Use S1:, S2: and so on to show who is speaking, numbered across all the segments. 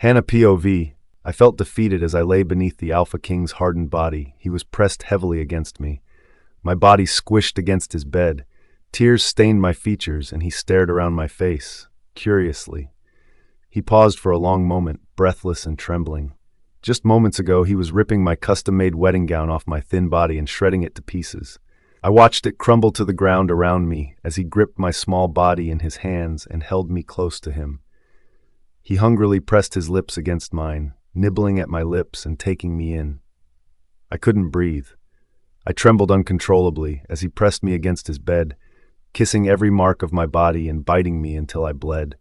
S1: Hannah POV. I felt defeated as I lay beneath the Alpha King's hardened body. He was pressed heavily against me. My body squished against his bed. Tears stained my features, and he stared around my face, curiously. He paused for a long moment, breathless and trembling. Just moments ago, he was ripping my custom-made wedding gown off my thin body and shredding it to pieces. I watched it crumble to the ground around me as he gripped my small body in his hands and held me close to him. He hungrily pressed his lips against mine, nibbling at my lips and taking me in. I couldn't breathe. I trembled uncontrollably as he pressed me against his bed, kissing every mark of my body and biting me until I bled.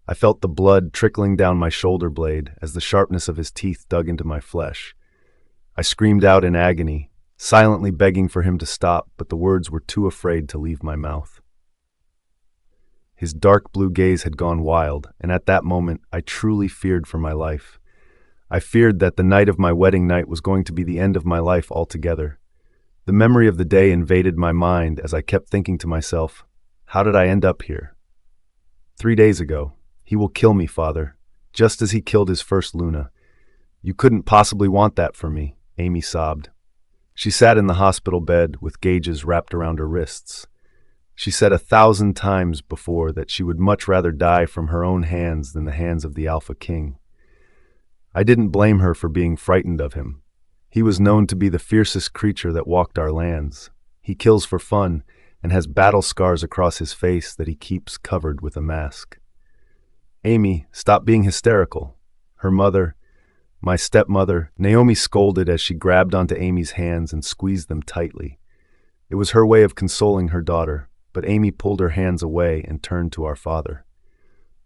S1: I felt the blood trickling down my shoulder blade as the sharpness of his teeth dug into my flesh. I screamed out in agony, silently begging for him to stop, but the words were too afraid to leave my mouth. His dark blue gaze had gone wild, and at that moment I truly feared for my life. I feared that the night of my wedding night was going to be the end of my life altogether. The memory of the day invaded my mind as I kept thinking to myself, how did I end up here? 3 days ago. He will kill me, Father, just as he killed his first Luna. You couldn't possibly want that for me, Amy sobbed. She sat in the hospital bed with gauges wrapped around her wrists. She said 1,000 times before that she would much rather die from her own hands than the hands of the Alpha King. I didn't blame her for being frightened of him. He was known to be the fiercest creature that walked our lands. He kills for fun and has battle scars across his face that he keeps covered with a mask. Amy, stop being hysterical. Her mother, my stepmother, Naomi scolded as she grabbed onto Amy's hands and squeezed them tightly. It was her way of consoling her daughter, but Amy pulled her hands away and turned to our father.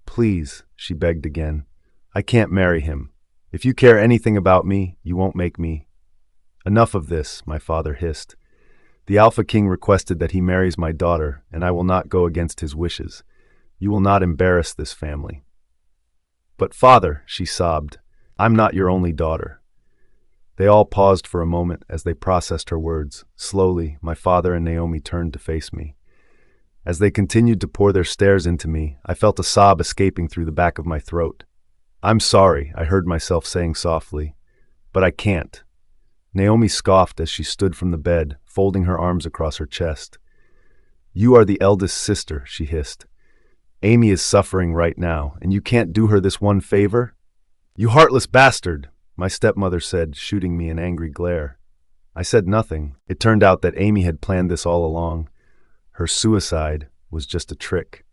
S1: Please, she begged again. I can't marry him. If you care anything about me, you won't make me. Enough of this, my father hissed. The Alpha King requested that he marries my daughter, and I will not go against his wishes. You will not embarrass this family. But father, she sobbed, I'm not your only daughter. They all paused for a moment as they processed her words. Slowly, my father and Naomi turned to face me. As they continued to pour their stares into me, I felt a sob escaping through the back of my throat. I'm sorry, I heard myself saying softly, but I can't. Naomi scoffed as she stood from the bed, folding her arms across her chest. You are the eldest sister, she hissed. Amy is suffering right now, and you can't do her this one favor? You heartless bastard, my stepmother said, shooting me an angry glare. I said nothing. It turned out that Amy had planned this all along. Her suicide was just a trick.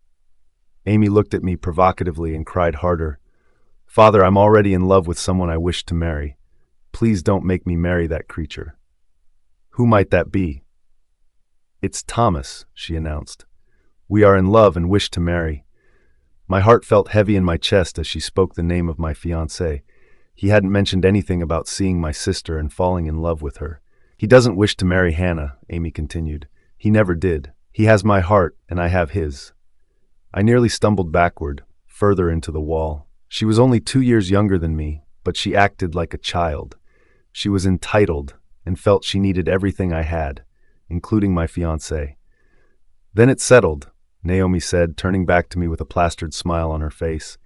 S1: Amy looked at me provocatively and cried harder. Father, I'm already in love with someone I wish to marry. Please don't make me marry that creature. Who might that be? It's Thomas, she announced. We are in love and wish to marry. My heart felt heavy in my chest as she spoke the name of my fiancé. He hadn't mentioned anything about seeing my sister and falling in love with her. He doesn't wish to marry Hannah, Amy continued. He never did. He has my heart, and I have his. I nearly stumbled backward, further into the wall. She was only 2 years younger than me, but she acted like a child. She was entitled and felt she needed everything I had, including my fiancé. Then it settled, Naomi said, turning back to me with a plastered smile on her face.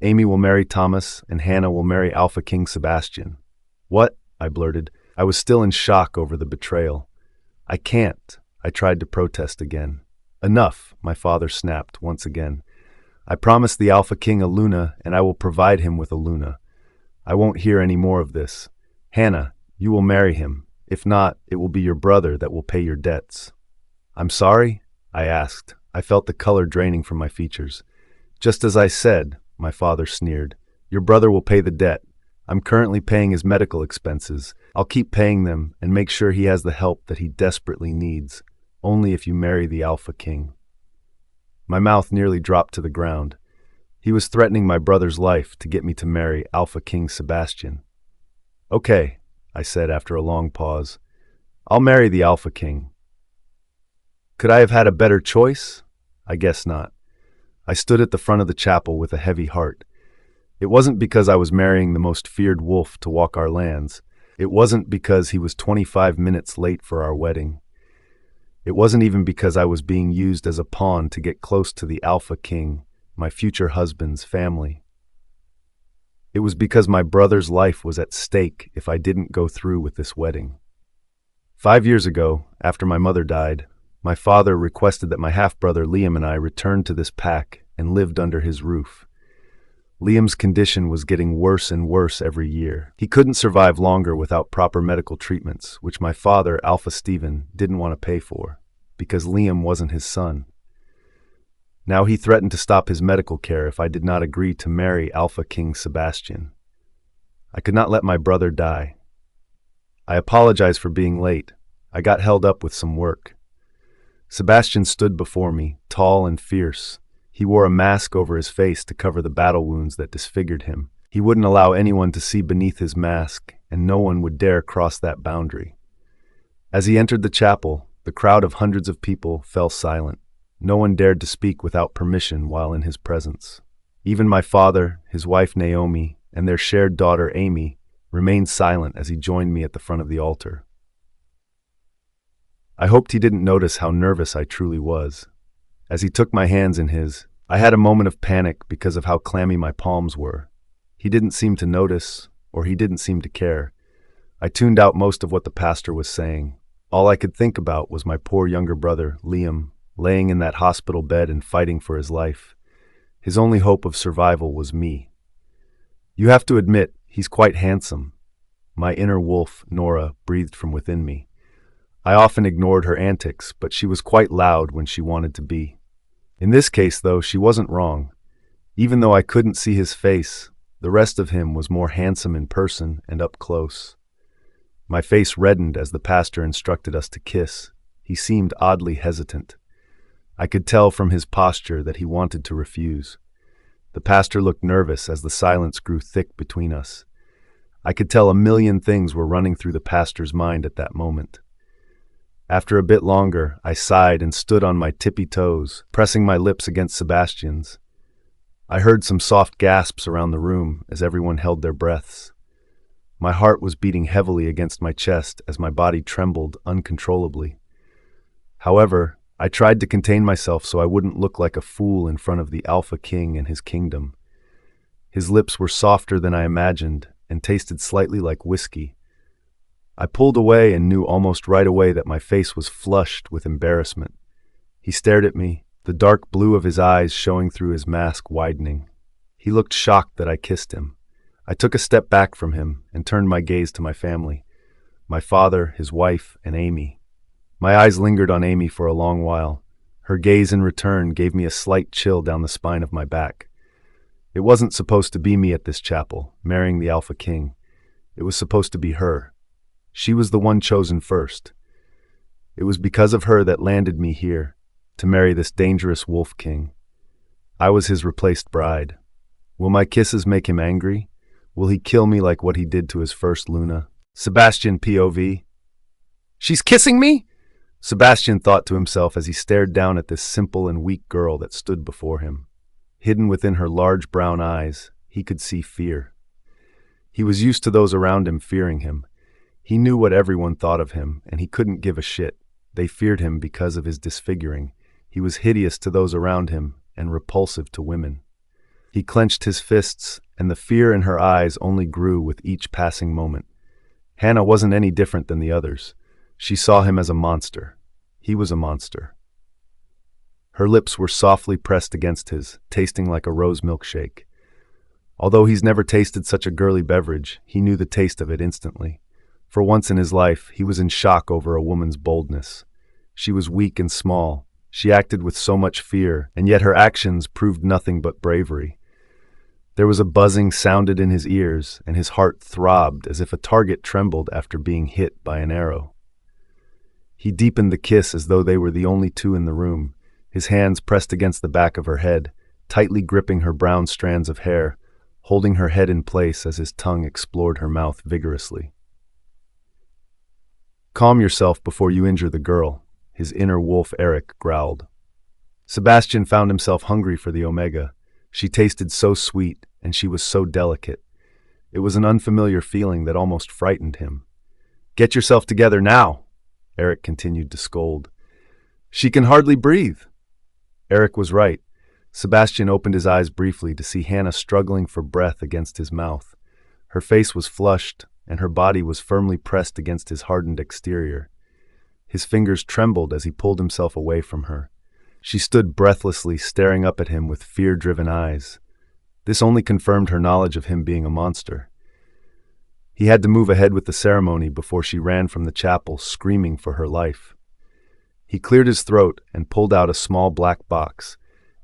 S1: Amy will marry Thomas, and Hannah will marry Alpha King Sebastian. What? I blurted. I was still in shock over the betrayal. I can't. I tried to protest again. Enough, my father snapped once again. I promised the Alpha King a Luna, and I will provide him with a Luna. I won't hear any more of this. Hannah, you will marry him. If not, it will be your brother that will pay your debts. I'm sorry? I asked. I felt the color draining from my features. Just as I said, my father sneered. Your brother will pay the debt. I'm currently paying his medical expenses. I'll keep paying them and make sure he has the help that he desperately needs. Only if you marry the Alpha King. My mouth nearly dropped to the ground. He was threatening my brother's life to get me to marry Alpha King Sebastian. Okay, I said after a long pause. I'll marry the Alpha King. Could I have had a better choice? I guess not. I stood at the front of the chapel with a heavy heart. It wasn't because I was marrying the most feared wolf to walk our lands. It wasn't because he was 25 minutes late for our wedding. It wasn't even because I was being used as a pawn to get close to the Alpha King, my future husband's family. It was because my brother's life was at stake if I didn't go through with this wedding. 5 years ago, after my mother died, my father requested that my half-brother Liam and I return to this pack and lived under his roof. Liam's condition was getting worse and worse every year. He couldn't survive longer without proper medical treatments, which my father, Alpha Stephen, didn't want to pay for, because Liam wasn't his son. Now he threatened to stop his medical care if I did not agree to marry Alpha King Sebastian. I could not let my brother die. I apologize for being late. I got held up with some work. Sebastian stood before me, tall and fierce. He wore a mask over his face to cover the battle wounds that disfigured him. He wouldn't allow anyone to see beneath his mask, and no one would dare cross that boundary. As he entered the chapel, the crowd of hundreds of people fell silent. No one dared to speak without permission while in his presence. Even my father, his wife Naomi, and their shared daughter Amy remained silent as he joined me at the front of the altar. I hoped he didn't notice how nervous I truly was. As he took my hands in his, I had a moment of panic because of how clammy my palms were. He didn't seem to notice, or he didn't seem to care. I tuned out most of what the pastor was saying. All I could think about was my poor younger brother, Liam, laying in that hospital bed and fighting for his life. His only hope of survival was me. You have to admit, he's quite handsome. My inner wolf, Nora, breathed from within me. I often ignored her antics, but she was quite loud when she wanted to be. In this case, though, she wasn't wrong. Even though I couldn't see his face, the rest of him was more handsome in person and up close. My face reddened as the pastor instructed us to kiss. He seemed oddly hesitant. I could tell from his posture that he wanted to refuse. The pastor looked nervous as the silence grew thick between us. I could tell a million things were running through the pastor's mind at that moment. After a bit longer, I sighed and stood on my tippy toes, pressing my lips against Sebastian's. I heard some soft gasps around the room as everyone held their breaths. My heart was beating heavily against my chest as my body trembled uncontrollably. However, I tried to contain myself so I wouldn't look like a fool in front of the Alpha King and his kingdom. His lips were softer than I imagined and tasted slightly like whiskey. I pulled away and knew almost right away that my face was flushed with embarrassment. He stared at me, the dark blue of his eyes showing through his mask widening. He looked shocked that I kissed him. I took a step back from him and turned my gaze to my family, my father, his wife, and Amy. My eyes lingered on Amy for a long while. Her gaze in return gave me a slight chill down the spine of my back. It wasn't supposed to be me at this chapel, marrying the Alpha King. It was supposed to be her. She was the one chosen first. It was because of her that landed me here, to marry this dangerous wolf king. I was his replaced bride. Will my kisses make him angry? Will he kill me like what he did to his first Luna? Sebastian POV. She's kissing me? Sebastian thought to himself as he stared down at this simple and weak girl that stood before him. Hidden within her large brown eyes, he could see fear. He was used to those around him fearing him. He knew what everyone thought of him, and he couldn't give a shit. They feared him because of his disfiguring. He was hideous to those around him and repulsive to women. He clenched his fists, and the fear in her eyes only grew with each passing moment. Hannah wasn't any different than the others. She saw him as a monster. He was a monster. Her lips were softly pressed against his, tasting like a rose milkshake. Although he's never tasted such a girly beverage, he knew the taste of it instantly. For once in his life, he was in shock over a woman's boldness. She was weak and small. She acted with so much fear, and yet her actions proved nothing but bravery. There was a buzzing sounded in his ears, and his heart throbbed as if a target trembled after being hit by an arrow. He deepened the kiss as though they were the only two in the room, his hands pressed against the back of her head, tightly gripping her brown strands of hair, holding her head in place as his tongue explored her mouth vigorously. Calm yourself before you injure the girl, his inner wolf Eric growled. Sebastian found himself hungry for the Omega. She tasted so sweet, and she was so delicate. It was an unfamiliar feeling that almost frightened him. Get yourself together now, Eric continued to scold. She can hardly breathe. Eric was right. Sebastian opened his eyes briefly to see Hannah struggling for breath against his mouth. Her face was flushed, and her body was firmly pressed against his hardened exterior. His fingers trembled as he pulled himself away from her. She stood breathlessly, staring up at him with fear-driven eyes. This only confirmed her knowledge of him being a monster. He had to move ahead with the ceremony before she ran from the chapel, screaming for her life. He cleared his throat and pulled out a small black box.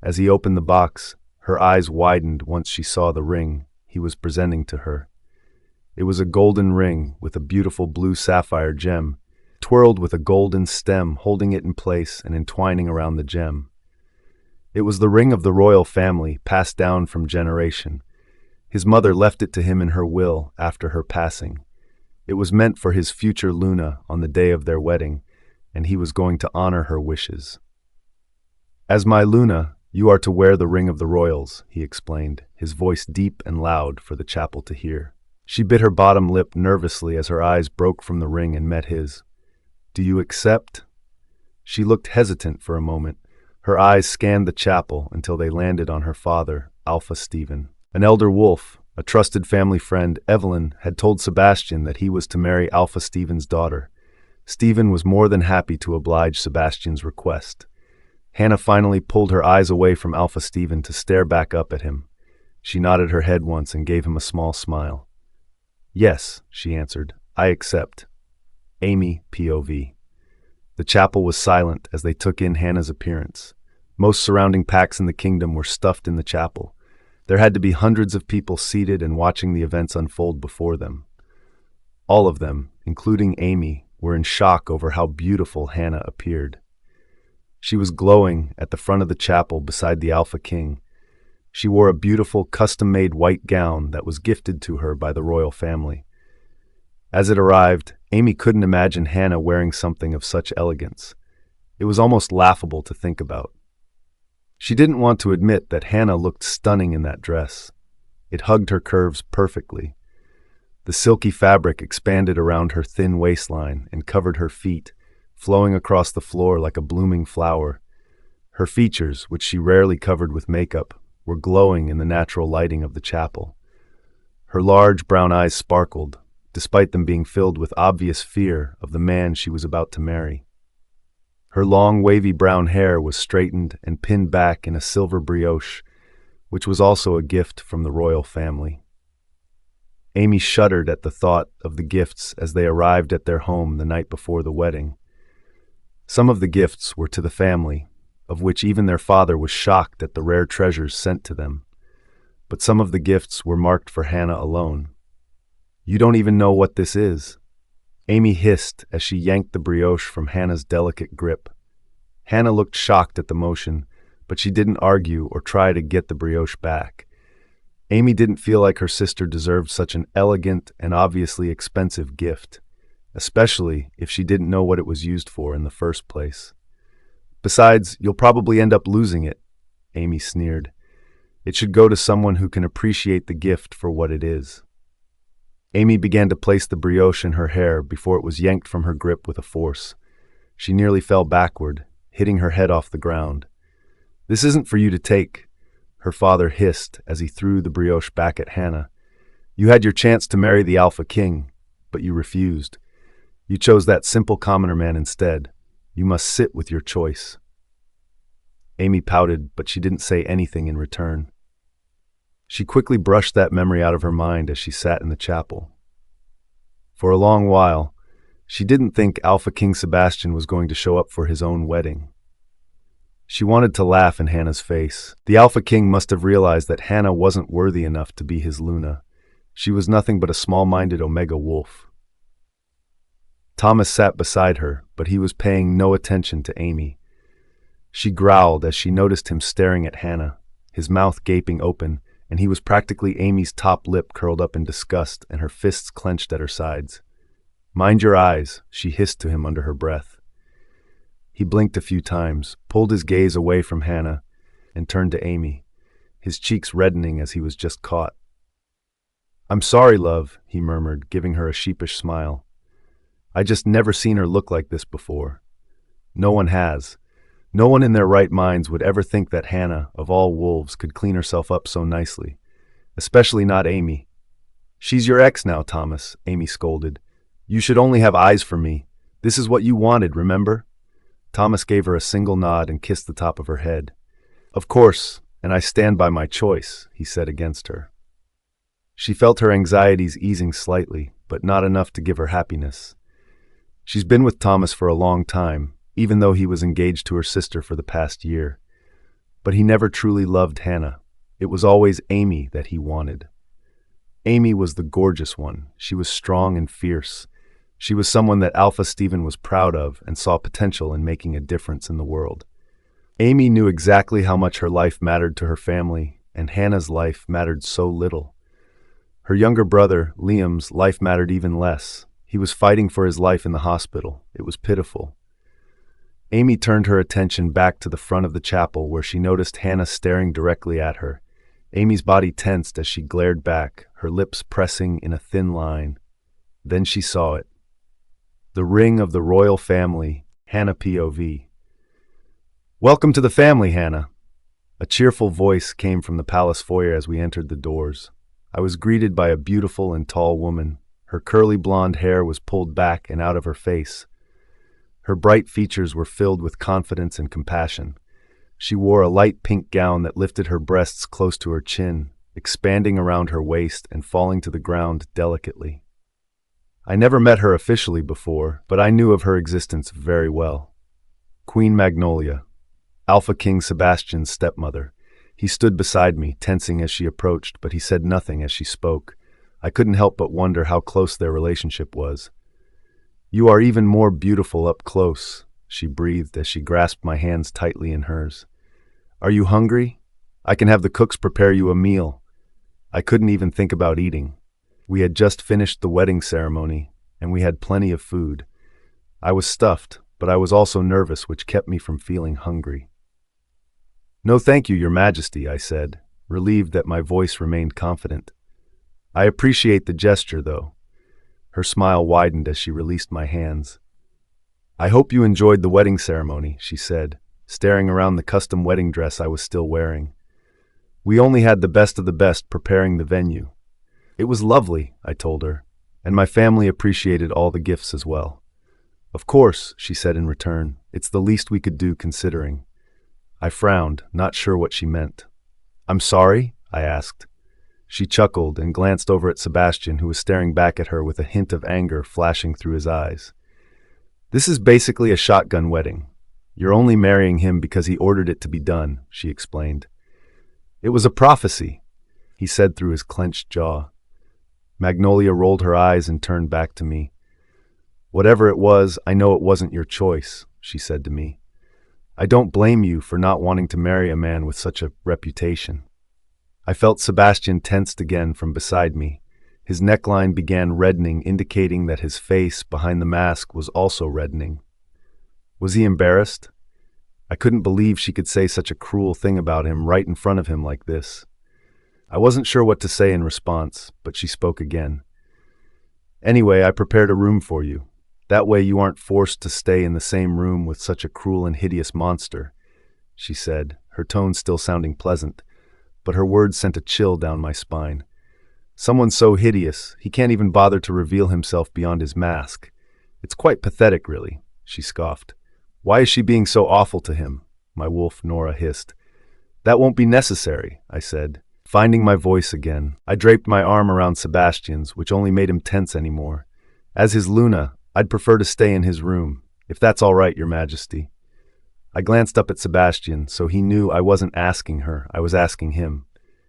S1: As he opened the box, her eyes widened once she saw the ring he was presenting to her. It was a golden ring with a beautiful blue sapphire gem, twirled with a golden stem holding it in place and entwining around the gem. It was the ring of the royal family, passed down from generation. His mother left it to him in her will after her passing. It was meant for his future Luna on the day of their wedding, and he was going to honor her wishes. "As my Luna, you are to wear the ring of the royals," he explained, his voice deep and loud for the chapel to hear. She bit her bottom lip nervously as her eyes broke from the ring and met his. "Do you accept?" She looked hesitant for a moment. Her eyes scanned the chapel until they landed on her father, Alpha Stephen. An elder wolf, a trusted family friend, Evelyn, had told Sebastian that he was to marry Alpha Stephen's daughter. Stephen was more than happy to oblige Sebastian's request. Hannah finally pulled her eyes away from Alpha Stephen to stare back up at him. She nodded her head once and gave him a small smile. "Yes," she answered, "I accept." Amy, POV. The chapel was silent as they took in Hannah's appearance. Most surrounding packs in the kingdom were stuffed in the chapel. There had to be hundreds of people seated and watching the events unfold before them. All of them, including Amy, were in shock over how beautiful Hannah appeared. She was glowing at the front of the chapel beside the Alpha King. She wore a beautiful, custom-made white gown that was gifted to her by the royal family. As it arrived, Amy couldn't imagine Hannah wearing something of such elegance. It was almost laughable to think about. She didn't want to admit that Hannah looked stunning in that dress. It hugged her curves perfectly. The silky fabric expanded around her thin waistline and covered her feet, flowing across the floor like a blooming flower. Her features, which she rarely covered with makeup, were glowing in the natural lighting of the chapel. Her large brown eyes sparkled, despite them being filled with obvious fear of the man she was about to marry. Her long, wavy brown hair was straightened and pinned back in a silver brioche, which was also a gift from the royal family. Amy shuddered at the thought of the gifts as they arrived at their home the night before the wedding. Some of the gifts were to the family, of which even their father was shocked at the rare treasures sent to them. But some of the gifts were marked for Hannah alone. "You don't even know what this is," Amy hissed as she yanked the brioche from Hannah's delicate grip. Hannah looked shocked at the motion, but she didn't argue or try to get the brioche back. Amy didn't feel like her sister deserved such an elegant and obviously expensive gift, especially if she didn't know what it was used for in the first place. "Besides, you'll probably end up losing it," Amy sneered. "It should go to someone who can appreciate the gift for what it is." Amy began to place the brioche in her hair before it was yanked from her grip with a force. She nearly fell backward, hitting her head off the ground. "This isn't for you to take," her father hissed as he threw the brioche back at Hannah. "You had your chance to marry the Alpha King, but you refused. You chose that simple commoner man instead. You must sit with your choice." Amy pouted, but she didn't say anything in return. She quickly brushed that memory out of her mind as she sat in the chapel. For a long while, she didn't think Alpha King Sebastian was going to show up for his own wedding. She wanted to laugh in Hannah's face. The Alpha King must have realized that Hannah wasn't worthy enough to be his Luna. She was nothing but a small-minded Omega wolf. Thomas sat beside her, but he was paying no attention to Amy. She growled as she noticed him staring at Hannah, his mouth gaping open, and he was practically Amy's top lip curled up in disgust and her fists clenched at her sides. "Mind your eyes," she hissed to him under her breath. He blinked a few times, pulled his gaze away from Hannah, and turned to Amy, his cheeks reddening as he was just caught. "I'm sorry, love," he murmured, giving her a sheepish smile. "I just never seen her look like this before. No one has. No one in their right minds would ever think that Hannah, of all wolves, could clean herself up so nicely. Especially not Amy. "She's your ex now, Thomas," Amy scolded. "You should only have eyes for me. This is what you wanted, remember?" Thomas gave her a single nod and kissed the top of her head. "Of course, and I stand by my choice," he said against her. She felt her anxieties easing slightly, but not enough to give her happiness. She's been with Thomas for a long time, even though he was engaged to her sister for the past year. But he never truly loved Hannah. It was always Amy that he wanted. Amy was the gorgeous one. She was strong and fierce. She was someone that Alpha Stephen was proud of and saw potential in making a difference in the world. Amy knew exactly how much her life mattered to her family, and Hannah's life mattered so little. Her younger brother, Liam's, life mattered even less. He was fighting for his life in the hospital. It was pitiful. Amy turned her attention back to the front of the chapel where she noticed Hannah staring directly at her. Amy's body tensed as she glared back, her lips pressing in a thin line. Then she saw it. The ring of the royal family, Hannah POV. "Welcome to the family, Hannah." A cheerful voice came from the palace foyer as we entered the doors. I was greeted by a beautiful and tall woman. Her curly blonde hair was pulled back and out of her face. Her bright features were filled with confidence and compassion. She wore a light pink gown that lifted her breasts close to her chin, expanding around her waist and falling to the ground delicately. I never met her officially before, but I knew of her existence very well. Queen Magnolia, Alpha King Sebastian's stepmother. He stood beside me, tensing as she approached, but he said nothing as she spoke. I couldn't help but wonder how close their relationship was. "You are even more beautiful up close," she breathed as she grasped my hands tightly in hers. "Are you hungry? I can have the cooks prepare you a meal." I couldn't even think about eating. We had just finished the wedding ceremony, and we had plenty of food. I was stuffed, but I was also nervous, which kept me from feeling hungry. "No thank you, Your Majesty," I said, relieved that my voice remained confident. "I appreciate the gesture, though." Her smile widened as she released my hands. "I hope you enjoyed the wedding ceremony," she said, staring around the custom wedding dress I was still wearing. "We only had the best of the best preparing the venue." "It was lovely," I told her, "and my family appreciated all the gifts as well." "Of course," she said in return. "It's the least we could do considering." I frowned, not sure what she meant. "I'm sorry?" I asked. She chuckled and glanced over at Sebastian, who was staring back at her with a hint of anger flashing through his eyes. "This is basically a shotgun wedding. You're only marrying him because he ordered it to be done," she explained. "It was a prophecy," he said through his clenched jaw. Magnolia rolled her eyes and turned back to me. "Whatever it was, I know it wasn't your choice," she said to me. "I don't blame you for not wanting to marry a man with such a reputation." I felt Sebastian tensed again from beside me. His neckline began reddening, indicating that his face behind the mask was also reddening. Was he embarrassed? I couldn't believe she could say such a cruel thing about him right in front of him like this. I wasn't sure what to say in response, but she spoke again. "Anyway, I prepared a room for you. That way you aren't forced to stay in the same room with such a cruel and hideous monster," she said, her tone still sounding pleasant, but her words sent a chill down my spine. "Someone so hideous, he can't even bother to reveal himself beyond his mask. It's quite pathetic, really," she scoffed. "Why is she being so awful to him?" my wolf Nora hissed. "That won't be necessary," I said. Finding my voice again, I draped my arm around Sebastian's, which only made him tense anymore. "As his Luna, I'd prefer to stay in his room, if that's all right, Your Majesty." I glanced up at Sebastian, so he knew I wasn't asking her, I was asking him.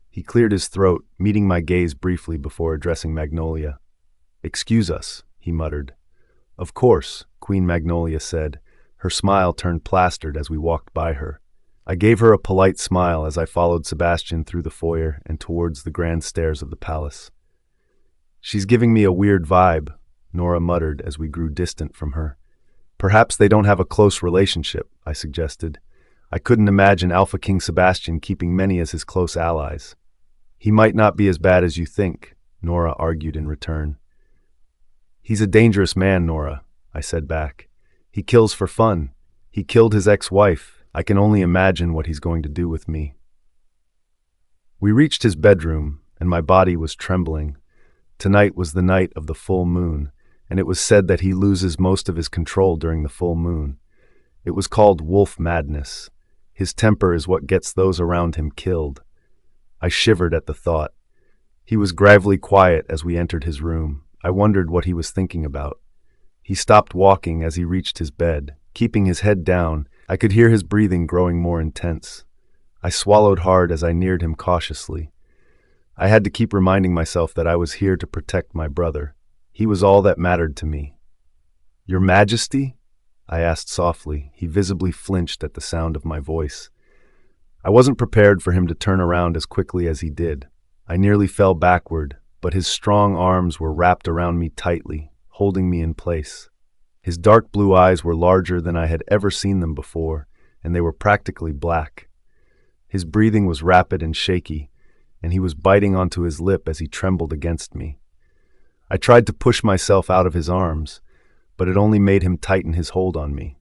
S1: He cleared his throat, meeting my gaze briefly before addressing Magnolia. "Excuse us," he muttered. "Of course," Queen Magnolia said. Her smile turned plastered as we walked by her. I gave her a polite smile as I followed Sebastian through the foyer and towards the grand stairs of the palace. "She's giving me a weird vibe," Nora muttered as we grew distant from her. "Perhaps they don't have a close relationship," I suggested. I couldn't imagine Alpha King Sebastian keeping many as his close allies. "He might not be as bad as you think," Nora argued in return. "He's a dangerous man, Nora," I said back. "He kills for fun. He killed his ex-wife, I can only imagine what he's going to do with me. We reached his bedroom, and my body was trembling. Tonight was the night of the full moon, and it was said that he loses most of his control during the full moon. It was called wolf madness. His temper is what gets those around him killed. I shivered at the thought. He was gravely quiet as we entered his room. I wondered what he was thinking about. He stopped walking as he reached his bed. Keeping his head down, I could hear his breathing growing more intense. I swallowed hard as I neared him cautiously. I had to keep reminding myself that I was here to protect my brother. He was all that mattered to me. "Your Majesty?" I asked softly. He visibly flinched at the sound of my voice. I wasn't prepared for him to turn around as quickly as he did. I nearly fell backward, but his strong arms were wrapped around me tightly, holding me in place. His dark blue eyes were larger than I had ever seen them before, and they were practically black. His breathing was rapid and shaky, and he was biting onto his lip as he trembled against me. I tried to push myself out of his arms, but it only made him tighten his hold on me.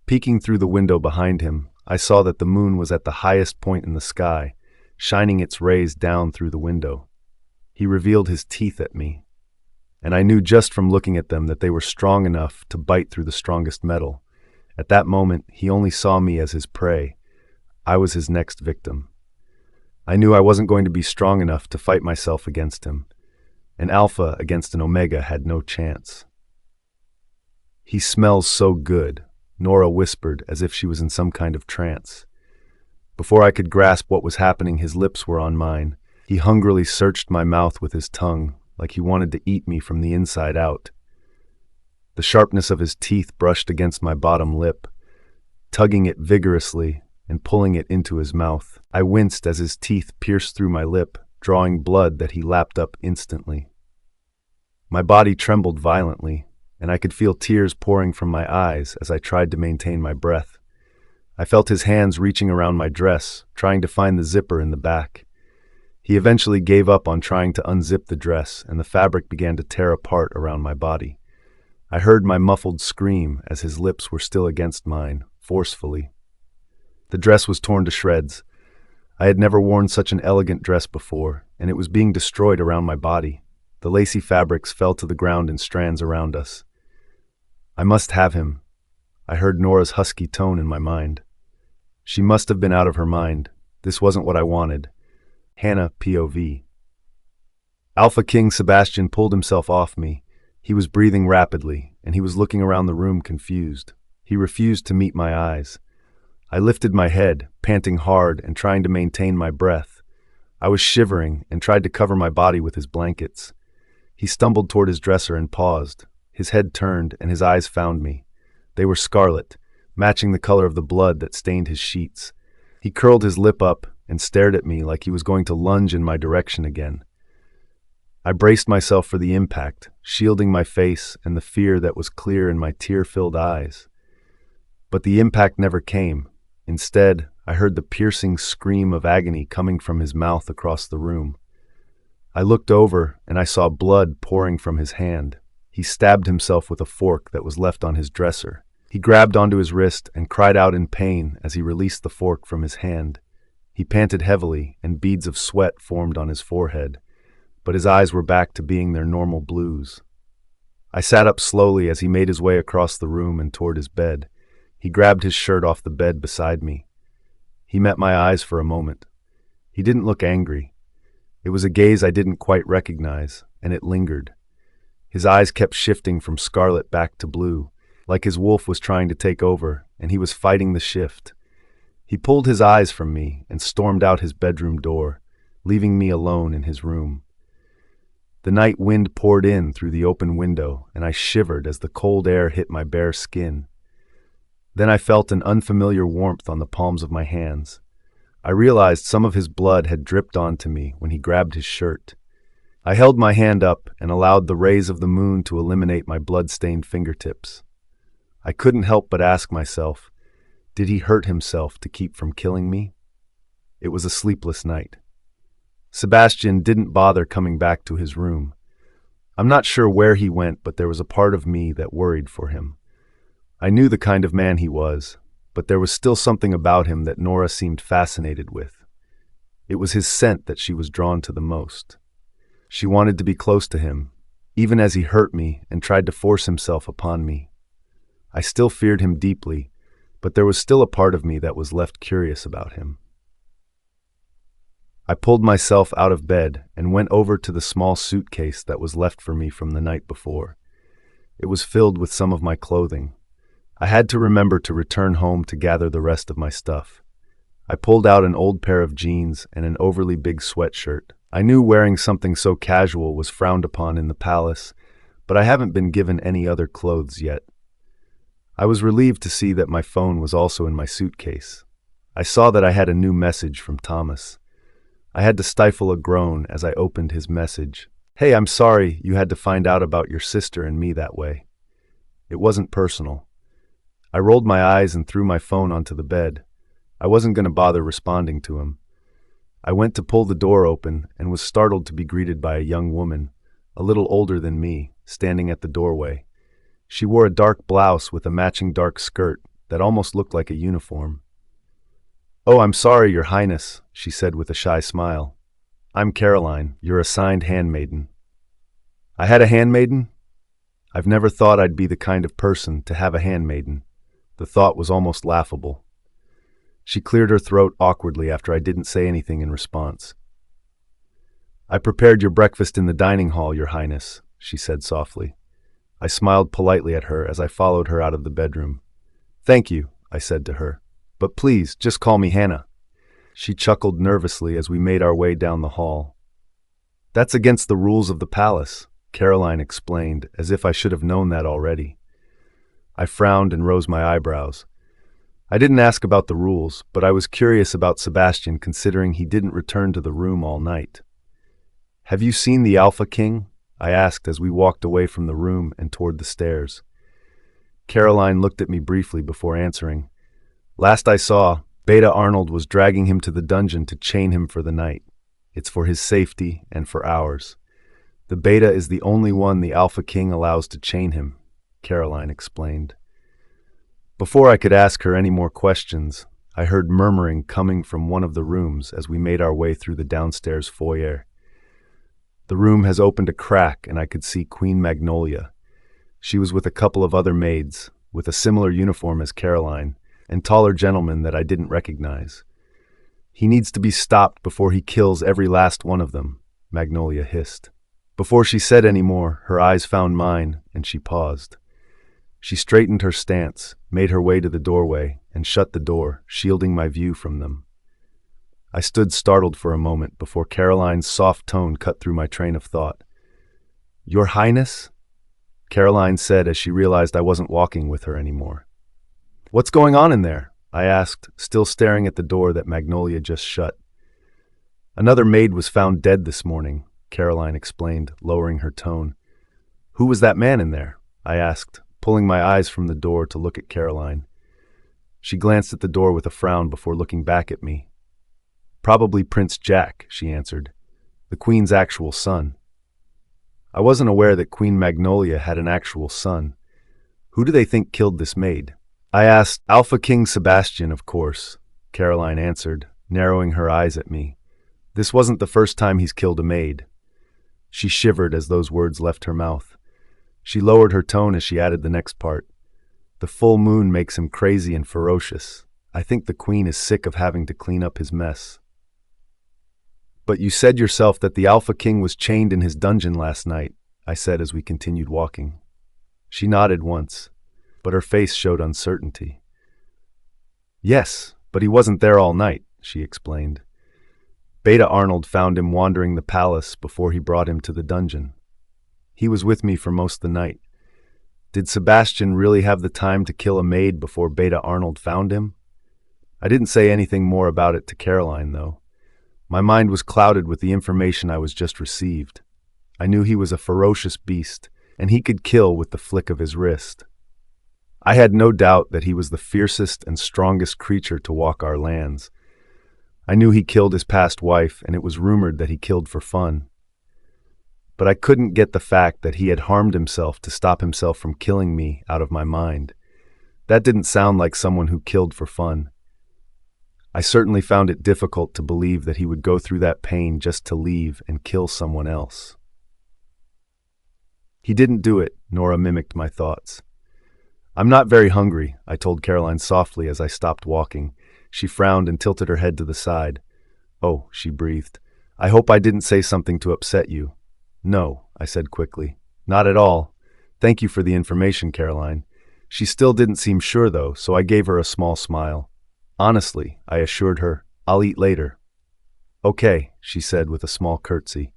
S1: Peeking through the window behind him, I saw that the moon was at the highest point in the sky, shining its rays down through the window. He revealed his teeth at me, and I knew just from looking at them that they were strong enough to bite through the strongest metal. At that moment, he only saw me as his prey. I was his next victim. I knew I wasn't going to be strong enough to fight myself against him. An alpha against an omega had no chance. "He smells so good," Nora whispered as if she was in some kind of trance. Before I could grasp what was happening, his lips were on mine. He hungrily searched my mouth with his tongue, like he wanted to eat me from the inside out. The sharpness of his teeth brushed against my bottom lip, tugging it vigorously and pulling it into his mouth. I winced as his teeth pierced through my lip, drawing blood that he lapped up instantly. My body trembled violently, and I could feel tears pouring from my eyes as I tried to maintain my breath. I felt his hands reaching around my dress, trying to find the zipper in the back. He eventually gave up on trying to unzip the dress, and the fabric began to tear apart around my body. I heard my muffled scream as his lips were still against mine, forcefully. The dress was torn to shreds. I had never worn such an elegant dress before, and it was being destroyed around my body. The lacy fabrics fell to the ground in strands around us. "I must have him," I heard Nora's husky tone in my mind. She must have been out of her mind. This wasn't what I wanted. Hannah, POV. Alpha King Sebastian pulled himself off me. He was breathing rapidly, and he was looking around the room confused. He refused to meet my eyes. I lifted my head, panting hard and trying to maintain my breath. I was shivering and tried to cover my body with his blankets. He stumbled toward his dresser and paused. His head turned, and his eyes found me. They were scarlet, matching the color of the blood that stained his sheets. He curled his lip up and stared at me like he was going to lunge in my direction again. I braced myself for the impact, shielding my face and the fear that was clear in my tear-filled eyes. But the impact never came. Instead, I heard the piercing scream of agony coming from his mouth across the room. I looked over, and I saw blood pouring from his hand. He stabbed himself with a fork that was left on his dresser. He grabbed onto his wrist and cried out in pain as he released the fork from his hand. He panted heavily, and beads of sweat formed on his forehead, but his eyes were back to being their normal blues. I sat up slowly as he made his way across the room and toward his bed. He grabbed his shirt off the bed beside me. He met my eyes for a moment. He didn't look angry. It was a gaze I didn't quite recognize, and it lingered. His eyes kept shifting from scarlet back to blue, like his wolf was trying to take over, and he was fighting the shift. He pulled his eyes from me and stormed out his bedroom door, leaving me alone in his room. The night wind poured in through the open window, and I shivered as the cold air hit my bare skin. Then I felt an unfamiliar warmth on the palms of my hands. I realized some of his blood had dripped onto me when he grabbed his shirt. I held my hand up and allowed the rays of the moon to eliminate my blood-stained fingertips. I couldn't help but ask myself, did he hurt himself to keep from killing me? It was a sleepless night. Sebastian didn't bother coming back to his room. I'm not sure where he went, but there was a part of me that worried for him. I knew the kind of man he was. but there was still something about him that Nora seemed fascinated with. It was his scent that she was drawn to the most. She wanted to be close to him, even as he hurt me and tried to force himself upon me. I still feared him deeply, but there was still a part of me that was left curious about him. I pulled myself out of bed and went over to the small suitcase that was left for me from the night before. It was filled with some of my clothing. I had to remember to return home to gather the rest of my stuff. I pulled out an old pair of jeans and an overly big sweatshirt. I knew wearing something so casual was frowned upon in the palace, but I haven't been given any other clothes yet. I was relieved to see that my phone was also in my suitcase. I saw that I had a new message from Thomas. I had to stifle a groan as I opened his message. "Hey, I'm sorry you had to find out about your sister and me that way." It wasn't personal. I rolled my eyes and threw my phone onto the bed. I wasn't going to bother responding to him. I went to pull the door open and was startled to be greeted by a young woman, a little older than me, standing at the doorway. She wore a dark blouse with a matching dark skirt that almost looked like a uniform. "Oh, I'm sorry, Your Highness," she said with a shy smile. "I'm Caroline, your assigned handmaiden." I had a handmaiden? I've never thought I'd be the kind of person to have a handmaiden. The thought was almost laughable. She cleared her throat awkwardly after I didn't say anything in response. "I prepared your breakfast in the dining hall, Your Highness," she said softly. I smiled politely at her as I followed her out of the bedroom. "Thank you," I said to her. "But please, just call me Hannah." She chuckled nervously as we made our way down the hall. "That's against the rules of the palace," Caroline explained, as if I should have known that already. I frowned and rose my eyebrows. I didn't ask about the rules, but I was curious about Sebastian considering he didn't return to the room all night. "Have you seen the Alpha King?" I asked as we walked away from the room and toward the stairs. Caroline looked at me briefly before answering. "Last I saw, Beta Arnold was dragging him to the dungeon to chain him for the night. It's for his safety and for ours. The Beta is the only one the Alpha King allows to chain him," Caroline explained. Before I could ask her any more questions, I heard murmuring coming from one of the rooms as we made our way through the downstairs foyer. The room has opened a crack and I could see Queen Magnolia. She was with a couple of other maids, with a similar uniform as Caroline, and taller gentlemen that I didn't recognize. "He needs to be stopped before he kills every last one of them," Magnolia hissed. Before she said any more, her eyes found mine, and she paused. She straightened her stance, made her way to the doorway, and shut the door, shielding my view from them. I stood startled for a moment before Caroline's soft tone cut through my train of thought. "Your Highness?" Caroline said as she realized I wasn't walking with her anymore. "What's going on in there?" I asked, still staring at the door that Magnolia just shut. "Another maid was found dead this morning," Caroline explained, lowering her tone. "Who was that man in there?" I asked, pulling my eyes from the door to look at Caroline. She glanced at the door with a frown before looking back at me. "Probably Prince Jack," she answered, "the Queen's actual son." I wasn't aware that Queen Magnolia had an actual son. "Who do they think killed this maid?" I asked. "Alpha King Sebastian, of course," Caroline answered, narrowing her eyes at me. "This wasn't the first time he's killed a maid." She shivered as those words left her mouth. She lowered her tone as she added the next part. "The full moon makes him crazy and ferocious. I think the Queen is sick of having to clean up his mess." "But you said yourself that the Alpha King was chained in his dungeon last night," I said as we continued walking. She nodded once, but her face showed uncertainty. "Yes, but he wasn't there all night," she explained. "Beta Arnold found him wandering the palace before he brought him to the dungeon. He was with me for most of the night. Did Sebastian really have the time to kill a maid before Beta Arnold found him?" I didn't say anything more about it to Caroline, though. My mind was clouded with the information I was just received. I knew he was a ferocious beast, and he could kill with the flick of his wrist. I had no doubt that he was the fiercest and strongest creature to walk our lands. I knew he killed his past wife, and it was rumored that he killed for fun. But I couldn't get the fact that he had harmed himself to stop himself from killing me out of my mind. That didn't sound like someone who killed for fun. I certainly found it difficult to believe that he would go through that pain just to leave and kill someone else. He didn't do it, Nora mimicked my thoughts. I'm not very hungry, I told Caroline softly as I stopped walking. She frowned and tilted her head to the side. Oh, she breathed. I hope I didn't say something to upset you. No, I said quickly. Not at all. Thank you for the information, Caroline. She still didn't seem sure, though, so I gave her a small smile. Honestly, I assured her, I'll eat later. Okay, she said with a small curtsy.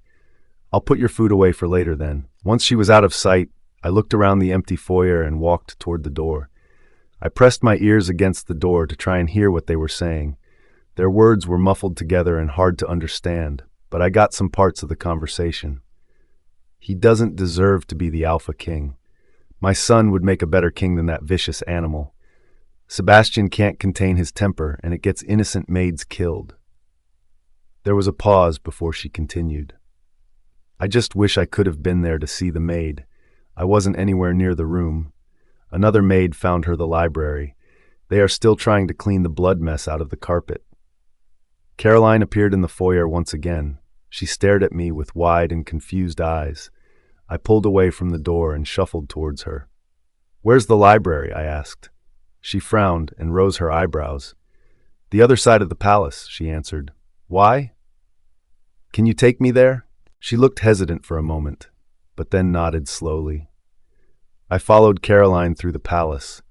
S1: I'll put your food away for later then. Once she was out of sight, I looked around the empty foyer and walked toward the door. I pressed my ears against the door to try and hear what they were saying. Their words were muffled together and hard to understand, but I got some parts of the conversation. He doesn't deserve to be the Alpha King. My son would make a better king than that vicious animal. Sebastian can't contain his temper, and it gets innocent maids killed. There was a pause before she continued. I just wish I could have been there to see the maid. I wasn't anywhere near the room. Another maid found her the library. They are still trying to clean the blood mess out of the carpet. Caroline appeared in the foyer once again. She stared at me with wide and confused eyes. I pulled away from the door and shuffled towards her. Where's the library? I asked. She frowned and rose her eyebrows. The other side of the palace, she answered. Why? Can you take me there? She looked hesitant for a moment, but then nodded slowly. I followed Caroline through the palace.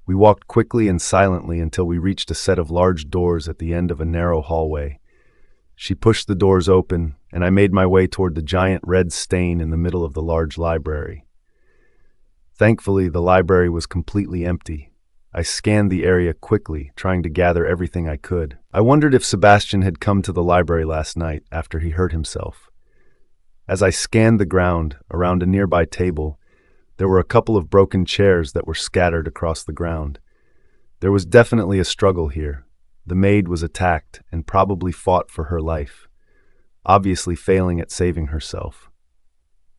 S1: We walked quickly and silently until we reached a set of large doors at the end of a narrow hallway. She pushed the doors open, and I made my way toward the giant red stain in the middle of the large library. Thankfully, the library was completely empty. I scanned the area quickly, trying to gather everything I could. I wondered if Sebastian had come to the library last night after he hurt himself. As I scanned the ground around a nearby table, there were a couple of broken chairs that were scattered across the ground. There was definitely a struggle here. The maid was attacked and probably fought for her life, obviously failing at saving herself.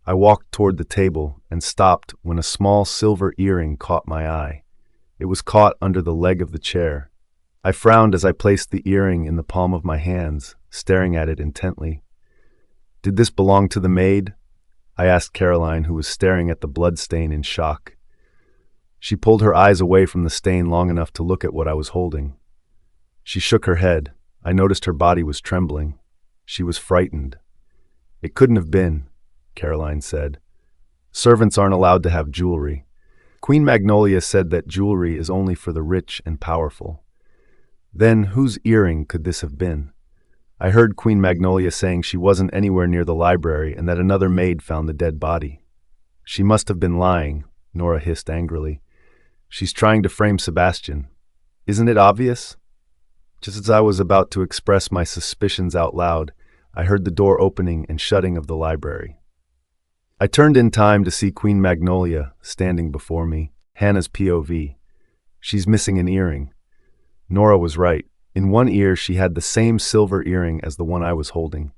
S1: I walked toward the table and stopped when a small silver earring caught my eye. It was caught under the leg of the chair. I frowned as I placed the earring in the palm of my hands, staring at it intently. Did this belong to the maid? I asked Caroline, who was staring at the blood stain in shock. She pulled her eyes away from the stain long enough to look at what I was holding. She shook her head. I noticed her body was trembling. She was frightened. It couldn't have been, Caroline said. Servants aren't allowed to have jewelry. Queen Magnolia said that jewelry is only for the rich and powerful. Then whose earring could this have been? I heard Queen Magnolia saying she wasn't anywhere near the library and that another maid found the dead body. She must have been lying, Nora hissed angrily. She's trying to frame Sebastian. Isn't it obvious? Just as I was about to express my suspicions out loud, I heard the door opening and shutting of the library. I turned in time to see Queen Magnolia standing before me, Hannah's POV. She's missing an earring. Nora was right. In one ear, she had the same silver earring as the one I was holding.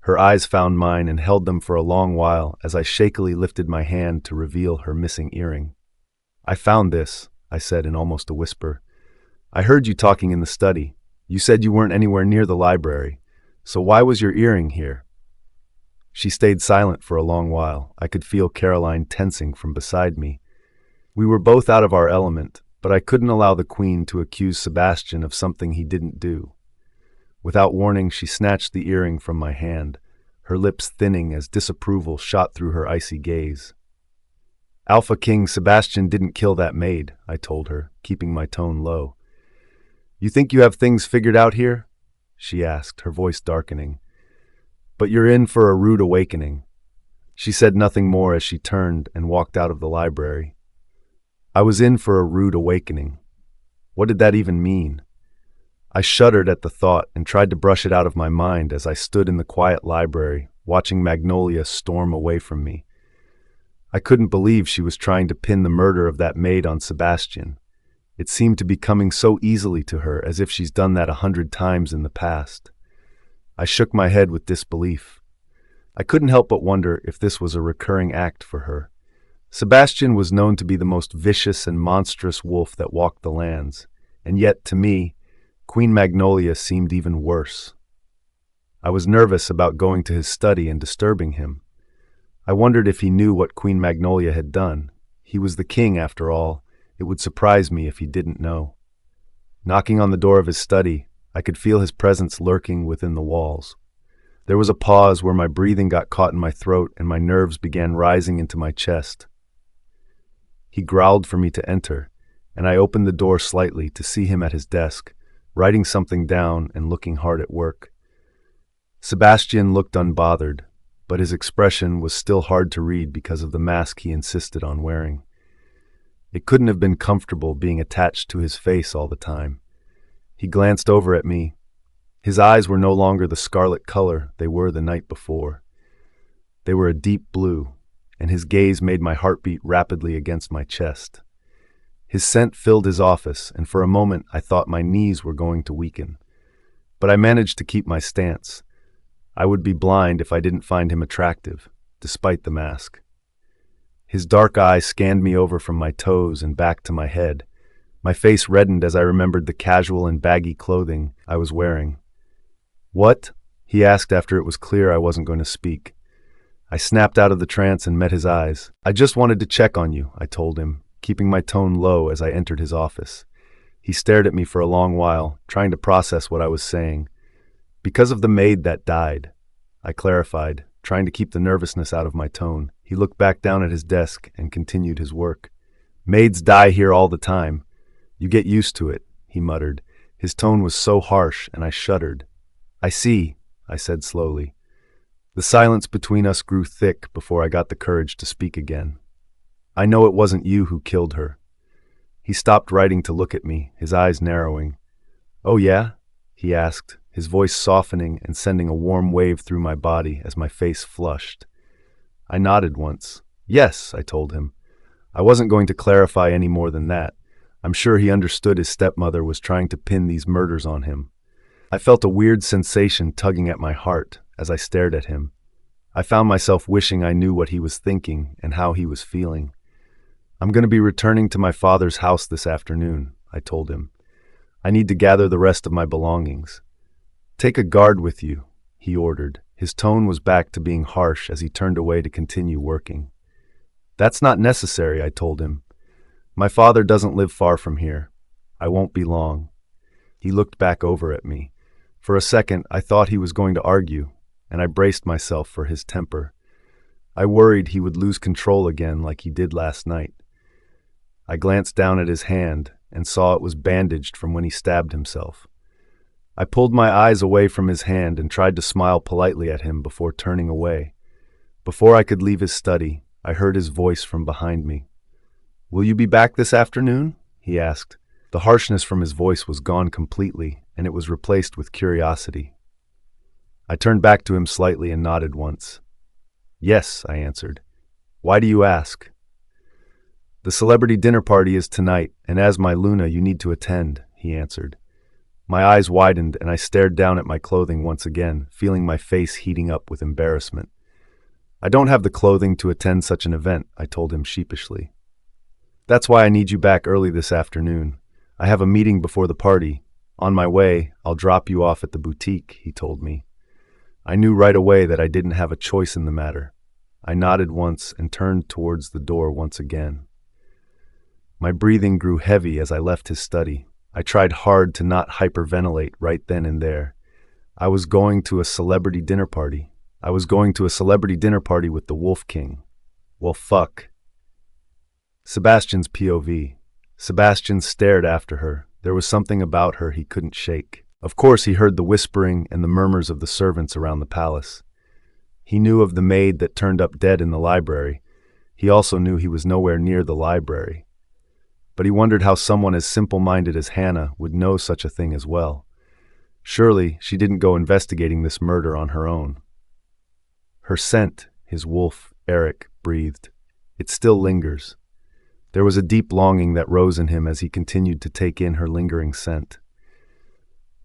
S1: Her eyes found mine and held them for a long while as I shakily lifted my hand to reveal her missing earring. I found this, I said in almost a whisper. I heard you talking in the study. You said you weren't anywhere near the library. So why was your earring here? She stayed silent for a long while. I could feel Caroline tensing from beside me. We were both out of our element, but I couldn't allow the queen to accuse Sebastian of something he didn't do. Without warning, she snatched the earring from my hand, her lips thinning as disapproval shot through her icy gaze. Alpha King Sebastian didn't kill that maid, I told her, keeping my tone low. You think you have things figured out here? She asked, her voice darkening. But you're in for a rude awakening. She said nothing more as she turned and walked out of the library. I was in for a rude awakening. What did that even mean? I shuddered at the thought and tried to brush it out of my mind as I stood in the quiet library, watching Magnolia storm away from me. I couldn't believe she was trying to pin the murder of that maid on Sebastian. It seemed to be coming so easily to her, as if she's done that 100 times in the past. I shook my head with disbelief. I couldn't help but wonder if this was a recurring act for her. Sebastian was known to be the most vicious and monstrous wolf that walked the lands, and yet, to me, Queen Magnolia seemed even worse. I was nervous about going to his study and disturbing him. I wondered if he knew what Queen Magnolia had done. He was the king, after all. It would surprise me if he didn't know. Knocking on the door of his study, I could feel his presence lurking within the walls. There was a pause where my breathing got caught in my throat and my nerves began rising into my chest. He growled for me to enter, and I opened the door slightly to see him at his desk, writing something down and looking hard at work. Sebastian looked unbothered, but his expression was still hard to read because of the mask he insisted on wearing. It couldn't have been comfortable being attached to his face all the time. He glanced over at me. His eyes were no longer the scarlet color they were the night before. They were a deep blue, and his gaze made my heart beat rapidly against my chest. His scent filled his office, and for a moment I thought my knees were going to weaken. But I managed to keep my stance. I would be blind if I didn't find him attractive, despite the mask. His dark eye scanned me over from my toes and back to my head. My face reddened as I remembered the casual and baggy clothing I was wearing. "What?" he asked after it was clear I wasn't going to speak. I snapped out of the trance and met his eyes. "I just wanted to check on you," I told him, keeping my tone low as I entered his office. He stared at me for a long while, trying to process what I was saying. "Because of the maid that died," I clarified, trying to keep the nervousness out of my tone. He looked back down at his desk and continued his work. "Maids die here all the time. You get used to it," he muttered. His tone was so harsh, and I shuddered. "I see," I said slowly. The silence between us grew thick before I got the courage to speak again. "I know it wasn't you who killed her." He stopped writing to look at me, his eyes narrowing. "Oh yeah?" he asked, his voice softening and sending a warm wave through my body as my face flushed. I nodded once. "Yes," I told him. I wasn't going to clarify any more than that. I'm sure he understood his stepmother was trying to pin these murders on him. I felt a weird sensation tugging at my heart as I stared at him. I found myself wishing I knew what he was thinking and how he was feeling. "I'm going to be returning to my father's house this afternoon," I told him. "I need to gather the rest of my belongings." "Take a guard with you," he ordered. His tone was back to being harsh as he turned away to continue working. "That's not necessary," I told him. "My father doesn't live far from here. I won't be long." He looked back over at me. For a second, I thought he was going to argue, and I braced myself for his temper. I worried he would lose control again like he did last night. I glanced down at his hand and saw it was bandaged from when he stabbed himself. I pulled my eyes away from his hand and tried to smile politely at him before turning away. Before I could leave his study, I heard his voice from behind me. "Will you be back this afternoon?" he asked. The harshness from his voice was gone completely, and it was replaced with curiosity. I turned back to him slightly and nodded once. "Yes," I answered. "Why do you ask?" "The celebrity dinner party is tonight, and as my Luna you need to attend," he answered. My eyes widened and I stared down at my clothing once again, feeling my face heating up with embarrassment. "I don't have the clothing to attend such an event," I told him sheepishly. "That's why I need you back early this afternoon. I have a meeting before the party. On my way, I'll drop you off at the boutique," he told me. I knew right away that I didn't have a choice in the matter. I nodded once and turned towards the door once again. My breathing grew heavy as I left his study. I tried hard to not hyperventilate right then and there. I was going to a celebrity dinner party. I was going to a celebrity dinner party with the Wolf King. Well, fuck. Sebastian's POV. Sebastian stared after her. There was something about her he couldn't shake. Of course, he heard the whispering and the murmurs of the servants around the palace. He knew of the maid that turned up dead in the library. He also knew he was nowhere near the library. But he wondered how someone as simple-minded as Hannah would know such a thing as well. Surely she didn't go investigating this murder on her own. Her scent, his wolf, Eric, breathed. It still lingers. There was a deep longing that rose in him as he continued to take in her lingering scent.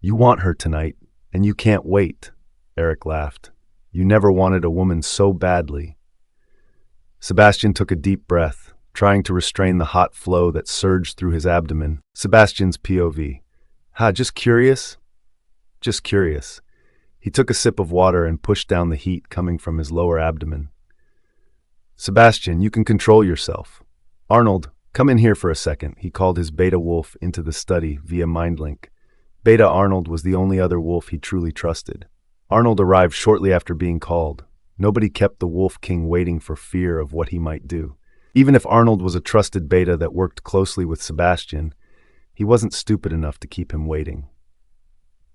S1: "You want her tonight, and you can't wait," Eric laughed. "You never wanted a woman so badly." Sebastian took a deep breath, trying to restrain the hot flow that surged through his abdomen. Sebastian's POV. Just curious? Just curious. He took a sip of water and pushed down the heat coming from his lower abdomen. Sebastian, you can control yourself. Arnold, come in here for a second. He called his beta wolf into the study via mind link. Beta Arnold was the only other wolf he truly trusted. Arnold arrived shortly after being called. Nobody kept the Wolf King waiting for fear of what he might do. Even if Arnold was a trusted beta that worked closely with Sebastian, he wasn't stupid enough to keep him waiting.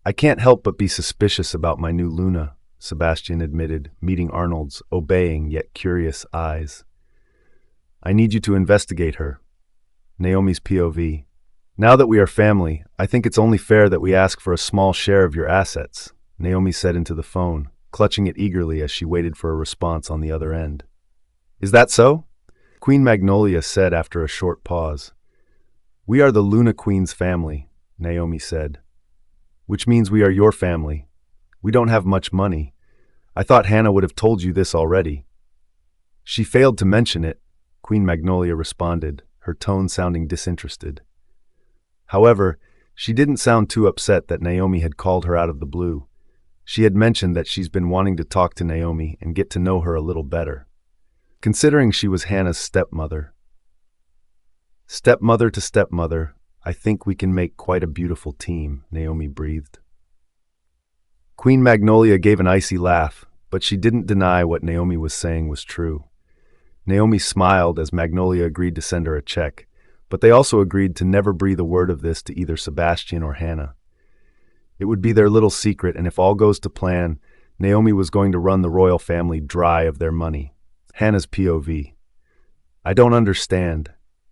S1: I can't help but be suspicious about my new Luna, Sebastian admitted, meeting Arnold's obeying yet curious eyes. I need you to investigate her. Naomi's POV. Now that we are family, I think it's only fair that we ask for a small share of your assets, Naomi said into the phone, clutching it eagerly as she waited for a response on the other end. Is that so? Queen Magnolia said after a short pause. We are the Luna Queen's family, Naomi said. Which means we are your family. We don't have much money. I thought Hannah would have told you this already. She failed to mention it, Queen Magnolia responded, her tone sounding disinterested. However, she didn't sound too upset that Naomi had called her out of the blue. She had mentioned that she's been wanting to talk to Naomi and get to know her a little better. Considering she was Hannah's stepmother. Stepmother to stepmother, I think we can make quite a beautiful team, Naomi breathed. Queen Magnolia gave an icy laugh, but she didn't deny what Naomi was saying was true. Naomi smiled as Magnolia agreed to send her a check, but they also agreed to never breathe a word of this to either Sebastian or Hannah. It would be their little secret, and if all goes to plan, Naomi was going to run the royal family dry of their money. Hannah's POV. I don't understand.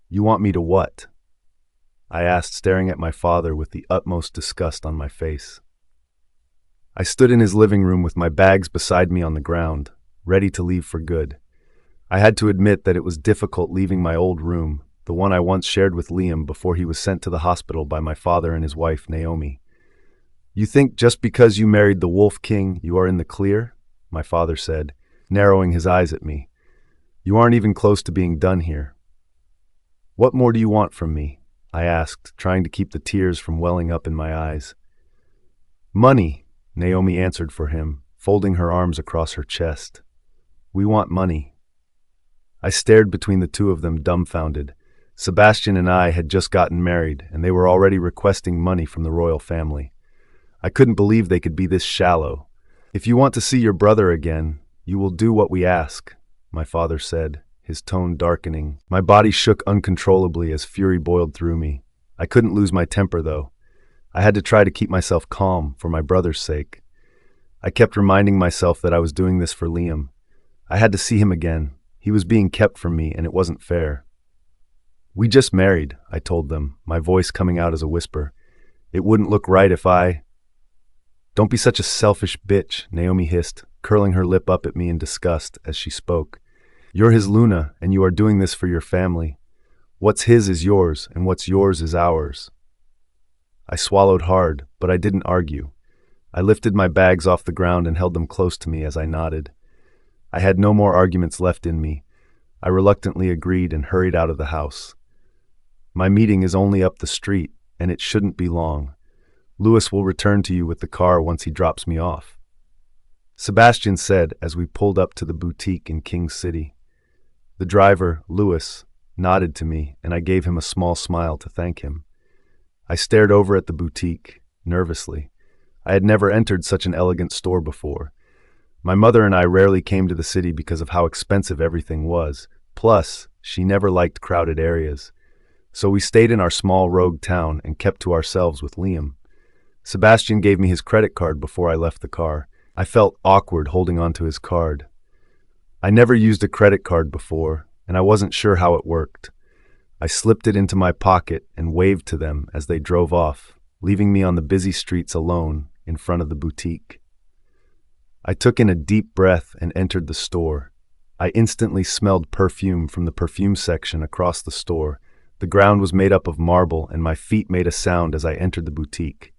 S1: You want me to what? I asked, staring at my father with the utmost disgust on my face. I stood in his living room with my bags beside me on the ground, ready to leave for good. I had to admit that it was difficult leaving my old room, the one I once shared with Liam before he was sent to the hospital by my father and his wife, Naomi. You think just because you married the Wolf King, you are in the clear? My father said, narrowing his eyes at me. You aren't even close to being done here. What more do you want from me? I asked, trying to keep the tears from welling up in my eyes. Money, Naomi answered for him, folding her arms across her chest. We want money. I stared between the two of them, dumbfounded. Sebastian and I had just gotten married, and they were already requesting money from the royal family. I couldn't believe they could be this shallow. If you want to see your brother again, you will do what we ask, my father said, his tone darkening. My body shook uncontrollably as fury boiled through me. I couldn't lose my temper, though. I had to try to keep myself calm for my brother's sake. I kept reminding myself that I was doing this for Liam. I had to see him again. He was being kept from me, and it wasn't fair. We just married, I told them, my voice coming out as a whisper. It wouldn't look right if I... Don't be such a selfish bitch, Naomi hissed, curling her lip up at me in disgust as she spoke. You're his Luna, and you are doing this for your family. What's his is yours, and what's yours is ours. I swallowed hard, but I didn't argue. I lifted my bags off the ground and held them close to me as I nodded. I had no more arguments left in me. I reluctantly agreed and hurried out of the house. My meeting is only up the street, and it shouldn't be long. Louis will return to you with the car once he drops me off, Sebastian said as we pulled up to the boutique in King City. The driver, Louis, nodded to me, and I gave him a small smile to thank him. I stared over at the boutique, nervously. I had never entered such an elegant store before. My mother and I rarely came to the city because of how expensive everything was. Plus, she never liked crowded areas. So we stayed in our small rogue town and kept to ourselves with Liam. Sebastian gave me his credit card before I left the car. I felt awkward holding onto his card. I never used a credit card before, and I wasn't sure how it worked. I slipped it into my pocket and waved to them as they drove off, leaving me on the busy streets alone in front of the boutique. I took in a deep breath and entered the store. I instantly smelled perfume from the perfume section across the store. The ground was made up of marble, and my feet made a sound as I entered the boutique.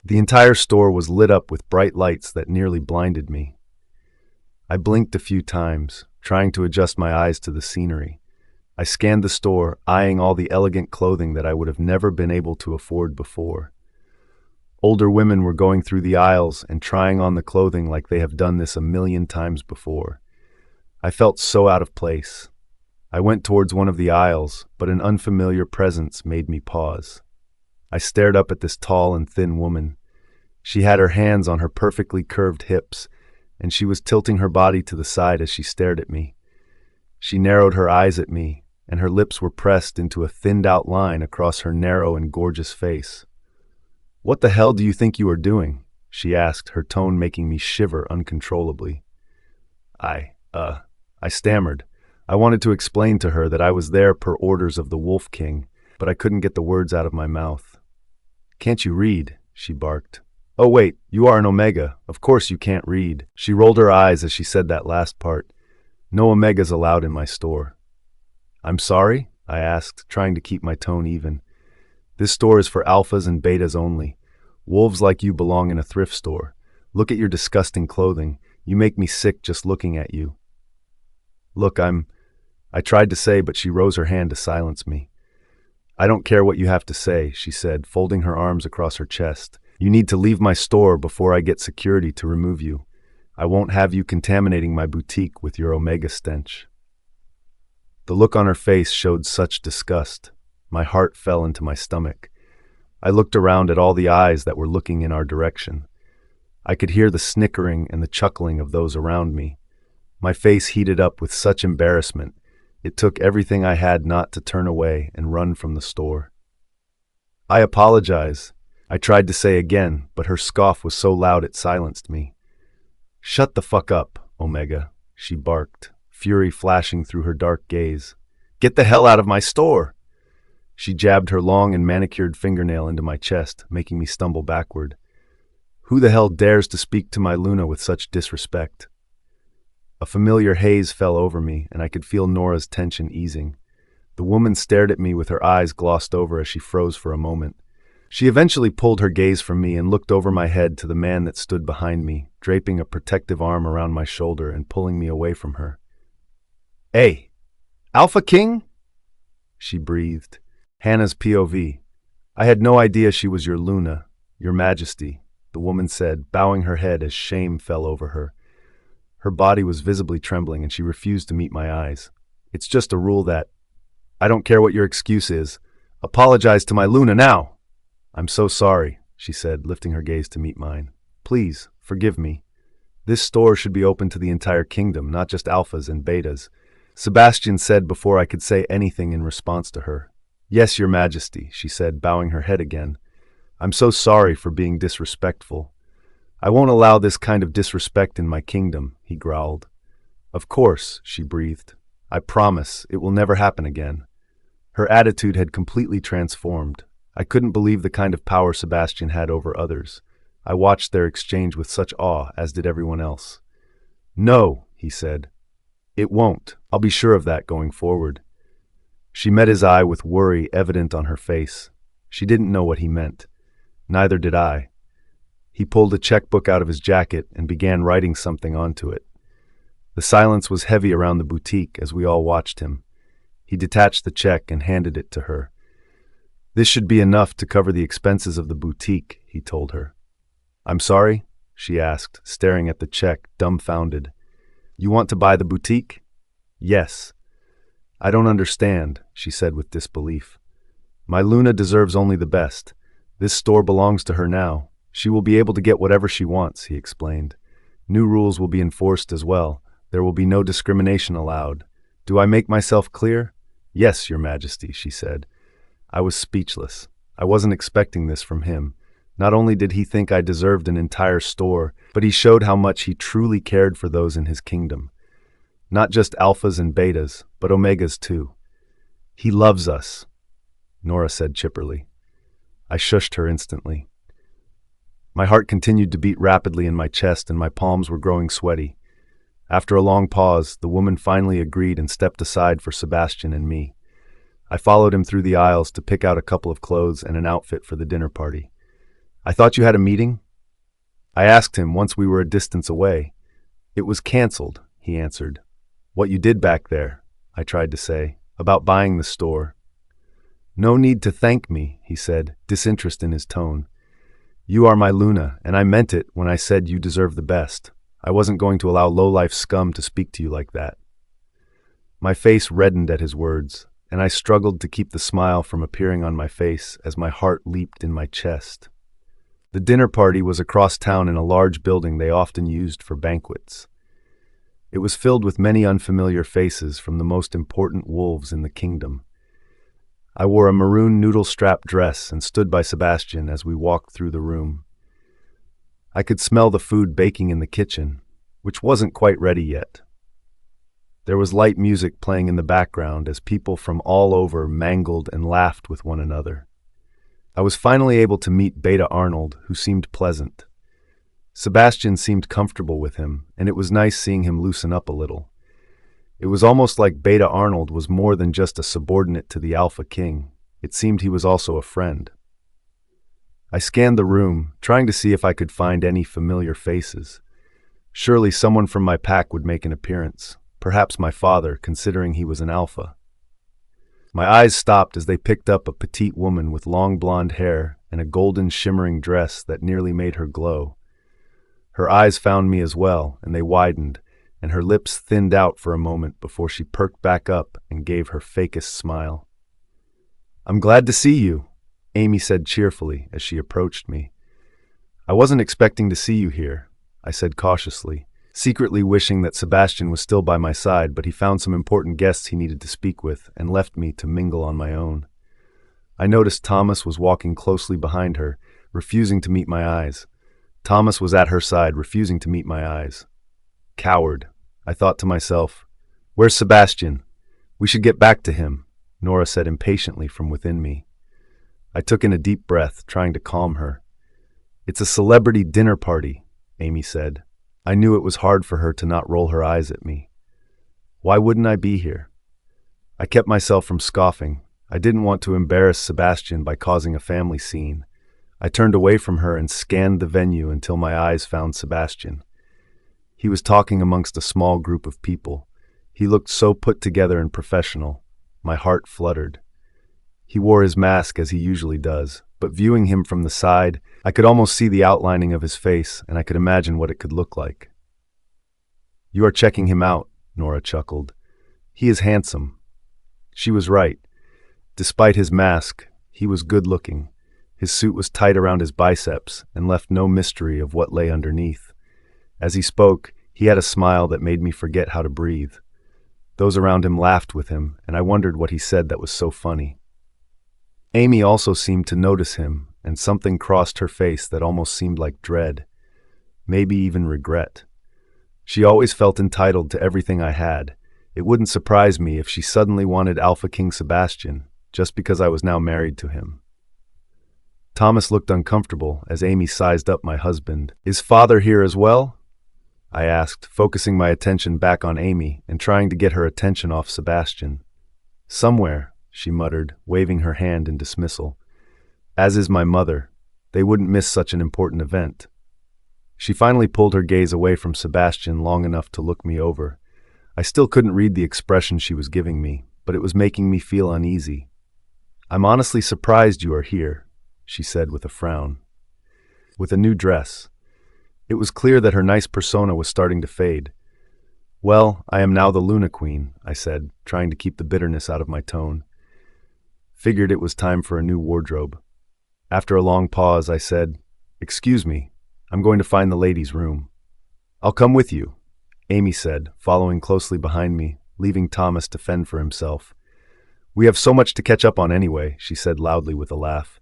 S1: The entire store was lit up with bright lights that nearly blinded me. I blinked a few times, trying to adjust my eyes to the scenery. I scanned the store, eyeing all the elegant clothing that I would have never been able to afford before. Older women were going through the aisles and trying on the clothing like they have done this a million times before. I felt so out of place. I went towards one of the aisles, but an unfamiliar presence made me pause. I stared up at this tall and thin woman. She had her hands on her perfectly curved hips, and she was tilting her body to the side as she stared at me. She narrowed her eyes at me, and her lips were pressed into a thinned-out line across her narrow and gorgeous face. "What the hell do you think you are doing?" she asked, her tone making me shiver uncontrollably. I stammered. I wanted to explain to her that I was there per orders of the Wolf King, but I couldn't get the words out of my mouth. "Can't you read?" she barked. "Oh wait, you are an Omega. Of course you can't read." She rolled her eyes as she said that last part. "No Omegas allowed in my store." "I'm sorry?" I asked, trying to keep my tone even. "This store is for alphas and betas only. Wolves like you belong in a thrift store. Look at your disgusting clothing. You make me sick just looking at you." "Look, I tried to say, but she rose her hand to silence me. "I don't care what you have to say," she said, folding her arms across her chest. "You need to leave my store before I get security to remove you. I won't have you contaminating my boutique with your Omega stench." The look on her face showed such disgust. My heart fell into my stomach. I looked around at all the eyes that were looking in our direction. I could hear the snickering and the chuckling of those around me. My face heated up with such embarrassment. It took everything I had not to turn away and run from the store. "I apologize," I tried to say again, but her scoff was so loud it silenced me. "Shut the fuck up, Omega," she barked, fury flashing through her dark gaze. "Get the hell out of my store!" She jabbed her long and manicured fingernail into my chest, making me stumble backward. Who the hell dares to speak to my Luna with such disrespect? A familiar haze fell over me, and I could feel Nora's tension easing. The woman stared at me with her eyes glossed over as she froze for a moment. She eventually pulled her gaze from me and looked over my head to the man that stood behind me, draping a protective arm around my shoulder and pulling me away from her. "Hey, Alpha King?" she breathed. Hannah's POV. "I had no idea she was your Luna, your Majesty," the woman said, bowing her head as shame fell over her. Her body was visibly trembling and she refused to meet my eyes. "It's just a rule that—" "I don't care what your excuse is. Apologize to my Luna now." "I'm so sorry," she said, lifting her gaze to meet mine. "Please, forgive me. This store should be open to the entire kingdom, not just alphas and betas," Sebastian said before I could say anything in response to her. "Yes, your Majesty," she said, bowing her head again. "I'm so sorry for being disrespectful." "I won't allow this kind of disrespect in my kingdom," he growled. "Of course," she breathed. "I promise it will never happen again." Her attitude had completely transformed. I couldn't believe the kind of power Sebastian had over others. I watched their exchange with such awe, as did everyone else. "No," he said. "It won't. I'll be sure of that going forward." She met his eye with worry evident on her face. She didn't know what he meant. Neither did I. He pulled a checkbook out of his jacket and began writing something onto it. The silence was heavy around the boutique as we all watched him. He detached the check and handed it to her. "This should be enough to cover the expenses of the boutique," he told her. "I'm sorry?" she asked, staring at the check, dumbfounded. "You want to buy the boutique?" "Yes." "I don't understand," she said with disbelief. "My Luna deserves only the best. This store belongs to her now. She will be able to get whatever she wants," he explained. "New rules will be enforced as well. There will be no discrimination allowed. Do I make myself clear?" "Yes, Your Majesty," she said. I was speechless. I wasn't expecting this from him. Not only did he think I deserved an entire store, but he showed how much he truly cared for those in his kingdom. Not just alphas and betas, but omegas too. "He loves us," Nora said chipperly. I shushed her instantly. My heart continued to beat rapidly in my chest and my palms were growing sweaty. After a long pause, the woman finally agreed and stepped aside for Sebastian and me. I followed him through the aisles to pick out a couple of clothes and an outfit for the dinner party. "I thought you had a meeting?" I asked him once we were a distance away. "It was canceled," he answered. What you did back there, I tried to say, about buying the store. No need to thank me, he said, disinterest in his tone. You are my Luna, and I meant it when I said you deserve the best. I wasn't going to allow low-life scum to speak to you like that. My face reddened at his words, and I struggled to keep the smile from appearing on my face as my heart leaped in my chest. The dinner party was across town in a large building they often used for banquets. It was filled with many unfamiliar faces from the most important wolves in the kingdom. I wore a maroon noodle-strap dress and stood by Sebastian as we walked through the room. I could smell the food baking in the kitchen, which wasn't quite ready yet. There was light music playing in the background as people from all over mangled and laughed with one another. I was finally able to meet Beta Arnold, who seemed pleasant. Sebastian seemed comfortable with him, and it was nice seeing him loosen up a little. It was almost like Beta Arnold was more than just a subordinate to the Alpha King. It seemed he was also a friend. I scanned the room, trying to see if I could find any familiar faces. Surely someone from my pack would make an appearance, perhaps my father, considering he was an alpha. My eyes stopped as they picked up a petite woman with long blonde hair and a golden shimmering dress that nearly made her glow. Her eyes found me as well, and they widened, and her lips thinned out for a moment before she perked back up and gave her fakest smile. "I'm glad to see you," Amy said cheerfully as she approached me. "I wasn't expecting to see you here," I said cautiously, secretly wishing that Sebastian was still by my side, but he found some important guests he needed to speak with and left me to mingle on my own. I noticed Thomas was walking closely behind her, refusing to meet my eyes. Thomas was at her side, refusing to meet my eyes. Coward, I thought to myself. "Where's Sebastian? We should get back to him," Nora said impatiently from within me. I took in a deep breath, trying to calm her. "It's a celebrity dinner party," Amy said. I knew it was hard for her to not roll her eyes at me. Why wouldn't I be here? I kept myself from scoffing. I didn't want to embarrass Sebastian by causing a family scene. I turned away from her and scanned the venue until my eyes found Sebastian. He was talking amongst a small group of people. He looked so put together and professional. My heart fluttered. He wore his mask as he usually does, but viewing him from the side, I could almost see the outlining of his face, and I could imagine what it could look like. "You are checking him out," Nora chuckled. "He is handsome." She was right. Despite his mask, he was good-looking. His suit was tight around his biceps and left no mystery of what lay underneath. As he spoke, he had a smile that made me forget how to breathe. Those around him laughed with him, and I wondered what he said that was so funny. Amy also seemed to notice him, and something crossed her face that almost seemed like dread, maybe even regret. She always felt entitled to everything I had. It wouldn't surprise me if she suddenly wanted Alpha King Sebastian, just because I was now married to him. Thomas looked uncomfortable as Amy sized up my husband. "Is father here as well?" I asked, focusing my attention back on Amy and trying to get her attention off Sebastian. "Somewhere," she muttered, waving her hand in dismissal. "As is my mother. They wouldn't miss such an important event." She finally pulled her gaze away from Sebastian long enough to look me over. I still couldn't read the expression she was giving me, but it was making me feel uneasy. "I'm honestly surprised you are here," she said with a frown. "With a new dress." It was clear that her nice persona was starting to fade. "Well, I am now the Luna Queen," I said, trying to keep the bitterness out of my tone. Figured it was time for a new wardrobe. After a long pause, I said, "Excuse me, I'm going to find the ladies' room." "I'll come with you," Amy said, following closely behind me, leaving Thomas to fend for himself. "We have so much to catch up on anyway," she said loudly with a laugh.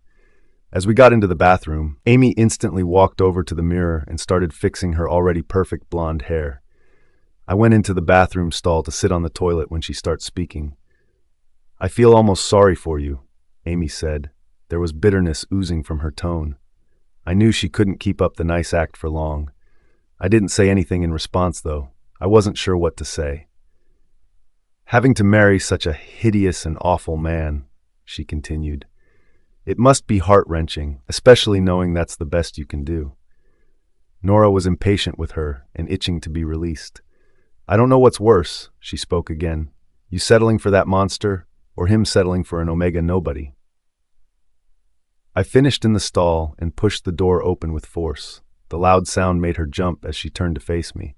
S1: As we got into the bathroom, Amy instantly walked over to the mirror and started fixing her already perfect blonde hair. I went into the bathroom stall to sit on the toilet when she started speaking. "I feel almost sorry for you," Amy said. There was bitterness oozing from her tone. I knew she couldn't keep up the nice act for long. I didn't say anything in response, though. I wasn't sure what to say. "Having to marry such a hideous and awful man," she continued. "It must be heart-wrenching, especially knowing that's the best you can do." Nora was impatient with her and itching to be released. I don't know what's worse, she spoke again. You settling for that monster, or him settling for an Omega nobody? I finished in the stall and pushed the door open with force. The loud sound made her jump as she turned to face me.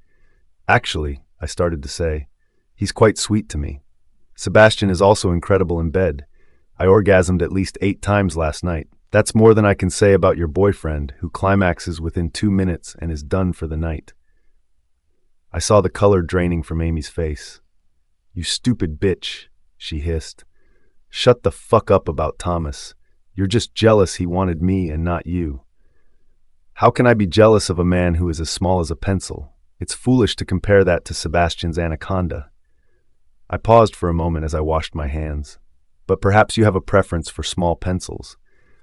S1: Actually, I started to say, he's quite sweet to me. Sebastian is also incredible in bed. I orgasmed at least 8 times last night. That's more than I can say about your boyfriend, who climaxes within 2 minutes and is done for the night. I saw the color draining from Amy's face. You stupid bitch, she hissed. Shut the fuck up about Thomas. You're just jealous he wanted me and not you. How can I be jealous of a man who is as small as a pencil? It's foolish to compare that to Sebastian's anaconda. I paused for a moment as I washed my hands. But perhaps you have a preference for small pencils.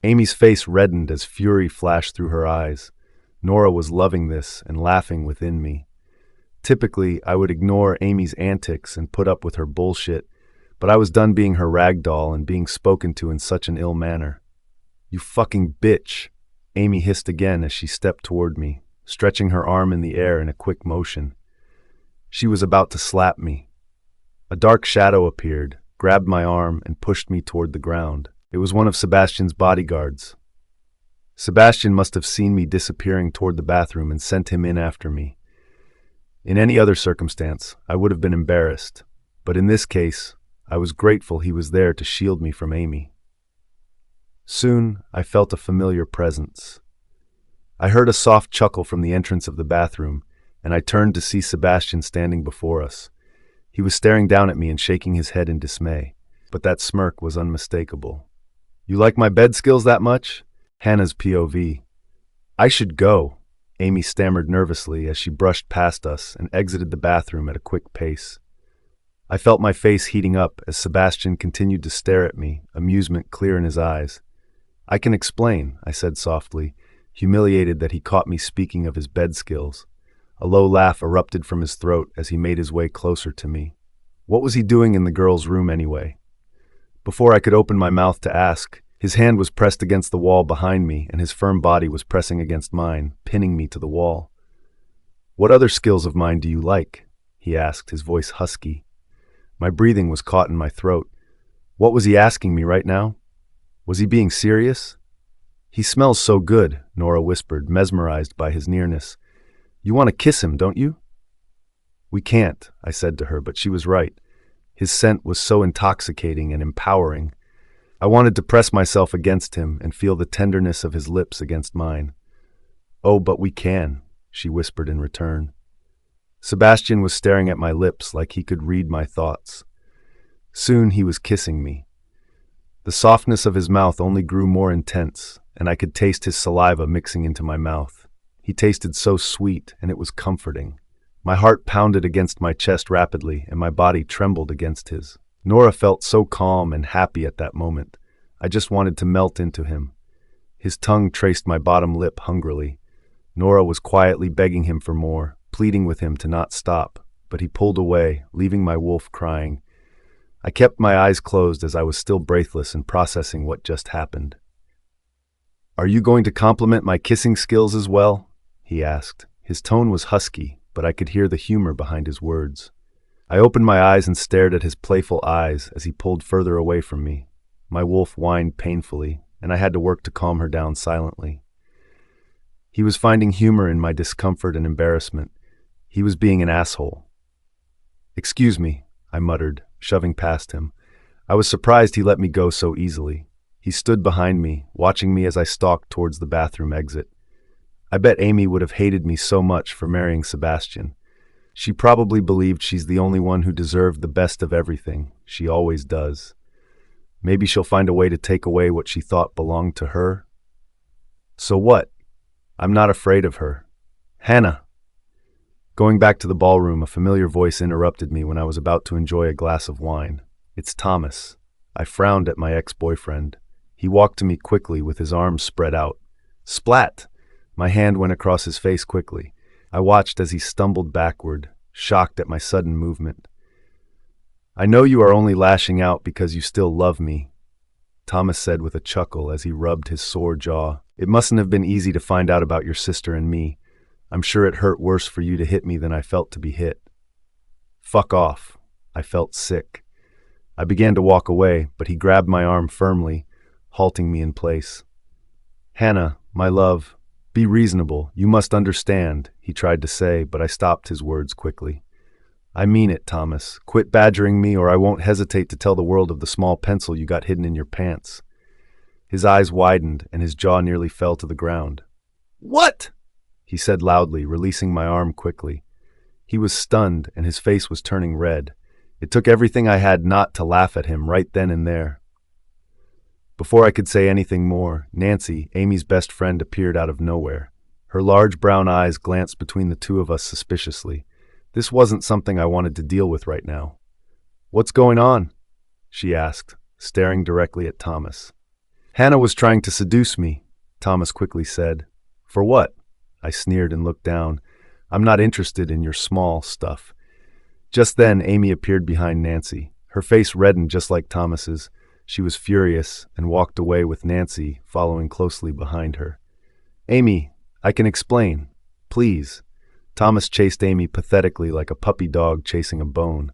S1: Amy's face reddened as fury flashed through her eyes. Nora was loving this and laughing within me. Typically, I would ignore Amy's antics and put up with her bullshit, but I was done being her rag doll and being spoken to in such an ill manner. You fucking bitch, Amy hissed again as she stepped toward me, stretching her arm in the air in a quick motion. She was about to slap me. A dark shadow appeared, grabbed my arm, and pushed me toward the ground. It was one of Sebastian's bodyguards. Sebastian must have seen me disappearing toward the bathroom and sent him in after me. In any other circumstance, I would have been embarrassed, but in this case, I was grateful he was there to shield me from Amy. Soon, I felt a familiar presence. I heard a soft chuckle from the entrance of the bathroom, and I turned to see Sebastian standing before us. He was staring down at me and shaking his head in dismay, but that smirk was unmistakable. You like my bed skills that much? Hannah's POV. I should go, Amy stammered nervously as she brushed past us and exited the bathroom at a quick pace. I felt my face heating up as Sebastian continued to stare at me, amusement clear in his eyes. I can explain, I said softly, humiliated that he caught me speaking of his bed skills. A low laugh erupted from his throat as he made his way closer to me. What was he doing in the girl's room anyway? Before I could open my mouth to ask, his hand was pressed against the wall behind me and his firm body was pressing against mine, pinning me to the wall. What other skills of mine do you like? He asked, his voice husky. My breathing was caught in my throat. What was he asking me right now? Was he being serious? He smells so good, Nora whispered, mesmerized by his nearness. You want to kiss him, don't you? We can't, I said to her, but she was right. His scent was so intoxicating and empowering. I wanted to press myself against him and feel the tenderness of his lips against mine. Oh, but we can, she whispered in return. Sebastian was staring at my lips like he could read my thoughts. Soon he was kissing me. The softness of his mouth only grew more intense, and I could taste his saliva mixing into my mouth. He tasted so sweet, and it was comforting. My heart pounded against my chest rapidly, and my body trembled against his. Nora felt so calm and happy at that moment. I just wanted to melt into him. His tongue traced my bottom lip hungrily. Nora was quietly begging him for more, pleading with him to not stop, but he pulled away, leaving my wolf crying. I kept my eyes closed as I was still breathless and processing what just happened. Are you going to compliment my kissing skills as well? He asked. His tone was husky, but I could hear the humor behind his words. I opened my eyes and stared at his playful eyes as he pulled further away from me. My wolf whined painfully, and I had to work to calm her down silently. He was finding humor in my discomfort and embarrassment. He was being an asshole. Excuse me, I muttered, shoving past him. I was surprised he let me go so easily. He stood behind me, watching me as I stalked towards the bathroom exit. I bet Amy would have hated me so much for marrying Sebastian. She probably believed she's the only one who deserved the best of everything. She always does. Maybe she'll find a way to take away what she thought belonged to her. So what? I'm not afraid of her. Hannah! Going back to the ballroom, a familiar voice interrupted me when I was about to enjoy a glass of wine. It's Thomas. I frowned at my ex-boyfriend. He walked to me quickly with his arms spread out. Splat! My hand went across his face quickly. I watched as he stumbled backward, shocked at my sudden movement. I know you are only lashing out because you still love me, Thomas said with a chuckle as he rubbed his sore jaw. It mustn't have been easy to find out about your sister and me. I'm sure it hurt worse for you to hit me than I felt to be hit. Fuck off. I felt sick. I began to walk away, but he grabbed my arm firmly, halting me in place. Hannah, my love, be reasonable. You must understand, he tried to say, but I stopped his words quickly. I mean it, Thomas. Quit badgering me or I won't hesitate to tell the world of the small pencil you got hidden in your pants. His eyes widened and his jaw nearly fell to the ground. What? He said loudly, releasing my arm quickly. He was stunned and his face was turning red. It took everything I had not to laugh at him right then and there. Before I could say anything more, Nancy, Amy's best friend, appeared out of nowhere. Her large brown eyes glanced between the two of us suspiciously. This wasn't something I wanted to deal with right now. What's going on? She asked, staring directly at Thomas. Hannah was trying to seduce me, Thomas quickly said. For what? I sneered and looked down. I'm not interested in your small stuff. Just then, Amy appeared behind Nancy. Her face reddened just like Thomas's. She was furious and walked away with Nancy following closely behind her. Amy, I can explain. Please. Thomas chased Amy pathetically like a puppy dog chasing a bone.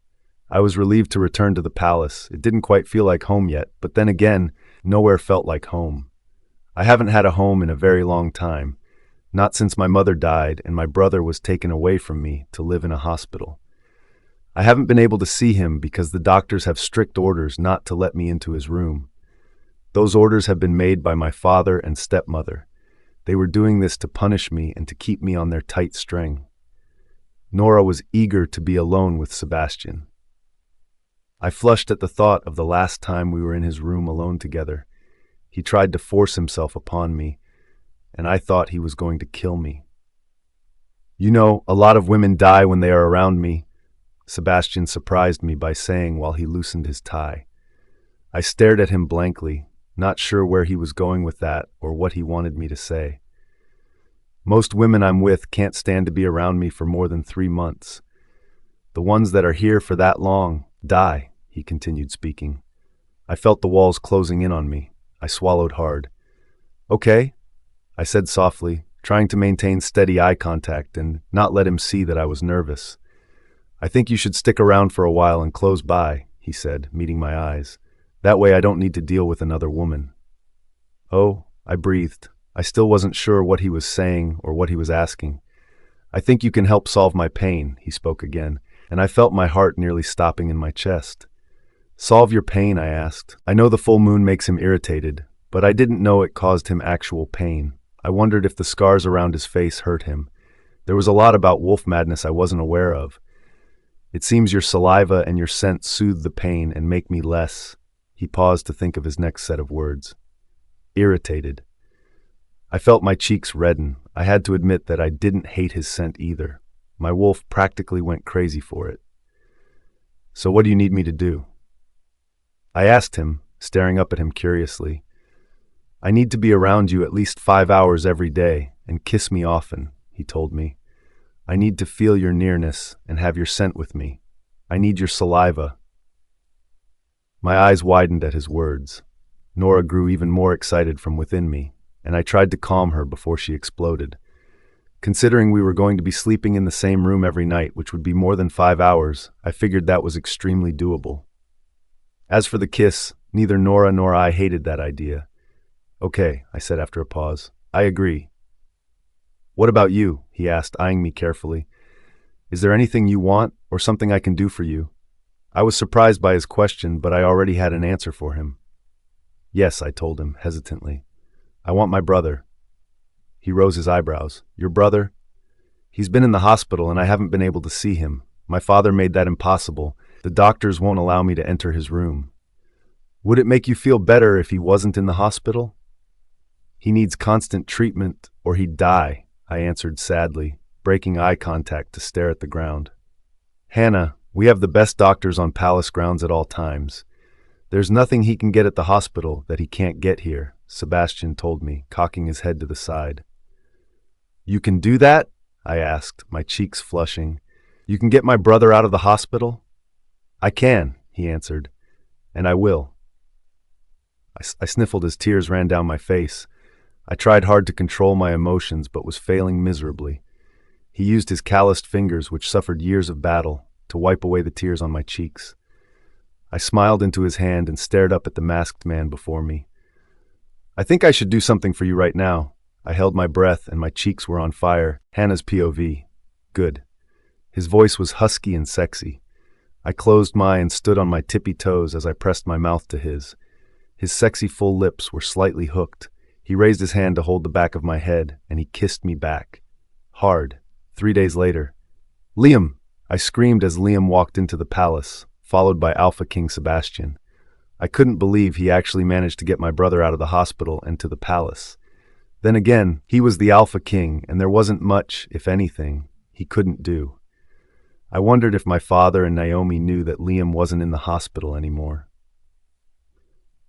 S1: I was relieved to return to the palace. It didn't quite feel like home yet, but then again, nowhere felt like home. I haven't had a home in a very long time, not since my mother died and my brother was taken away from me to live in a hospital. I haven't been able to see him because the doctors have strict orders not to let me into his room. Those orders have been made by my father and stepmother. They were doing this to punish me and to keep me on their tight string. Nora was eager to be alone with Sebastian. I flushed at the thought of the last time we were in his room alone together. He tried to force himself upon me, and I thought he was going to kill me. You know, a lot of women die when they are around me, Sebastian surprised me by saying while he loosened his tie. I stared at him blankly, not sure where he was going with that or what he wanted me to say. Most women I'm with can't stand to be around me for more than 3 months. The ones that are here for that long die, he continued speaking. I felt the walls closing in on me. I swallowed hard. Okay, I said softly, trying to maintain steady eye contact and not let him see that I was nervous. I think you should stick around for a while and close by, he said, meeting my eyes. That way I don't need to deal with another woman. Oh, I breathed. I still wasn't sure what he was saying or what he was asking. I think you can help solve my pain, he spoke again, and I felt my heart nearly stopping in my chest. Solve your pain, I asked. I know the full moon makes him irritated, but I didn't know it caused him actual pain. I wondered if the scars around his face hurt him. There was a lot about wolf madness I wasn't aware of. It seems your saliva and your scent soothe the pain and make me less. He paused to think of his next set of words. Irritated. I felt my cheeks redden. I had to admit that I didn't hate his scent either. My wolf practically went crazy for it. So what do you need me to do? I asked him, staring up at him curiously. I need to be around you at least 5 hours every day and kiss me often, he told me. I need to feel your nearness and have your scent with me. I need your saliva. My eyes widened at his words. Nora grew even more excited from within me, and I tried to calm her before she exploded. Considering we were going to be sleeping in the same room every night, which would be more than 5 hours, I figured that was extremely doable. As for the kiss, neither Nora nor I hated that idea. Okay, I said after a pause. I agree. What about you? He asked, eyeing me carefully. Is there anything you want or something I can do for you? I was surprised by his question, but I already had an answer for him. Yes, I told him, hesitantly. I want my brother. He rose his eyebrows. Your brother? He's been in the hospital and I haven't been able to see him. My father made that impossible. The doctors won't allow me to enter his room. Would it make you feel better if he wasn't in the hospital? He needs constant treatment or he'd die, I answered sadly, breaking eye contact to stare at the ground. Hannah, we have the best doctors on palace grounds at all times. There's nothing he can get at the hospital that he can't get here, Sebastian told me, cocking his head to the side. You can do that? I asked, my cheeks flushing. You can get my brother out of the hospital? I can, he answered, and I will. I sniffled as tears ran down my face. I tried hard to control my emotions, but was failing miserably. He used his calloused fingers, which suffered years of battle, to wipe away the tears on my cheeks. I smiled into his hand and stared up at the masked man before me. "I think I should do something for you right now." I held my breath and my cheeks were on fire. Hannah's POV. Good. His voice was husky and sexy. I closed my and stood on my tippy toes as I pressed my mouth to his. His sexy full lips were slightly hooked. He raised his hand to hold the back of my head, and he kissed me back. Hard. 3 days later. "Liam!" I screamed as Liam walked into the palace, followed by Alpha King Sebastian. I couldn't believe he actually managed to get my brother out of the hospital and to the palace. Then again, he was the Alpha King, and there wasn't much, if anything, he couldn't do. I wondered if my father and Naomi knew that Liam wasn't in the hospital anymore.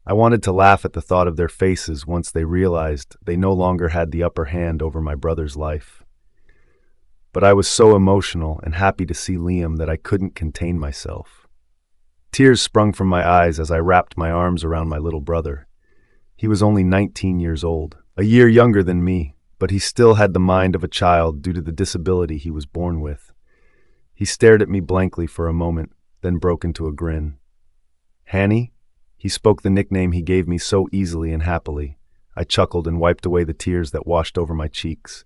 S1: I wanted to laugh at the thought of their faces once they realized they no longer had the upper hand over my brother's life. But I was so emotional and happy to see Liam that I couldn't contain myself. Tears sprung from my eyes as I wrapped my arms around my little brother. He was only 19 years old, a year younger than me, but he still had the mind of a child due to the disability he was born with. He stared at me blankly for a moment, then broke into a grin. "Hanny?" He spoke the nickname he gave me so easily and happily. I chuckled and wiped away the tears that washed over my cheeks.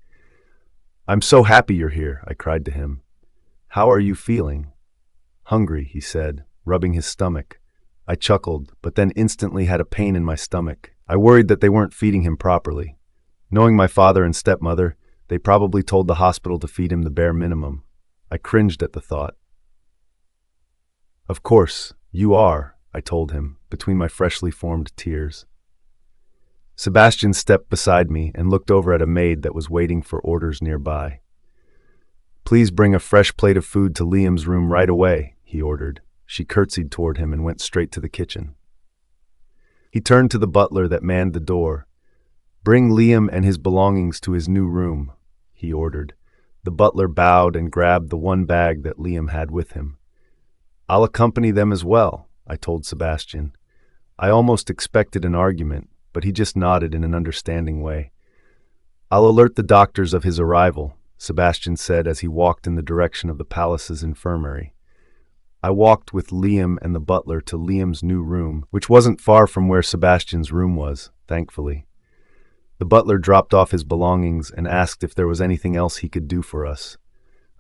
S1: "I'm so happy you're here," I cried to him. "How are you feeling?" "Hungry," he said, rubbing his stomach. I chuckled, but then instantly had a pain in my stomach. I worried that they weren't feeding him properly. Knowing my father and stepmother, they probably told the hospital to feed him the bare minimum. I cringed at the thought. "Of course, you are," I told him, between my freshly formed tears. Sebastian stepped beside me and looked over at a maid that was waiting for orders nearby. "Please bring a fresh plate of food to Liam's room right away," he ordered. She curtsied toward him and went straight to the kitchen. He turned to the butler that manned the door. "Bring Liam and his belongings to his new room," he ordered. The butler bowed and grabbed the one bag that Liam had with him. "I'll accompany them as well," I told Sebastian. I almost expected an argument, but he just nodded in an understanding way. "I'll alert the doctors of his arrival," Sebastian said as he walked in the direction of the palace's infirmary. I walked with Liam and the butler to Liam's new room, which wasn't far from where Sebastian's room was, thankfully. The butler dropped off his belongings and asked if there was anything else he could do for us.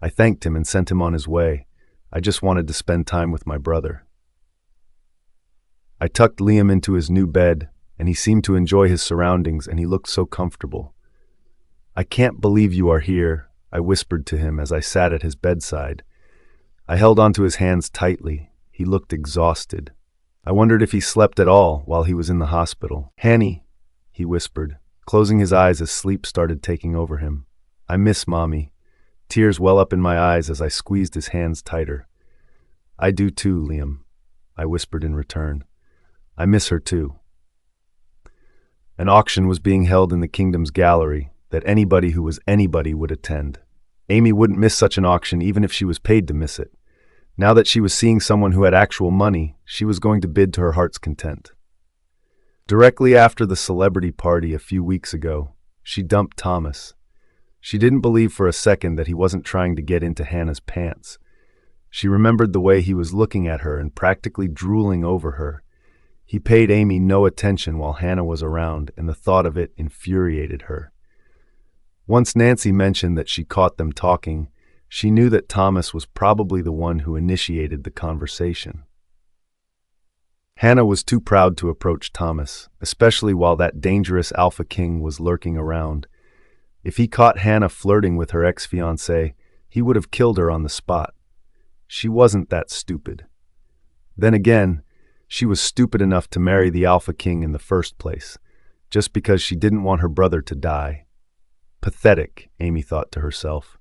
S1: I thanked him and sent him on his way. I just wanted to spend time with my brother. I tucked Liam into his new bed, and he seemed to enjoy his surroundings, and he looked so comfortable. "I can't believe you are here," I whispered to him as I sat at his bedside. I held onto his hands tightly. He looked exhausted. I wondered if he slept at all while he was in the hospital. "Hanny," he whispered, closing his eyes as sleep started taking over him. "I miss Mommy." Tears well up in my eyes as I squeezed his hands tighter. "I do too, Liam," I whispered in return. "I miss her too." An auction was being held in the kingdom's gallery that anybody who was anybody would attend. Amy wouldn't miss such an auction even if she was paid to miss it. Now that she was seeing someone who had actual money, she was going to bid to her heart's content. Directly after the celebrity party a few weeks ago, she dumped Thomas. She didn't believe for a second that he wasn't trying to get into Hannah's pants. She remembered the way he was looking at her and practically drooling over her. He paid Amy no attention while Hannah was around, and the thought of it infuriated her. Once Nancy mentioned that she caught them talking, she knew that Thomas was probably the one who initiated the conversation. Hannah was too proud to approach Thomas, especially while that dangerous Alpha King was lurking around. If he caught Hannah flirting with her ex-fiancé, he would have killed her on the spot. She wasn't that stupid. Then again, she was stupid enough to marry the Alpha King in the first place, just because she didn't want her brother to die. Pathetic, Amy thought to herself.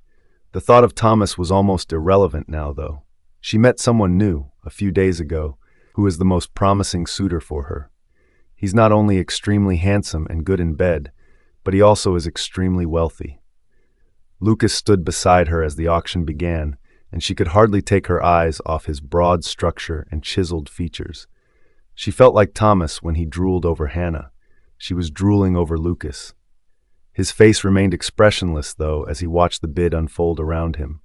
S1: The thought of Thomas was almost irrelevant now, though. She met someone new, a few days ago, who is the most promising suitor for her. He's not only extremely handsome and good in bed, but he also is extremely wealthy. Lucas stood beside her as the auction began, and she could hardly take her eyes off his broad structure and chiseled features. She felt like Thomas when he drooled over Hannah. She was drooling over Lucas. His face remained expressionless, though, as he watched the bid unfold around him.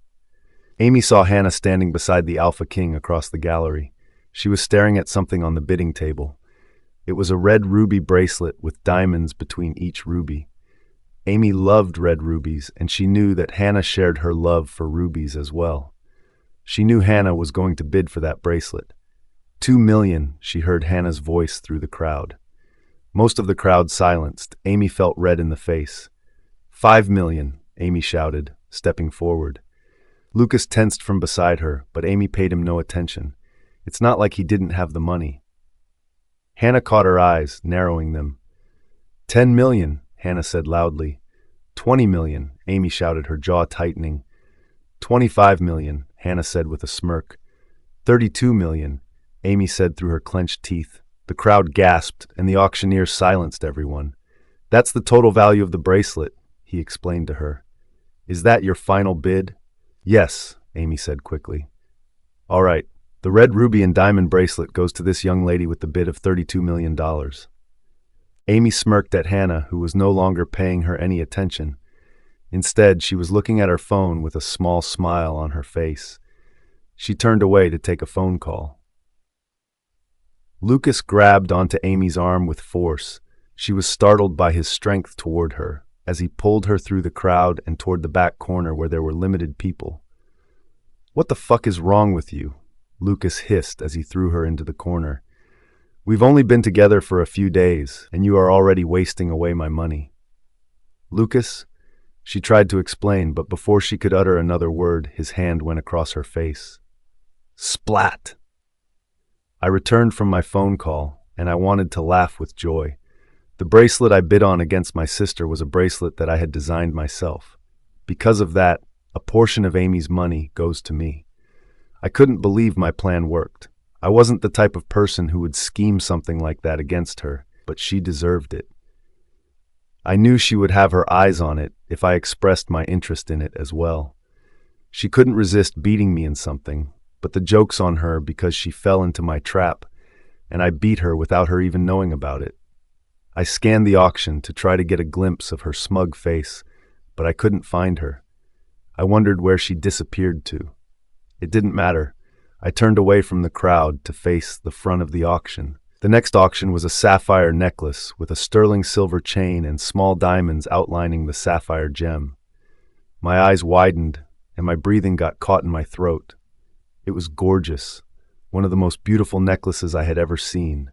S1: Amy saw Hannah standing beside the Alpha King across the gallery. She was staring at something on the bidding table. It was a red ruby bracelet with diamonds between each ruby. Amy loved red rubies, and she knew that Hannah shared her love for rubies as well. She knew Hannah was going to bid for that bracelet. 2 million, she heard Hannah's voice through the crowd. Most of the crowd silenced. Amy felt red in the face. 5 million, Amy shouted, stepping forward. Lucas tensed from beside her, but Amy paid him no attention. It's not like he didn't have the money. Hannah caught her eyes, narrowing them. 10 million, Hannah said loudly. 20 million, Amy shouted, her jaw tightening. 25 million, Hannah said with a smirk. 32 million, Amy said through her clenched teeth. The crowd gasped, and the auctioneer silenced everyone. That's the total value of the bracelet, he explained to her. Is that your final bid? Yes, Amy said quickly. All right, the red ruby and diamond bracelet goes to this young lady with the bid of $32 million. Amy smirked at Hannah, who was no longer paying her any attention. Instead, she was looking at her phone with a small smile on her face. She turned away to take a phone call. Lucas grabbed onto Amy's arm with force. She was startled by his strength toward her, as he pulled her through the crowd and toward the back corner where there were limited people. What the fuck is wrong with you? Lucas hissed as he threw her into the corner. We've only been together for a few days, and you are already wasting away my money. Lucas, she tried to explain, but before she could utter another word, his hand went across her face. Splat! I returned from my phone call, and I wanted to laugh with joy. The bracelet I bid on against my sister was a bracelet that I had designed myself. Because of that, a portion of Amy's money goes to me. I couldn't believe my plan worked. I wasn't the type of person who would scheme something like that against her, but she deserved it. I knew she would have her eyes on it if I expressed my interest in it as well. She couldn't resist beating me in something, but the joke's on her because she fell into my trap, and I beat her without her even knowing about it. I scanned the auction to try to get a glimpse of her smug face, but I couldn't find her. I wondered where she disappeared to. It didn't matter. I turned away from the crowd to face the front of the auction. The next auction was a sapphire necklace with a sterling silver chain and small diamonds outlining the sapphire gem. My eyes widened, and my breathing got caught in my throat. It was gorgeous, one of the most beautiful necklaces I had ever seen.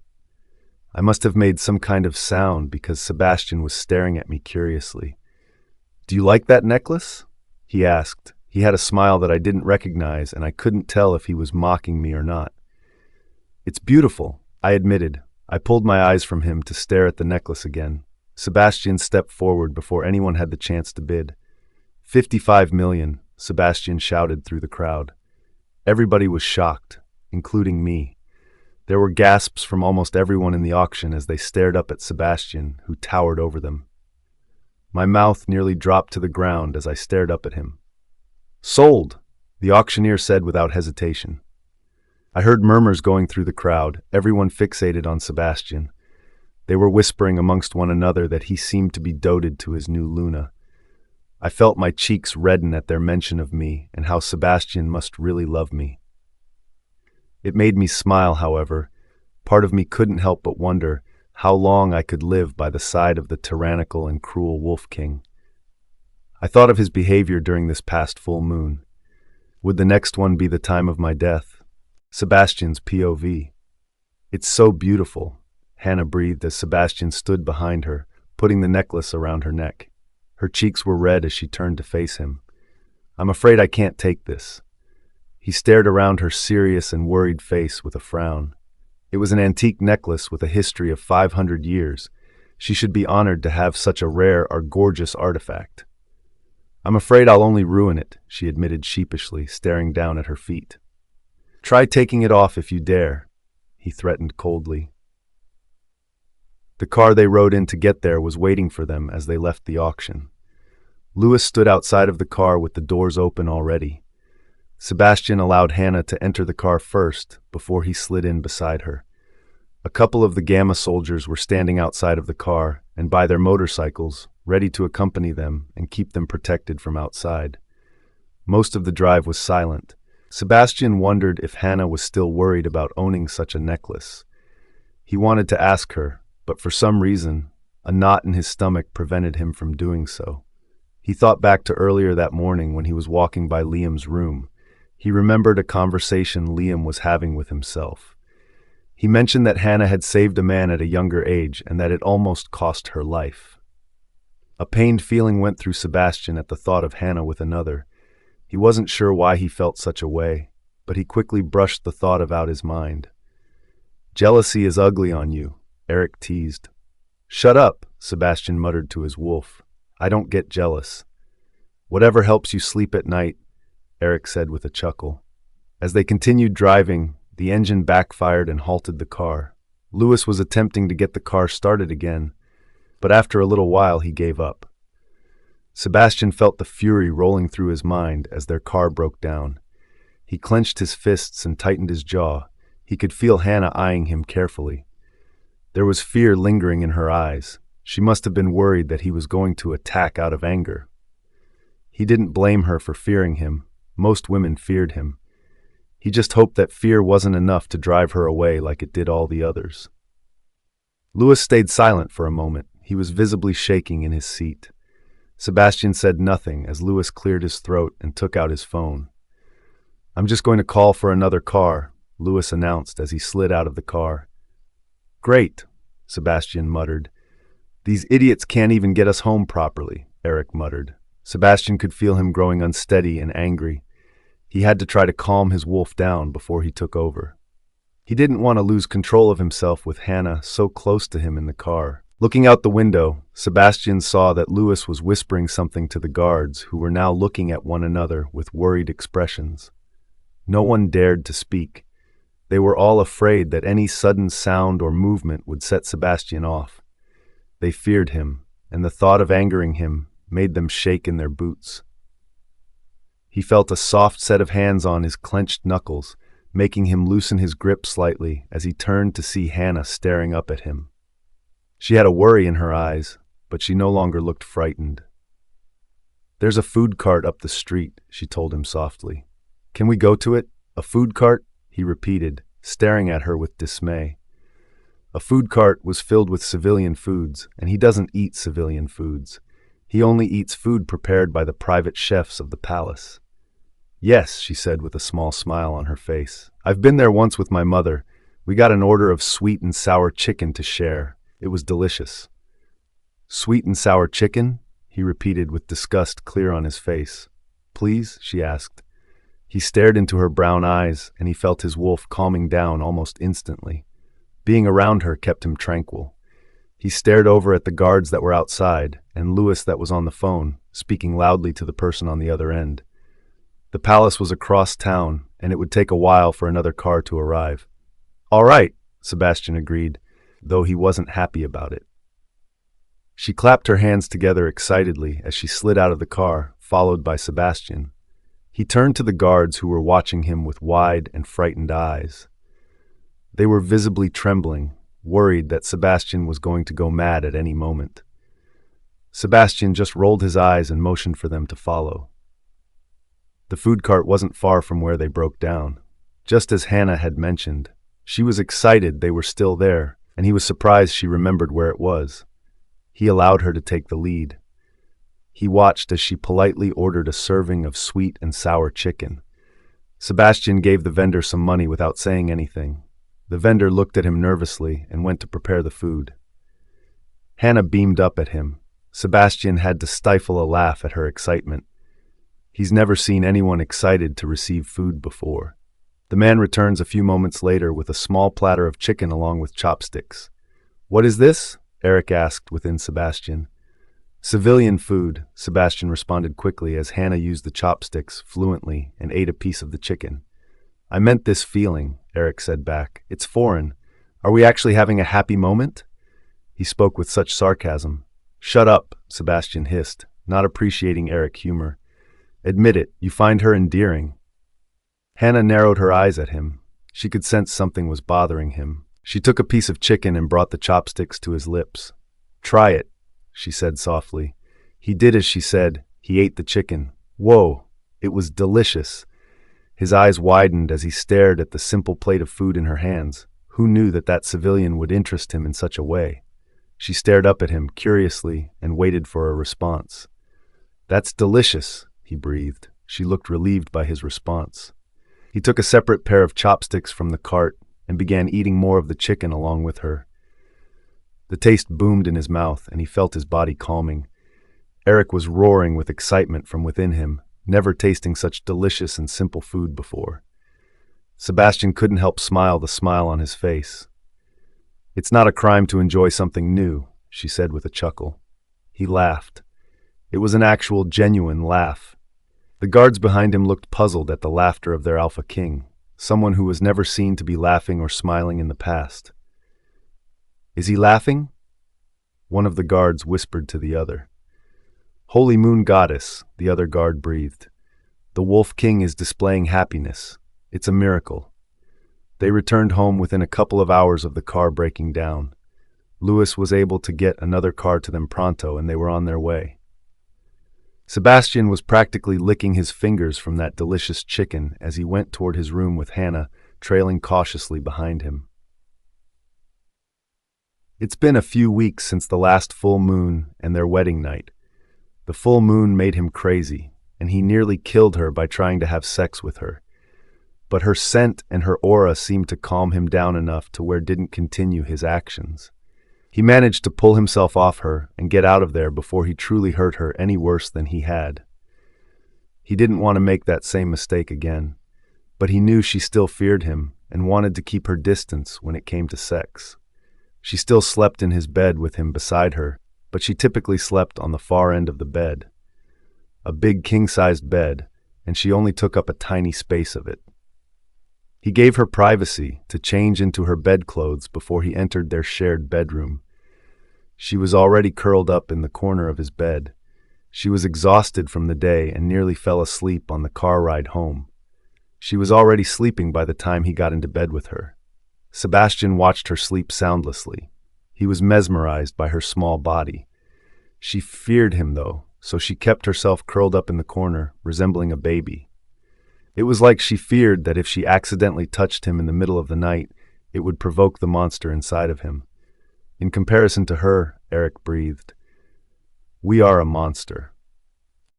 S1: I must have made some kind of sound because Sebastian was staring at me curiously. "Do you like that necklace?" he asked. He had a smile that I didn't recognize, and I couldn't tell if he was mocking me or not. "It's beautiful," I admitted. I pulled my eyes from him to stare at the necklace again. Sebastian stepped forward before anyone had the chance to bid. 55 million, Sebastian shouted through the crowd. Everybody was shocked, including me. There were gasps from almost everyone in the auction as they stared up at Sebastian, who towered over them. My mouth nearly dropped to the ground as I stared up at him. "Sold," the auctioneer said without hesitation. I heard murmurs going through the crowd, everyone fixated on Sebastian. They were whispering amongst one another that he seemed to be doted to his new Luna. I felt my cheeks redden at their mention of me and how Sebastian must really love me. It made me smile, however. Part of me couldn't help but wonder how long I could live by the side of the tyrannical and cruel Wolf King. I thought of his behavior during this past full moon. Would the next one be the time of my death? Sebastian's POV. "It's so beautiful," Hannah breathed as Sebastian stood behind her, putting the necklace around her neck. Her cheeks were red as she turned to face him. "I'm afraid I can't take this." He stared around her serious and worried face with a frown. It was an antique necklace with a history of 500 years. She should be honored to have such a rare or gorgeous artifact. "I'm afraid I'll only ruin it," she admitted sheepishly, staring down at her feet. "Try taking it off if you dare," he threatened coldly. The car they rode in to get there was waiting for them as they left the auction. Louis stood outside of the car with the doors open already. Sebastian allowed Hannah to enter the car first before he slid in beside her. A couple of the Gamma soldiers were standing outside of the car and by their motorcycles, ready to accompany them and keep them protected from outside. Most of the drive was silent. Sebastian wondered if Hannah was still worried about owning such a necklace. He wanted to ask her, but for some reason, a knot in his stomach prevented him from doing so. He thought back to earlier that morning when he was walking by Liam's room. He remembered a conversation Liam was having with himself. He mentioned that Hannah had saved a man at a younger age and that it almost cost her life. A pained feeling went through Sebastian at the thought of Hannah with another. He wasn't sure why he felt such a way, but he quickly brushed the thought out his mind. "Jealousy is ugly on you," Eric teased. "Shut up," Sebastian muttered to his wolf. "I don't get jealous." "Whatever helps you sleep at night," Eric said with a chuckle. As they continued driving, the engine backfired and halted the car. Lewis was attempting to get the car started again, but after a little while he gave up. Sebastian felt the fury rolling through his mind as their car broke down. He clenched his fists and tightened his jaw. He could feel Hannah eyeing him carefully. There was fear lingering in her eyes. She must have been worried that he was going to attack out of anger. He didn't blame her for fearing him. Most women feared him. He just hoped that fear wasn't enough to drive her away like it did all the others. Lewis stayed silent for a moment. He was visibly shaking in his seat. Sebastian said nothing as Lewis cleared his throat and took out his phone. "I'm just going to call for another car," Lewis announced as he slid out of the car. "Great," Sebastian muttered. "These idiots can't even get us home properly," Eric muttered. Sebastian could feel him growing unsteady and angry. He had to try to calm his wolf down before he took over. He didn't want to lose control of himself with Hannah so close to him in the car. Looking out the window, Sebastian saw that Lewis was whispering something to the guards, who were now looking at one another with worried expressions. No one dared to speak. They were all afraid that any sudden sound or movement would set Sebastian off. They feared him, and the thought of angering him made them shake in their boots. He felt a soft set of hands on his clenched knuckles, making him loosen his grip slightly as he turned to see Hannah staring up at him. She had a worry in her eyes, but she no longer looked frightened. "There's a food cart up the street," she told him softly. "Can we go to it? A food cart?" he repeated, staring at her with dismay. A food cart was filled with civilian foods, and he doesn't eat civilian foods. He only eats food prepared by the private chefs of the palace. "Yes," she said with a small smile on her face. "I've been there once with my mother. We got an order of sweet and sour chicken to share. It was delicious." "Sweet and sour chicken?" he repeated with disgust clear on his face. "Please?" she asked. He stared into her brown eyes, and he felt his wolf calming down almost instantly. Being around her kept him tranquil. He stared over at the guards that were outside, and Lewis that was on the phone, speaking loudly to the person on the other end. The palace was across town, and it would take a while for another car to arrive. "All right," Sebastian agreed, though he wasn't happy about it. She clapped her hands together excitedly as she slid out of the car, followed by Sebastian. He turned to the guards who were watching him with wide and frightened eyes. They were visibly trembling, worried that Sebastian was going to go mad at any moment. Sebastian just rolled his eyes and motioned for them to follow. The food cart wasn't far from where they broke down. Just as Hannah had mentioned, she was excited they were still there, and he was surprised she remembered where it was. He allowed her to take the lead. He watched as she politely ordered a serving of sweet and sour chicken. Sebastian gave the vendor some money without saying anything. The vendor looked at him nervously and went to prepare the food. Hannah beamed up at him. Sebastian had to stifle a laugh at her excitement. He's never seen anyone excited to receive food before. The man returns a few moments later with a small platter of chicken along with chopsticks. "What is this?" Eric asked within Sebastian. "Civilian food," Sebastian responded quickly as Hannah used the chopsticks fluently and ate a piece of the chicken. "I meant this feeling," Eric said back. "It's foreign. Are we actually having a happy moment?" He spoke with such sarcasm. "Shut up," Sebastian hissed, not appreciating Eric's humor. "Admit it, you find her endearing." Hannah narrowed her eyes at him. She could sense something was bothering him. She took a piece of chicken and brought the chopsticks to his lips. "Try it," she said softly. He did as she said. He ate the chicken. Whoa, It was delicious. His eyes widened as he stared at the simple plate of food in her hands. Who knew that that civilian would interest him in such a way? She stared up at him curiously and waited for a response. "That's delicious," he breathed. She looked relieved by his response. He took a separate pair of chopsticks from the cart and began eating more of the chicken along with her. The taste boomed in his mouth, and he felt his body calming. Eric was roaring with excitement from within him, never tasting such delicious and simple food before. Sebastian couldn't help smile the smile on his face. "It's not a crime to enjoy something new," she said with a chuckle. He laughed. It was an actual, genuine laugh. The guards behind him looked puzzled at the laughter of their alpha king, someone who was never seen to be laughing or smiling in the past. "Is he laughing?" One of the guards whispered to the other. "Holy moon goddess," the other guard breathed. "The Wolf King is displaying happiness. It's a miracle." They returned home within a couple of hours of the car breaking down. Louis was able to get another car to them pronto, and they were on their way. Sebastian was practically licking his fingers from that delicious chicken as he went toward his room with Hannah trailing cautiously behind him. It's been a few weeks since the last full moon and their wedding night. The full moon made him crazy, and he nearly killed her by trying to have sex with her. But her scent and her aura seemed to calm him down enough to where didn't continue his actions. He managed to pull himself off her and get out of there before he truly hurt her any worse than he had. He didn't want to make that same mistake again, but he knew she still feared him and wanted to keep her distance when it came to sex. She still slept in his bed with him beside her, but she typically slept on the far end of the bed. A big king-sized bed, and she only took up a tiny space of it. He gave her privacy to change into her bedclothes before he entered their shared bedroom. She was already curled up in the corner of his bed. She was exhausted from the day and nearly fell asleep on the car ride home. She was already sleeping by the time he got into bed with her. Sebastian watched her sleep soundlessly. He was mesmerized by her small body. She feared him, though, so she kept herself curled up in the corner, resembling a baby. It was like she feared that if she accidentally touched him in the middle of the night, it would provoke the monster inside of him. In comparison to her, Eric breathed, "We are a monster."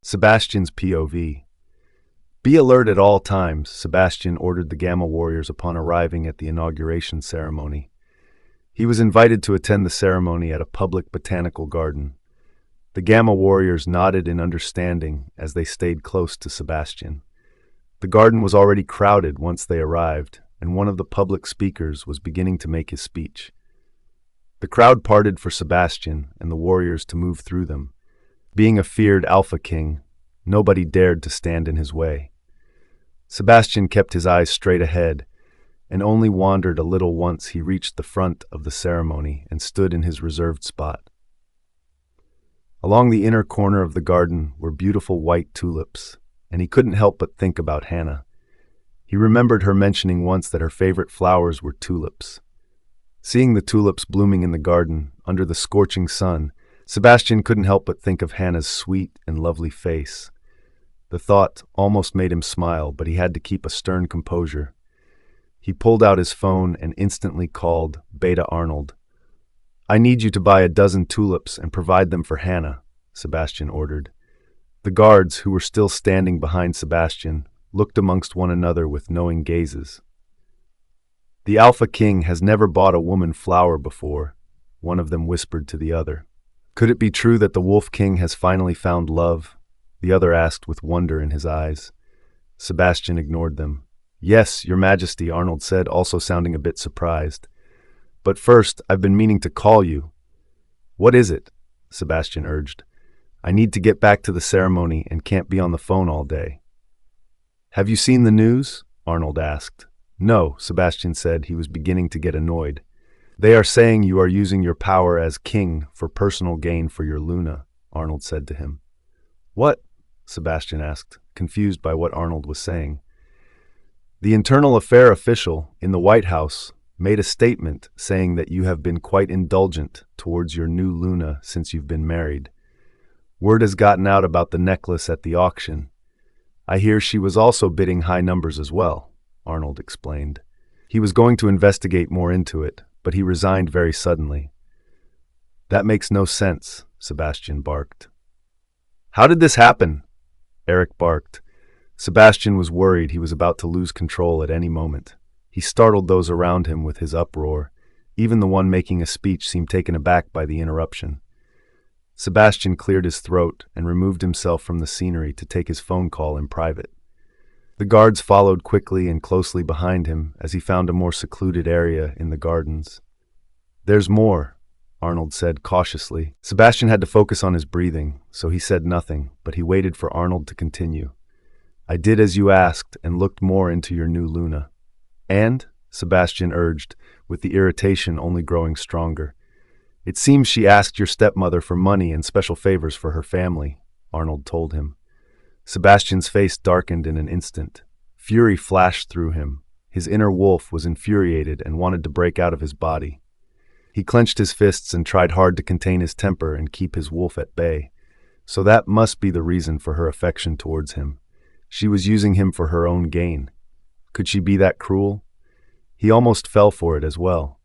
S1: Sebastian's POV. "Be alert at all times," Sebastian ordered the Gamma warriors upon arriving at the inauguration ceremony. He was invited to attend the ceremony at a public botanical garden. The Gamma warriors nodded in understanding as they stayed close to Sebastian. The garden was already crowded once they arrived, and one of the public speakers was beginning to make his speech. The crowd parted for Sebastian and the warriors to move through them. Being a feared Alpha King, nobody dared to stand in his way. Sebastian kept his eyes straight ahead, and only wandered a little once he reached the front of the ceremony and stood in his reserved spot. Along the inner corner of the garden were beautiful white tulips, and he couldn't help but think about Hannah. He remembered her mentioning once that her favorite flowers were tulips. Seeing the tulips blooming in the garden, under the scorching sun, Sebastian couldn't help but think of Hannah's sweet and lovely face. The thought almost made him smile, but he had to keep a stern composure. He pulled out his phone and instantly called Beta Arnold. "I need you to buy a dozen tulips and provide them for Hannah," Sebastian ordered. The guards, who were still standing behind Sebastian, looked amongst one another with knowing gazes. "The Alpha King has never bought a woman flower before," one of them whispered to the other. "Could it be true that the Wolf King has finally found love?" the other asked with wonder in his eyes. Sebastian ignored them. "Yes, Your Majesty," Arnold said, also sounding a bit surprised. "But first, I've been meaning to call you." "What is it?" Sebastian urged. "I need to get back to the ceremony and can't be on the phone all day." "Have you seen the news?" Arnold asked. "No," Sebastian said. He was beginning to get annoyed. "They are saying you are using your power as king for personal gain for your Luna," Arnold said to him. "What?" Sebastian asked, confused by what Arnold was saying. "The internal affair official in the White House made a statement saying that you have been quite indulgent towards your new Luna since you've been married. Word has gotten out about the necklace at the auction. I hear she was also bidding high numbers as well, Arnold explained. He was going to investigate more into it, but he resigned very suddenly. That makes no sense, Sebastian barked. How did this happen? Eric barked. Sebastian was worried he was about to lose control at any moment. He startled those around him with his uproar. Even the one making a speech seemed taken aback by the interruption. Sebastian cleared his throat and removed himself from the scenery to take his phone call in private. The guards followed quickly and closely behind him as he found a more secluded area in the gardens. There's more, Arnold said cautiously. Sebastian had to focus on his breathing, so he said nothing, but he waited for Arnold to continue. I did as you asked and looked more into your new Luna. And, Sebastian urged, with the irritation only growing stronger. It seems she asked your stepmother for money and special favors for her family, Arnold told him. Sebastian's face darkened in an instant. Fury flashed through him. His inner wolf was infuriated and wanted to break out of his body. He clenched his fists and tried hard to contain his temper and keep his wolf at bay. So that must be the reason for her affection towards him. She was using him for her own gain. Could she be that cruel? He almost fell for it as well.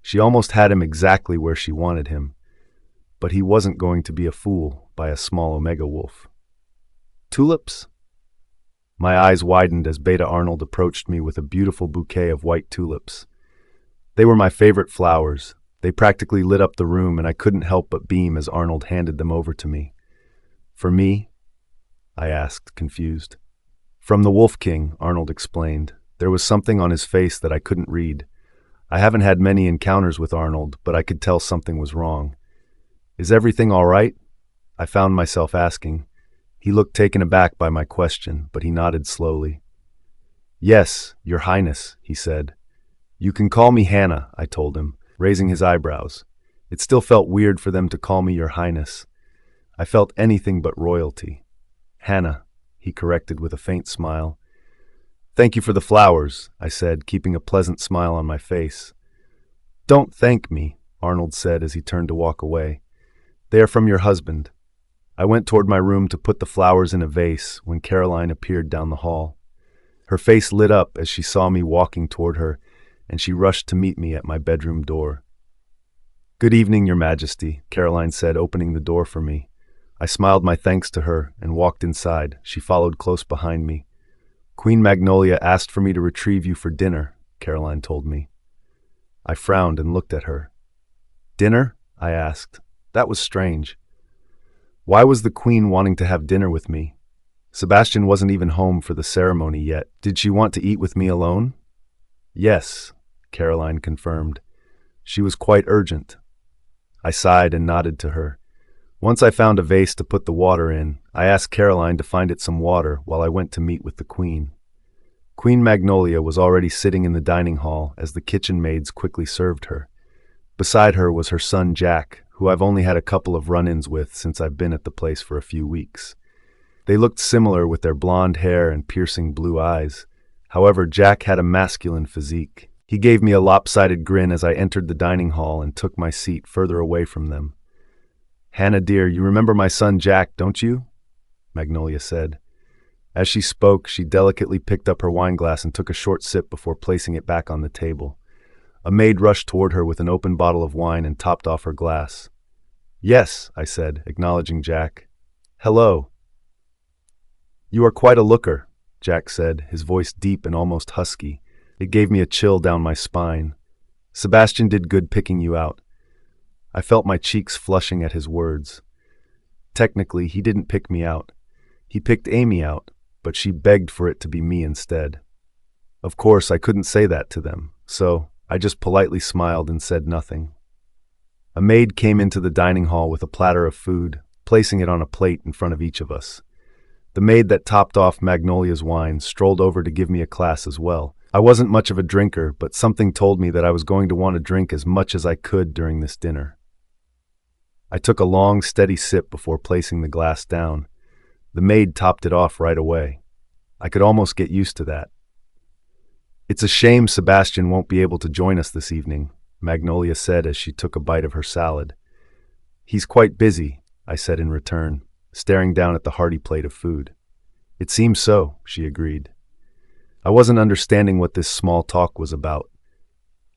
S1: She almost had him exactly where she wanted him. But he wasn't going to be a fool by a small omega wolf. Tulips? My eyes widened as Beta Arnold approached me with a beautiful bouquet of white tulips. They were my favorite flowers. They practically lit up the room, and I couldn't help but beam as Arnold handed them over to me. For me? I asked, confused. From the Wolf King, Arnold explained. There was something on his face that I couldn't read. I haven't had many encounters with Arnold, but I could tell something was wrong. Is everything all right? I found myself asking. He looked taken aback by my question, but he nodded slowly. Yes, Your Highness, he said. You can call me Hannah, I told him, raising his eyebrows. It still felt weird for them to call me Your Highness. I felt anything but royalty. Hannah, he corrected with a faint smile. Thank you for the flowers, I said, keeping a pleasant smile on my face. Don't thank me, Arnold said as he turned to walk away. They are from your husband. I went toward my room to put the flowers in a vase when Caroline appeared down the hall. Her face lit up as she saw me walking toward her, and she rushed to meet me at my bedroom door. Good evening, Your Majesty, Caroline said, opening the door for me. I smiled my thanks to her and walked inside. She followed close behind me. Queen Magnolia asked for me to retrieve you for dinner, Caroline told me. I frowned and looked at her. Dinner? I asked. That was strange. Why was the Queen wanting to have dinner with me? Sebastian wasn't even home for the ceremony yet. Did she want to eat with me alone? Yes, Caroline confirmed. She was quite urgent. I sighed and nodded to her. Once I found a vase to put the water in, I asked Caroline to find it some water while I went to meet with the Queen. Queen Magnolia was already sitting in the dining hall as the kitchen maids quickly served her. Beside her was her son Jack, who I've only had a couple of run-ins with since I've been at the place for a few weeks. They looked similar with their blonde hair and piercing blue eyes. However, Jack had a masculine physique. He gave me a lopsided grin as I entered the dining hall and took my seat further away from them. Hannah dear, you remember my son Jack, don't you? Magnolia said. As she spoke, she delicately picked up her wineglass and took a short sip before placing it back on the table. A maid rushed toward her with an open bottle of wine and topped off her glass. Yes, I said, acknowledging Jack. Hello. You are quite a looker, Jack said, his voice deep and almost husky. It gave me a chill down my spine. Sebastian did good picking you out. I felt my cheeks flushing at his words. Technically, he didn't pick me out. He picked Amy out, but she begged for it to be me instead. Of course, I couldn't say that to them, so I just politely smiled and said nothing. A maid came into the dining hall with a platter of food, placing it on a plate in front of each of us. The maid that topped off Magnolia's wine strolled over to give me a glass as well. I wasn't much of a drinker, but something told me that I was going to want to drink as much as I could during this dinner. I took a long, steady sip before placing the glass down. The maid topped it off right away. I could almost get used to that. It's a shame Sebastian won't be able to join us this evening, Magnolia said as she took a bite of her salad. He's quite busy, I said in return, staring down at the hearty plate of food. It seems so, she agreed. I wasn't understanding what this small talk was about.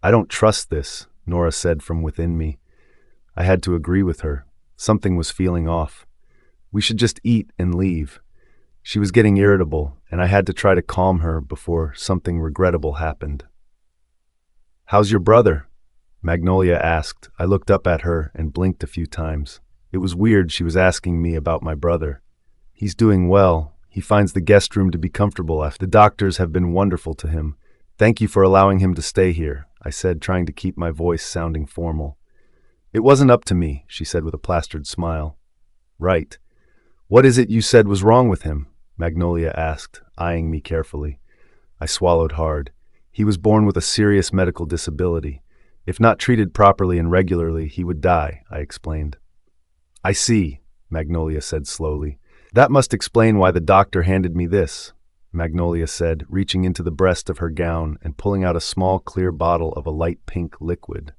S1: I don't trust this, Nora said from within me. I had to agree with her. Something was feeling off. We should just eat and leave. She was getting irritable, and I had to try to calm her before something regrettable happened. "How's your brother?" Magnolia asked. I looked up at her and blinked a few times. It was weird she was asking me about my brother. "He's doing well. He finds the guest room to be comfortable after. The doctors have been wonderful to him. Thank you for allowing him to stay here," I said, trying to keep my voice sounding formal. "It wasn't up to me," she said with a plastered smile. "Right. What is it you said was wrong with him?" Magnolia asked, eyeing me carefully. I swallowed hard. He was born with a serious medical disability. If not treated properly and regularly, he would die, I explained. "I see," Magnolia said slowly. "That must explain why the doctor handed me this," Magnolia said, reaching into the breast of her gown and pulling out a small clear bottle of a light pink liquid.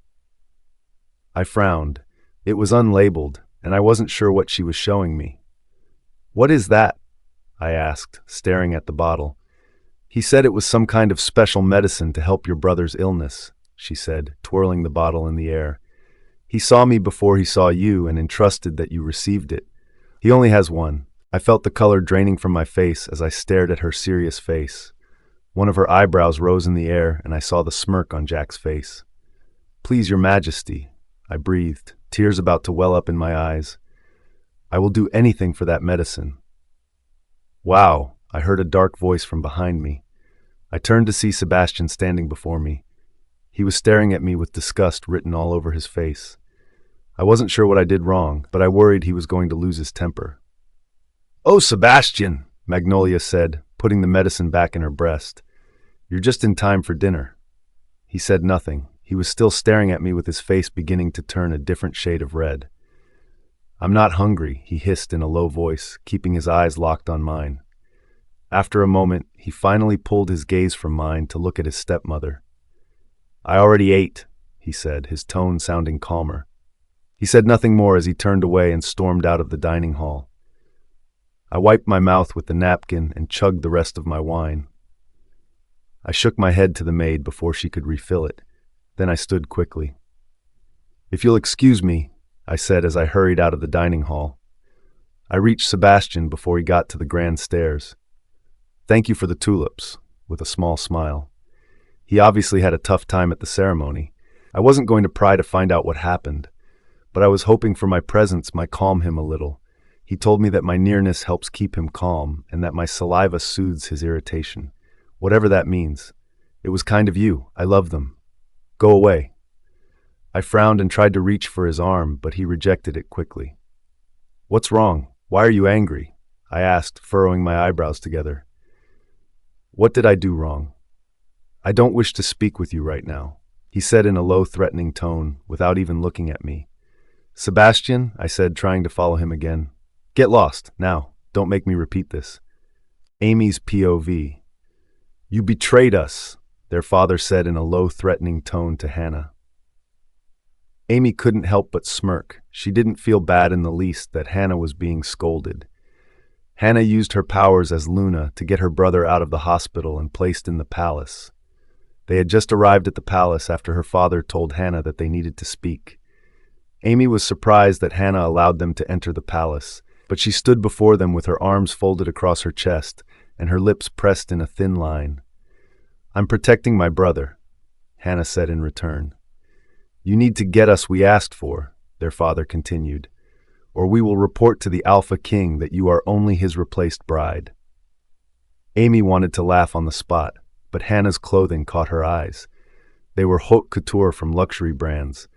S1: I frowned. It was unlabeled, and I wasn't sure what she was showing me. "What is that?" I asked, staring at the bottle. "He said it was some kind of special medicine to help your brother's illness," she said, twirling the bottle in the air. "He saw me before he saw you and entrusted that you received it. He only has one." I felt the color draining from my face as I stared at her serious face. One of her eyebrows rose in the air, and I saw the smirk on Jack's face. "Please, Your Majesty," I breathed, tears about to well up in my eyes. "I will do anything for that medicine." "Wow," I heard a dark voice from behind me. I turned to see Sebastian standing before me. He was staring at me with disgust written all over his face. I wasn't sure what I did wrong, but I worried he was going to lose his temper. "Oh, Sebastian," Magnolia said, putting the medicine back in her breast. "You're just in time for dinner." He said nothing. He was still staring at me with his face beginning to turn a different shade of red. "I'm not hungry," he hissed in a low voice, keeping his eyes locked on mine. After a moment, he finally pulled his gaze from mine to look at his stepmother. "I already ate," he said, his tone sounding calmer. He said nothing more as he turned away and stormed out of the dining hall. I wiped my mouth with the napkin and chugged the rest of my wine. I shook my head to the maid before she could refill it. Then I stood quickly. "If you'll excuse me," I said as I hurried out of the dining hall. I reached Sebastian before he got to the grand stairs. "Thank you for the tulips," with a small smile. He obviously had a tough time at the ceremony. I wasn't going to pry to find out what happened, but I was hoping for my presence might calm him a little. He told me that my nearness helps keep him calm and that my saliva soothes his irritation. Whatever that means. It was kind of you. I love them. Go away. I frowned and tried to reach for his arm, but he rejected it quickly. "What's wrong? Why are you angry?" I asked, furrowing my eyebrows together. "What did I do wrong?" "I don't wish to speak with you right now," he said in a low, threatening tone, without even looking at me. "Sebastian," I said, trying to follow him again. "Get lost, now. Don't make me repeat this." Amy's POV. "You betrayed us," their father said in a low, threatening tone to Hannah. Amy couldn't help but smirk. She didn't feel bad in the least that Hannah was being scolded. Hannah used her powers as Luna to get her brother out of the hospital and placed in the palace. They had just arrived at the palace after her father told Hannah that they needed to speak. Amy was surprised that Hannah allowed them to enter the palace, but she stood before them with her arms folded across her chest and her lips pressed in a thin line. "I'm protecting my brother," Hannah said in return. "You need to get us we asked for," their father continued, "or we will report to the Alpha King that you are only his replaced bride." Amy wanted to laugh on the spot, but Hannah's clothing caught her eyes. They were haute couture from luxury brands.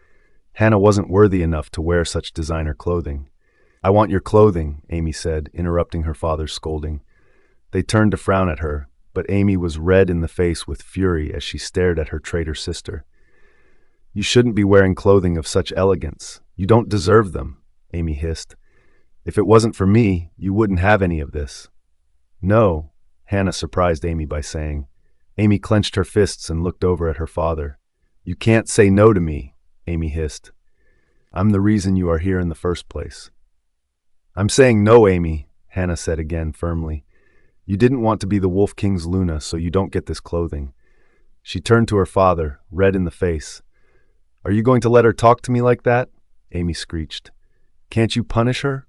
S1: Hannah wasn't worthy enough to wear such designer clothing. "I want your clothing," Amy said, interrupting her father's scolding. They turned to frown at her, but Amy was red in the face with fury as she stared at her traitor sister. "You shouldn't be wearing clothing of such elegance. You don't deserve them," Amy hissed. "If it wasn't for me, you wouldn't have any of this." "No," Hannah surprised Amy by saying. Amy clenched her fists and looked over at her father. "You can't say no to me," Amy hissed. "I'm the reason you are here in the first place." "I'm saying no, Amy," Hannah said again firmly. You didn't want to be the Wolf King's Luna, so you don't get this clothing." She turned to her father, red in the face. "Are you going to let her talk to me like that?" Amy screeched. "Can't you punish her?"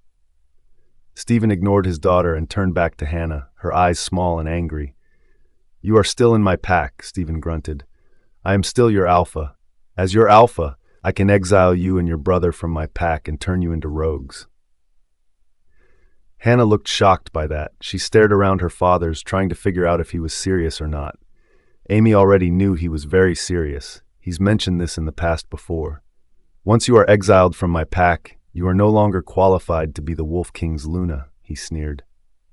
S1: Stephen ignored his daughter and turned back to Hannah, her eyes small and angry. "You are still in my pack," Stephen grunted. "I am still your alpha. As your alpha, I can exile you and your brother from my pack and turn you into rogues." Hannah looked shocked by that. She stared around her father's, trying to figure out if he was serious or not. Amy already knew he was very serious. He's mentioned this in the past before. "Once you are exiled from my pack, you are no longer qualified to be the Wolf King's Luna," he sneered.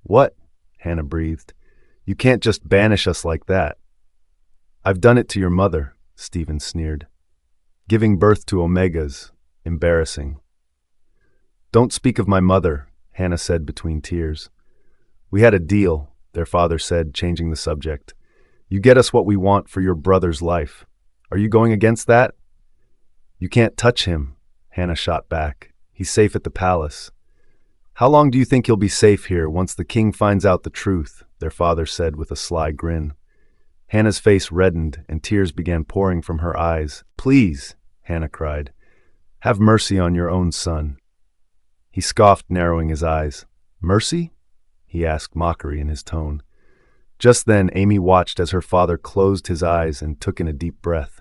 S1: "What?" Hannah breathed. "You can't just banish us like that." "I've done it to your mother," Stephen sneered. "Giving birth to Omegas. Embarrassing." "Don't speak of my mother," Hannah said between tears. "We had a deal," their father said, changing the subject. "You get us what we want for your brother's life. Are you going against that?" "You can't touch him," Hannah shot back. "He's safe at the palace." "How long do you think he'll be safe here once the king finds out the truth?" their father said with a sly grin. Hannah's face reddened and tears began pouring from her eyes. "Please," Hannah cried, "have mercy on your own son." He scoffed, narrowing his eyes. "Mercy?" he asked, mockery in his tone. Just then, Amy watched as her father closed his eyes and took in a deep breath.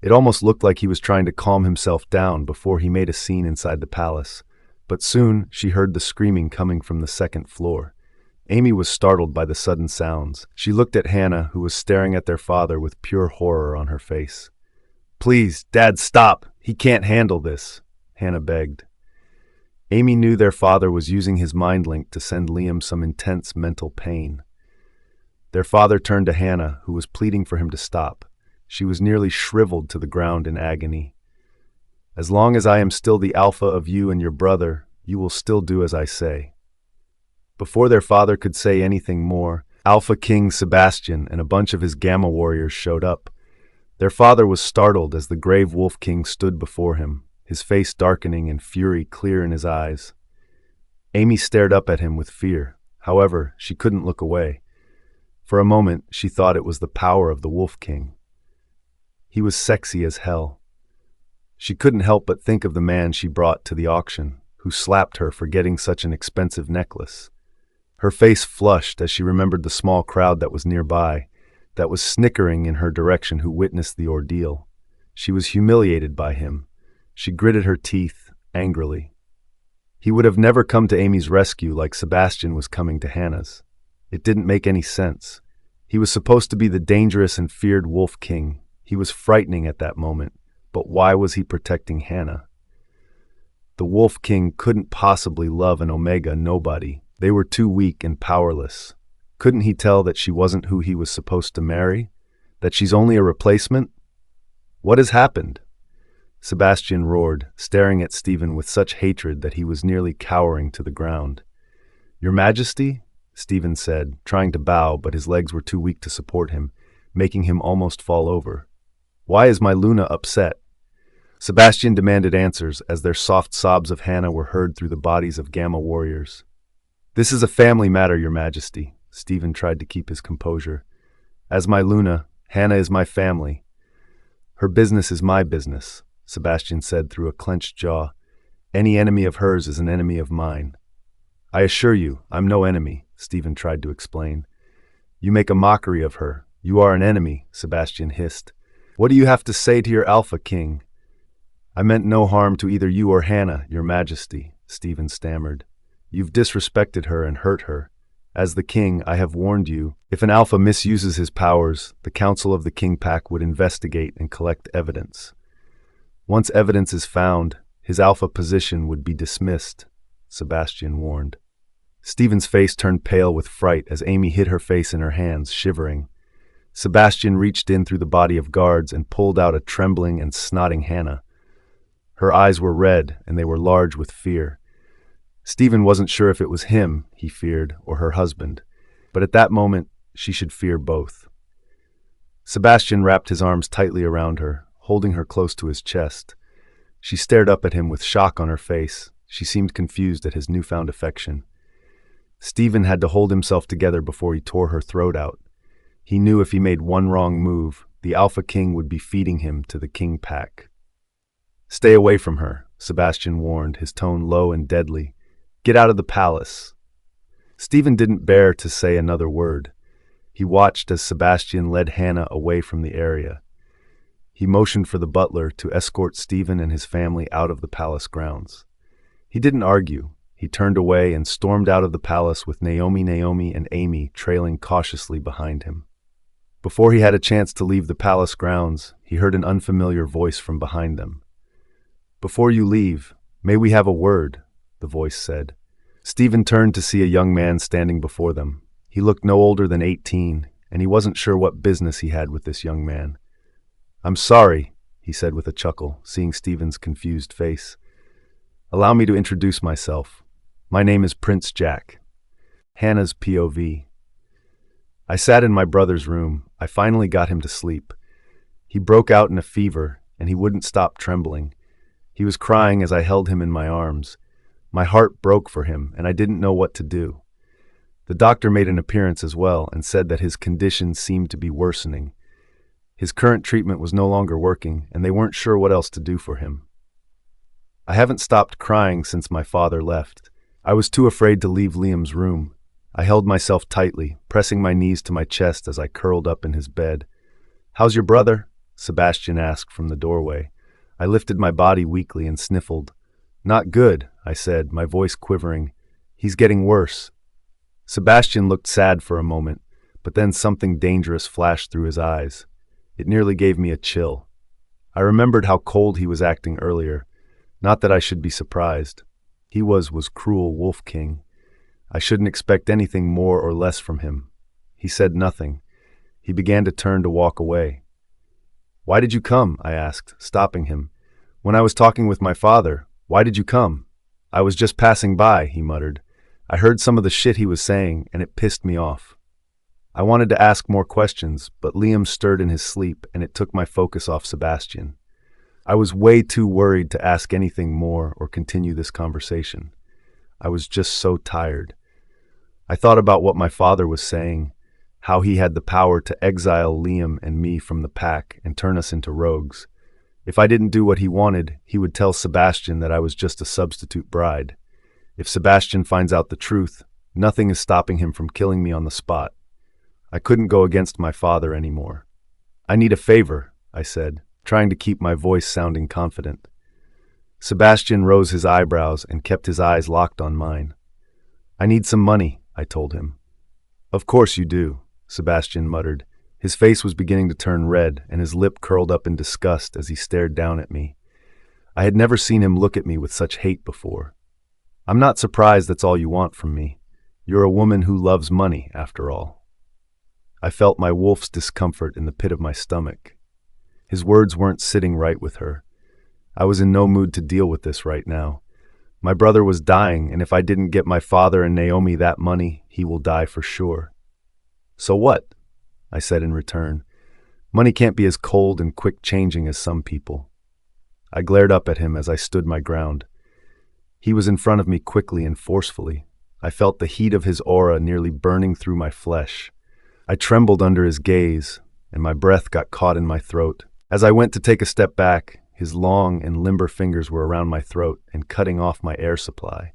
S1: It almost looked like he was trying to calm himself down before he made a scene inside the palace. But soon, she heard the screaming coming from the second floor. Amy was startled by the sudden sounds. She looked at Hannah, who was staring at their father with pure horror on her face. "Please, Dad, stop! He can't handle this," Hannah begged. Amy knew their father was using his mind link to send Liam some intense mental pain. Their father turned to Hannah, who was pleading for him to stop. She was nearly shriveled to the ground in agony. "As long as I am still the alpha of you and your brother, you will still do as I say." Before their father could say anything more, Alpha King Sebastian and a bunch of his Gamma warriors showed up. Their father was startled as the grave Wolf King stood before him, his face darkening and fury clear in his eyes. Amy stared up at him with fear. However, she couldn't look away. For a moment, she thought it was the power of the Wolf King. He was sexy as hell. She couldn't help but think of the man she brought to the auction, who slapped her for getting such an expensive necklace. Her face flushed as she remembered the small crowd that was nearby, that was snickering in her direction, who witnessed the ordeal. She was humiliated by him. She gritted her teeth angrily. He would have never come to Amy's rescue like Sebastian was coming to Hannah's. It didn't make any sense. He was supposed to be the dangerous and feared Wolf King. He was frightening at that moment, but why was he protecting Hannah? The Wolf King couldn't possibly love an Omega nobody. They were too weak and powerless. Couldn't he tell that she wasn't who he was supposed to marry? That she's only a replacement? What has happened? Sebastian roared, staring at Stephen with such hatred that he was nearly cowering to the ground. "Your Majesty?" Stephen said, trying to bow, but his legs were too weak to support him, making him almost fall over. "Why is my Luna upset?" Sebastian demanded answers as their soft sobs of Hannah were heard through the bodies of Gamma warriors. "This is a family matter, Your Majesty," Stephen tried to keep his composure. "As my Luna, Hannah is my family. Her business is my business," Sebastian said through a clenched jaw. "Any enemy of hers is an enemy of mine." "I assure you, I'm no enemy," Stephen tried to explain. "You make a mockery of her. You are an enemy," Sebastian hissed. "What do you have to say to your Alpha King?" "I meant no harm to either you or Hannah, Your Majesty," Stephen stammered. "You've disrespected her and hurt her. As the king, I have warned you. If an alpha misuses his powers, the Council of the King Pack would investigate and collect evidence. Once evidence is found, his alpha position would be dismissed," Sebastian warned. Stephen's face turned pale with fright as Amy hid her face in her hands, shivering. Sebastian reached in through the body of guards and pulled out a trembling and snotting Hannah. Her eyes were red, and they were large with fear. Stephen wasn't sure if it was him he feared or her husband, but at that moment she should fear both. Sebastian wrapped his arms tightly around her, holding her close to his chest. She stared up at him with shock on her face. She seemed confused at his newfound affection. Stephen had to hold himself together before he tore her throat out. He knew if he made one wrong move, the Alpha King would be feeding him to the King Pack. "Stay away from her," Sebastian warned, his tone low and deadly. "Get out of the palace." Stephen didn't bear to say another word. He watched as Sebastian led Hannah away from the area. He motioned for the butler to escort Stephen and his family out of the palace grounds. He didn't argue. He turned away and stormed out of the palace with Naomi, and Amy trailing cautiously behind him. Before he had a chance to leave the palace grounds, he heard an unfamiliar voice from behind them. "Before you leave, may we have a word?" the voice said. Stephen turned to see a young man standing before them. He looked no older than 18, and he wasn't sure what business he had with this young man. "I'm sorry," he said with a chuckle, seeing Stephen's confused face. "Allow me to introduce myself. My name is Prince Jack." Hannah's POV. "I sat in my brother's room. I finally got him to sleep. He broke out in a fever, and he wouldn't stop trembling. He was crying as I held him in my arms. My heart broke for him, and I didn't know what to do. The doctor made an appearance as well and said that his condition seemed to be worsening. His current treatment was no longer working, and they weren't sure what else to do for him. I haven't stopped crying since my father left. I was too afraid to leave Liam's room. I held myself tightly, pressing my knees to my chest as I curled up in his bed. "How's your brother?" Sebastian asked from the doorway. I lifted my body weakly and sniffled. "Not good," I said, my voice quivering. "He's getting worse." Sebastian looked sad for a moment, but then something dangerous flashed through his eyes. It nearly gave me a chill. I remembered how cold he was acting earlier. Not that I should be surprised. He was cruel Wolf King. I shouldn't expect anything more or less from him. He said nothing. He began to turn to walk away. "Why did you come?" I asked, stopping him. "When I was talking with my father, why did you come?" "I was just passing by," he muttered. I heard some of the shit he was saying, and it pissed me off. I wanted to ask more questions, but Liam stirred in his sleep, and it took my focus off Sebastian. I was way too worried to ask anything more or continue this conversation. I was just so tired. I thought about what my father was saying, how he had the power to exile Liam and me from the pack and turn us into rogues. If I didn't do what he wanted, he would tell Sebastian that I was just a substitute bride. If Sebastian finds out the truth, nothing is stopping him from killing me on the spot. I couldn't go against my father anymore. "I need a favor," I said, trying to keep my voice sounding confident. Sebastian rose his eyebrows and kept his eyes locked on mine. "I need some money," I told him. "Of course you do," Sebastian muttered. His face was beginning to turn red, and his lip curled up in disgust as he stared down at me. I had never seen him look at me with such hate before. "I'm not surprised that's all you want from me. You're a woman who loves money, after all." I felt my wolf's discomfort in the pit of my stomach. His words weren't sitting right with her. I was in no mood to deal with this right now. My brother was dying, and if I didn't get my father and Naomi that money, he will die for sure. "So what?" I said in return. "Money can't be as cold and quick-changing as some people." I glared up at him as I stood my ground. He was in front of me quickly and forcefully. I felt the heat of his aura nearly burning through my flesh. I trembled under his gaze, and my breath got caught in my throat. As I went to take a step back, his long and limber fingers were around my throat and cutting off my air supply.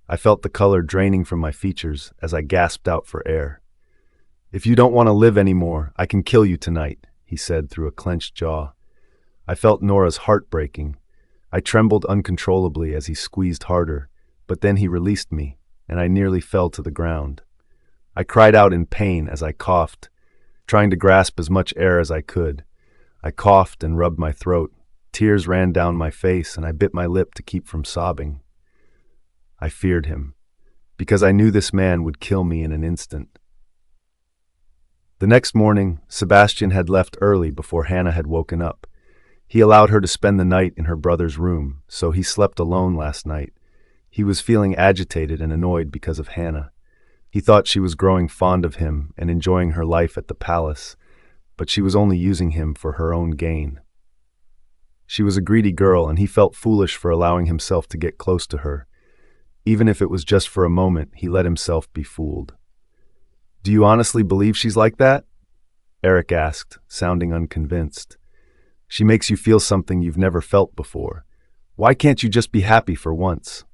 S1: I felt the color draining from my features as I gasped out for air. "If you don't want to live anymore, I can kill you tonight," he said through a clenched jaw. I felt Nora's heart breaking. I trembled uncontrollably as he squeezed harder, but then he released me, and I nearly fell to the ground. I cried out in pain as I coughed, trying to grasp as much air as I could. I coughed and rubbed my throat. Tears ran down my face, and I bit my lip to keep from sobbing. I feared him, because I knew this man would kill me in an instant. The next morning, Sebastian had left early before Hannah had woken up. He allowed her to spend the night in her brother's room, so he slept alone last night. He was feeling agitated and annoyed because of Hannah. He thought she was growing fond of him and enjoying her life at the palace, but she was only using him for her own gain. She was a greedy girl, and he felt foolish for allowing himself to get close to her. Even if it was just for a moment, he let himself be fooled. "Do you honestly believe she's like that?" Eric asked, sounding unconvinced. "She makes you feel something you've never felt before. Why can't you just be happy for once?"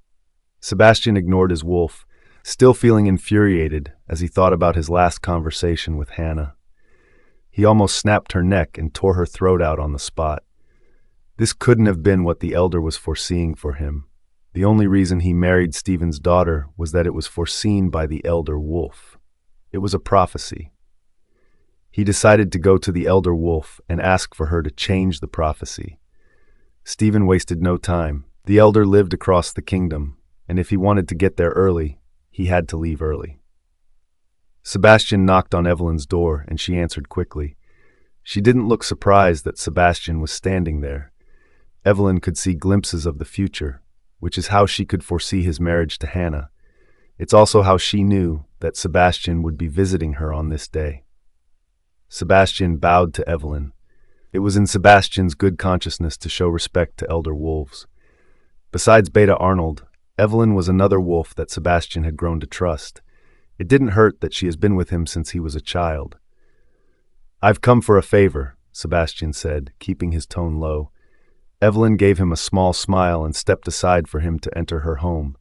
S1: Sebastian ignored his wolf, still feeling infuriated as he thought about his last conversation with Hannah. He almost snapped her neck and tore her throat out on the spot. This couldn't have been what the elder was foreseeing for him. The only reason he married Stephen's daughter was that it was foreseen by the elder wolf. It was a prophecy. He decided to go to the elder wolf and ask for her to change the prophecy. Stephen wasted no time. The elder lived across the kingdom, and if he wanted to get there early, he had to leave early. Sebastian knocked on Evelyn's door, and she answered quickly. She didn't look surprised that Sebastian was standing there. Evelyn could see glimpses of the future, which is how she could foresee his marriage to Hannah. It's also how she knew that Sebastian would be visiting her on this day. Sebastian bowed to Evelyn. It was in Sebastian's good consciousness to show respect to elder wolves. Besides Beta Arnold, Evelyn was another wolf that Sebastian had grown to trust. It didn't hurt that she has been with him since he was a child. "I've come for a favor," Sebastian said, keeping his tone low. Evelyn gave him a small smile and stepped aside for him to enter her home.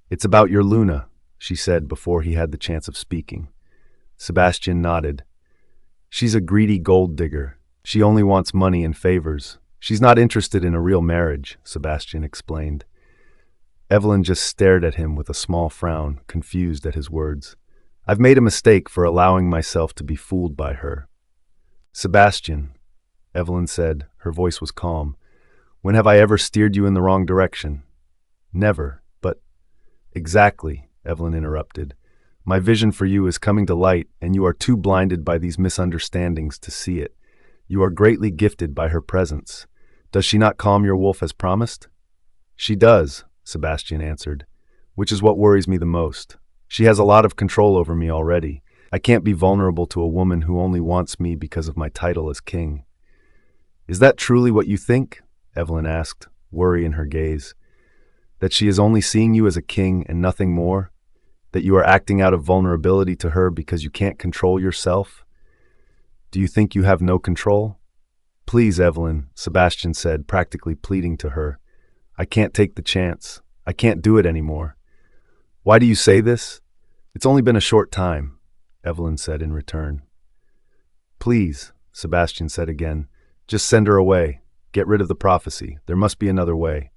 S1: "It's about your Luna," she said before he had the chance of speaking. Sebastian nodded. "She's a greedy gold digger. She only wants money and favors. She's not interested in a real marriage," Sebastian explained. Evelyn just stared at him with a small frown, confused at his words. "I've made a mistake for allowing myself to be fooled by her." "Sebastian," Evelyn said, her voice was calm, "when have I ever steered you in the wrong direction?" "Never, but—" "Exactly," Evelyn interrupted. "My vision for you is coming to light, and you are too blinded by these misunderstandings to see it. You are greatly gifted by her presence. Does she not calm your wolf as promised?" "She does," Sebastian answered, "which is what worries me the most. She has a lot of control over me already. I can't be vulnerable to a woman who only wants me because of my title as king." "Is that truly what you think?" Evelyn asked, worry in her gaze. "That she is only seeing you as a king and nothing more? That you are acting out of vulnerability to her because you can't control yourself? Do you think you have no control?" "Please, Evelyn," Sebastian said, practically pleading to her. "I can't take the chance. I can't do it anymore." "Why do you say this?" "It's only been a short time," Evelyn said in return. "Please," Sebastian said again, "just send her away. Get rid of the prophecy. There must be another way."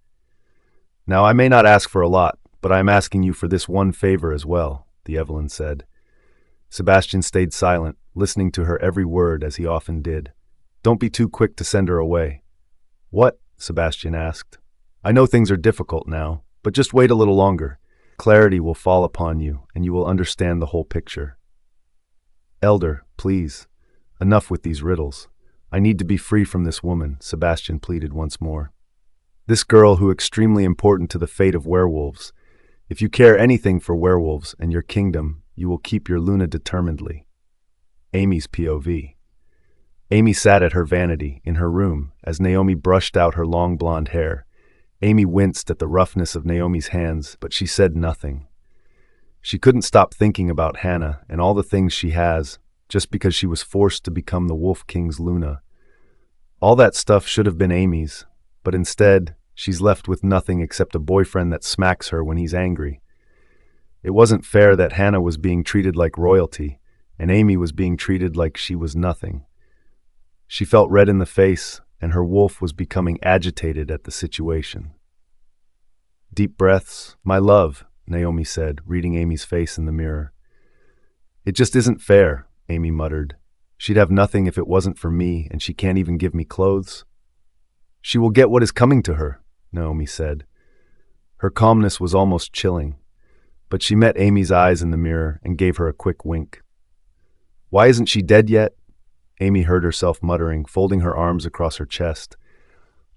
S1: "Now, I may not ask for a lot, but I am asking you for this one favor as well," the Evelyn said. Sebastian stayed silent, listening to her every word as he often did. "Don't be too quick to send her away." "What?" Sebastian asked. "I know things are difficult now, but just wait a little longer. Clarity will fall upon you, and you will understand the whole picture." "Elder, please. Enough with these riddles. I need to be free from this woman," Sebastian pleaded once more. "This girl who is extremely important to the fate of werewolves. If you care anything for werewolves and your kingdom, you will keep your Luna determinedly." Amy's POV. Amy sat at her vanity in her room as Naomi brushed out her long blonde hair. Amy winced at the roughness of Naomi's hands, but she said nothing. She couldn't stop thinking about Hannah and all the things she has, just because she was forced to become the Wolf King's Luna. All that stuff should have been Amy's, but instead, she's left with nothing except a boyfriend that smacks her when he's angry. It wasn't fair that Hannah was being treated like royalty, and Amy was being treated like she was nothing. She felt red in the face, and her wolf was becoming agitated at the situation. "Deep breaths, my love," Naomi said, reading Amy's face in the mirror. "It just isn't fair," Amy muttered. "She'd have nothing if it wasn't for me, and she can't even give me clothes." "She will get what is coming to her," Naomi said. Her calmness was almost chilling, but she met Amy's eyes in the mirror and gave her a quick wink. "Why isn't she dead yet?" Amy heard herself muttering, folding her arms across her chest.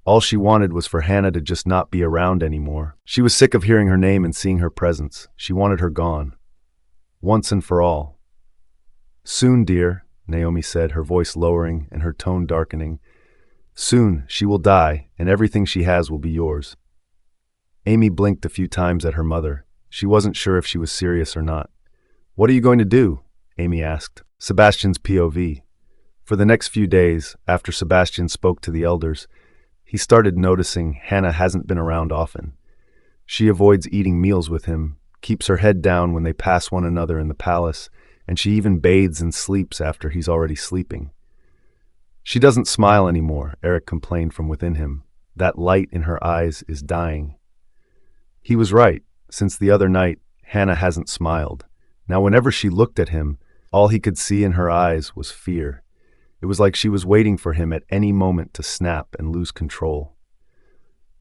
S1: All she wanted was for Hannah to just not be around anymore. She was sick of hearing her name and seeing her presence. She wanted her gone. Once and for all. "Soon, dear," Naomi said, her voice lowering and her tone darkening. "Soon she will die, and everything she has will be yours." Amy blinked a few times at her mother. She wasn't sure if she was serious or not. "What are you going to do?" Amy asked. Sebastian's POV. For the next few days, after Sebastian spoke to the elders, he started noticing Hannah hasn't been around often. She avoids eating meals with him, keeps her head down when they pass one another in the palace, and she even bathes and sleeps after he's already sleeping. "She doesn't smile anymore," Eric complained from within him. "That light in her eyes is dying." He was right. Since the other night, Hannah hasn't smiled. Now whenever she looked at him, all he could see in her eyes was fear. It was like she was waiting for him at any moment to snap and lose control.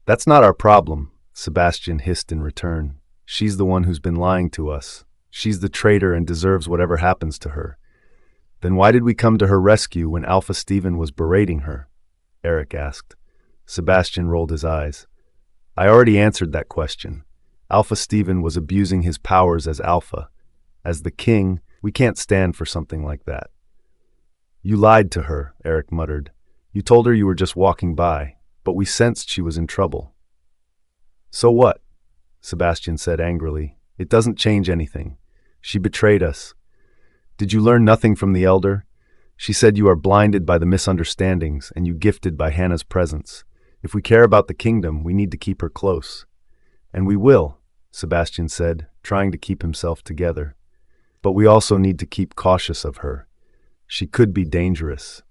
S1: "That's not our problem," Sebastian hissed in return. "She's the one who's been lying to us. She's the traitor and deserves whatever happens to her." "Then why did we come to her rescue when Alpha Steven was berating her?" Eric asked. Sebastian rolled his eyes. "I already answered that question. Alpha Steven was abusing his powers as Alpha. As the king, we can't stand for something like that." "You lied to her," Eric muttered. "You told her you were just walking by, but we sensed she was in trouble." "So what?" Sebastian said angrily. "It doesn't change anything. She betrayed us. Did you learn nothing from the elder? She said you are blinded by the misunderstandings and you gifted by Hannah's presence. If we care about the kingdom, we need to keep her close." "And we will," Sebastian said, trying to keep himself together. "But we also need to keep cautious of her. She could be dangerous."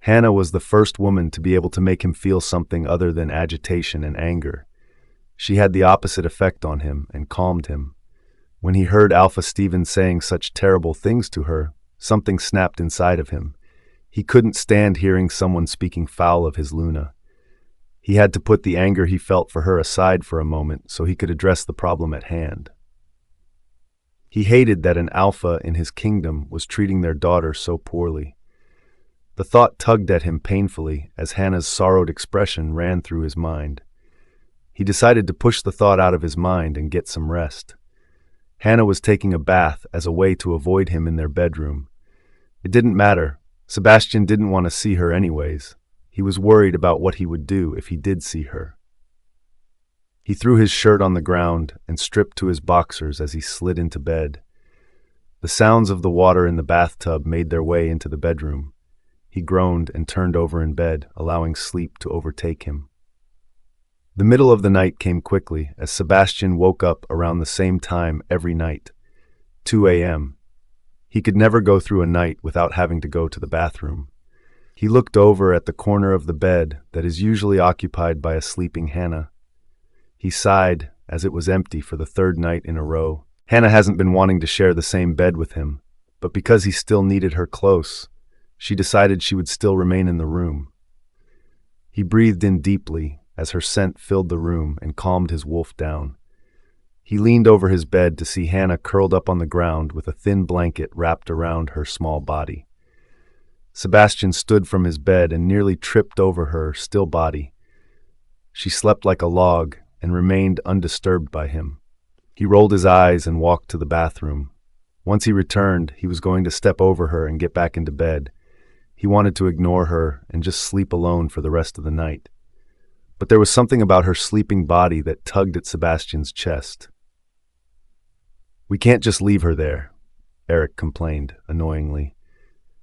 S1: Hannah was the first woman to be able to make him feel something other than agitation and anger. She had the opposite effect on him and calmed him. When he heard Alpha Steven saying such terrible things to her, something snapped inside of him. He couldn't stand hearing someone speaking foul of his Luna. He had to put the anger he felt for her aside for a moment so he could address the problem at hand. He hated that an alpha in his kingdom was treating their daughter so poorly. The thought tugged at him painfully as Hannah's sorrowed expression ran through his mind. He decided to push the thought out of his mind and get some rest. Hannah was taking a bath as a way to avoid him in their bedroom. It didn't matter. Sebastian didn't want to see her anyways. He was worried about what he would do if he did see her. He threw his shirt on the ground and stripped to his boxers as he slid into bed. The sounds of the water in the bathtub made their way into the bedroom. He groaned and turned over in bed, allowing sleep to overtake him. The middle of the night came quickly as Sebastian woke up around the same time every night, 2 a.m. He could never go through a night without having to go to the bathroom. He looked over at the corner of the bed that is usually occupied by a sleeping Hannah. He sighed as it was empty for the third night in a row. Hannah hasn't been wanting to share the same bed with him, but because he still needed her close, she decided she would still remain in the room. He breathed in deeply as her scent filled the room and calmed his wolf down. He leaned over his bed to see Hannah curled up on the ground with a thin blanket wrapped around her small body. Sebastian stood from his bed and nearly tripped over her still body. She slept like a log and remained undisturbed by him. He rolled his eyes and walked to the bathroom. Once he returned, he was going to step over her and get back into bed. He wanted to ignore her and just sleep alone for the rest of the night. But there was something about her sleeping body that tugged at Sebastian's chest. "We can't just leave her there," Eric complained, annoyingly.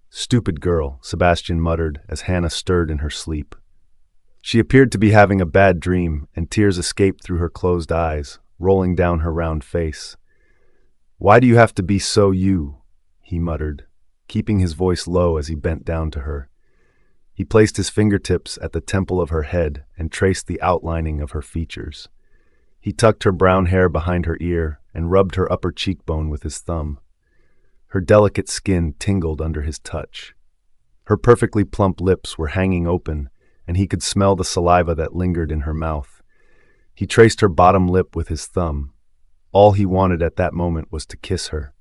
S1: "Stupid girl," Sebastian muttered as Hannah stirred in her sleep. She appeared to be having a bad dream, and tears escaped through her closed eyes, rolling down her round face. "Why do you have to be so you?" he muttered, keeping his voice low as he bent down to her. He placed his fingertips at the temple of her head and traced the outlining of her features. He tucked her brown hair behind her ear and rubbed her upper cheekbone with his thumb. Her delicate skin tingled under his touch. Her perfectly plump lips were hanging open, and he could smell the saliva that lingered in her mouth. He traced her bottom lip with his thumb. All he wanted at that moment was to kiss her.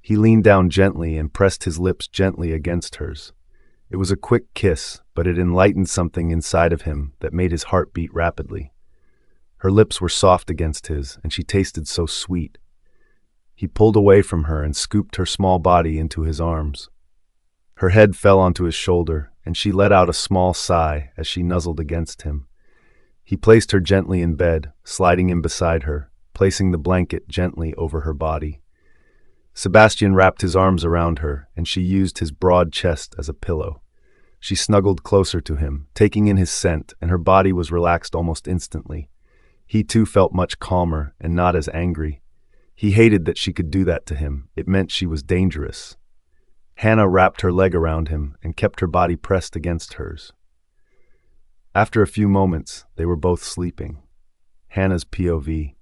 S1: He leaned down gently and pressed his lips gently against hers. It was a quick kiss, but it enlightened something inside of him that made his heart beat rapidly. Her lips were soft against his, and she tasted so sweet. He pulled away from her and scooped her small body into his arms. Her head fell onto his shoulder, and she let out a small sigh as she nuzzled against him. He placed her gently in bed, sliding in beside her, placing the blanket gently over her body. Sebastian wrapped his arms around her, and she used his broad chest as a pillow. She snuggled closer to him, taking in his scent, and her body was relaxed almost instantly. He too felt much calmer and not as angry. He hated that she could do that to him. It meant she was dangerous. Hannah wrapped her leg around him and kept her body pressed against hers. After a few moments, they were both sleeping. Hannah's POV.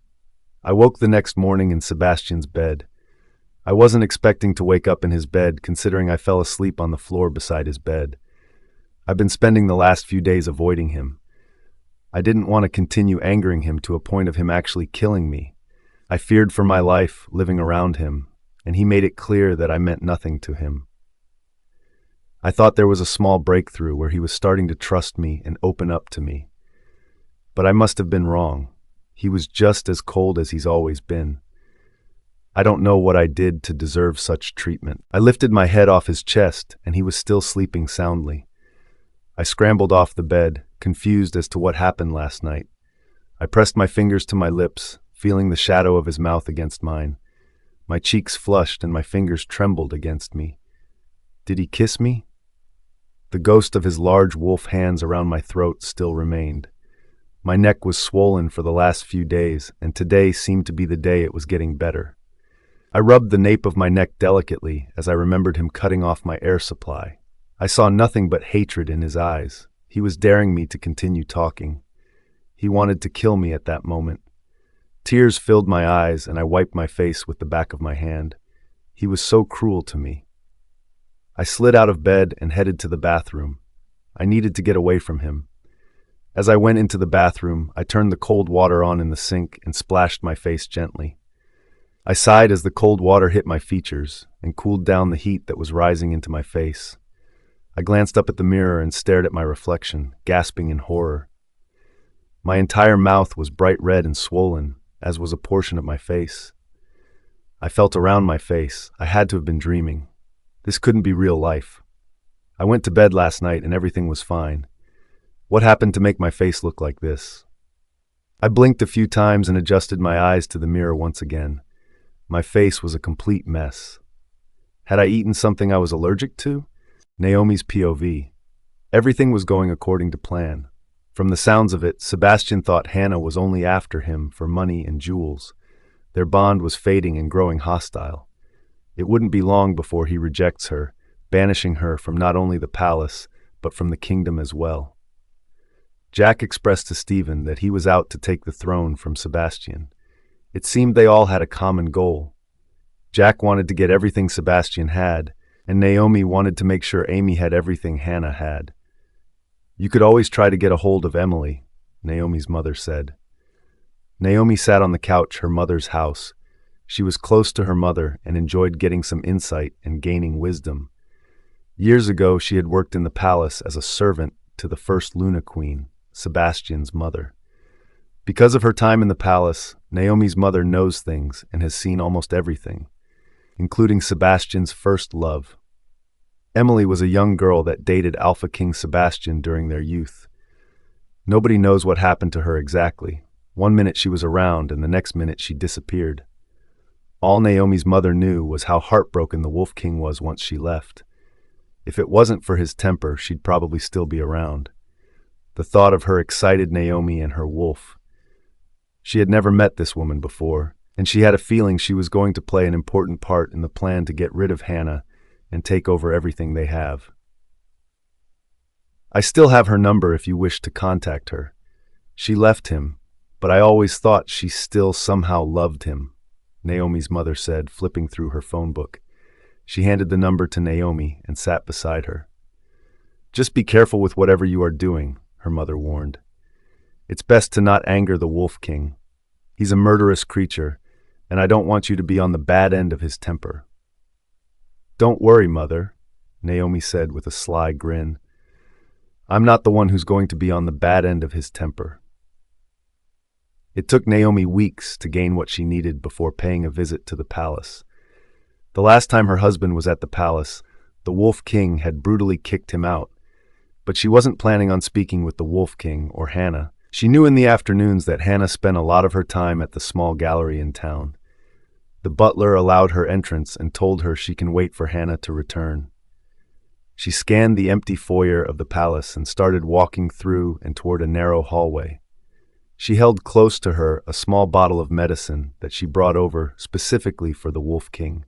S1: I woke the next morning in Sebastian's bed. I wasn't expecting to wake up in his bed, considering I fell asleep on the floor beside his bed. I've been spending the last few days avoiding him. I didn't want to continue angering him to a point of him actually killing me. I feared for my life living around him, and he made it clear that I meant nothing to him. I thought there was a small breakthrough where he was starting to trust me and open up to me. But I must have been wrong. He was just as cold as he's always been. I don't know what I did to deserve such treatment. I lifted my head off his chest, and he was still sleeping soundly. I scrambled off the bed, confused as to what happened last night. I pressed my fingers to my lips, feeling the shadow of his mouth against mine. My cheeks flushed and my fingers trembled against me. Did he kiss me? The ghost of his large wolf hands around my throat still remained. My neck was swollen for the last few days, and today seemed to be the day it was getting better. I rubbed the nape of my neck delicately as I remembered him cutting off my air supply. I saw nothing but hatred in his eyes. He was daring me to continue talking. He wanted to kill me at that moment. Tears filled my eyes, and I wiped my face with the back of my hand. He was so cruel to me. I slid out of bed and headed to the bathroom. I needed to get away from him. As I went into the bathroom, I turned the cold water on in the sink and splashed my face gently. I sighed as the cold water hit my features and cooled down the heat that was rising into my face. I glanced up at the mirror and stared at my reflection, gasping in horror. My entire mouth was bright red and swollen, as was a portion of my face. I felt around my face. I had to have been dreaming. This couldn't be real life. I went to bed last night and everything was fine. What happened to make my face look like this? I blinked a few times and adjusted my eyes to the mirror once again. My face was a complete mess. Had I eaten something I was allergic to? Naomi's POV. Everything was going according to plan. From the sounds of it, Sebastian thought Hannah was only after him for money and jewels. Their bond was fading and growing hostile. It wouldn't be long before he rejects her, banishing her from not only the palace, but from the kingdom as well. Jack expressed to Stephen that he was out to take the throne from Sebastian. It seemed they all had a common goal. Jack wanted to get everything Sebastian had, and Naomi wanted to make sure Amy had everything Hannah had. You could always try to get a hold of Emily, Naomi's mother said. Naomi sat on the couch, her mother's house. She was close to her mother and enjoyed getting some insight and gaining wisdom. Years ago, she had worked in the palace as a servant to the first Luna Queen, Sebastian's mother. Because of her time in the palace, Naomi's mother knows things and has seen almost everything, including Sebastian's first love. Emily was a young girl that dated Alpha King Sebastian during their youth. Nobody knows what happened to her exactly. One minute she was around and the next minute she disappeared. All Naomi's mother knew was how heartbroken the Wolf King was once she left. If it wasn't for his temper, she'd probably still be around. The thought of her excited Naomi and her wolf. She had never met this woman before, and she had a feeling she was going to play an important part in the plan to get rid of Hannah and take over everything they have. I still have her number if you wish to contact her. She left him, but I always thought she still somehow loved him, Naomi's mother said, flipping through her phone book. She handed the number to Naomi and sat beside her. Just be careful with whatever you are doing, her mother warned. It's best to not anger the Wolf King. He's a murderous creature, and I don't want you to be on the bad end of his temper. Don't worry, Mother, Naomi said with a sly grin. I'm not the one who's going to be on the bad end of his temper. It took Naomi weeks to gain what she needed before paying a visit to the palace. The last time her husband was at the palace, the Wolf King had brutally kicked him out, but she wasn't planning on speaking with the Wolf King or Hannah. She knew in the afternoons that Hannah spent a lot of her time at the small gallery in town. The butler allowed her entrance and told her she can wait for Hannah to return. She scanned the empty foyer of the palace and started walking through and toward a narrow hallway. She held close to her a small bottle of medicine that she brought over specifically for the Wolf King.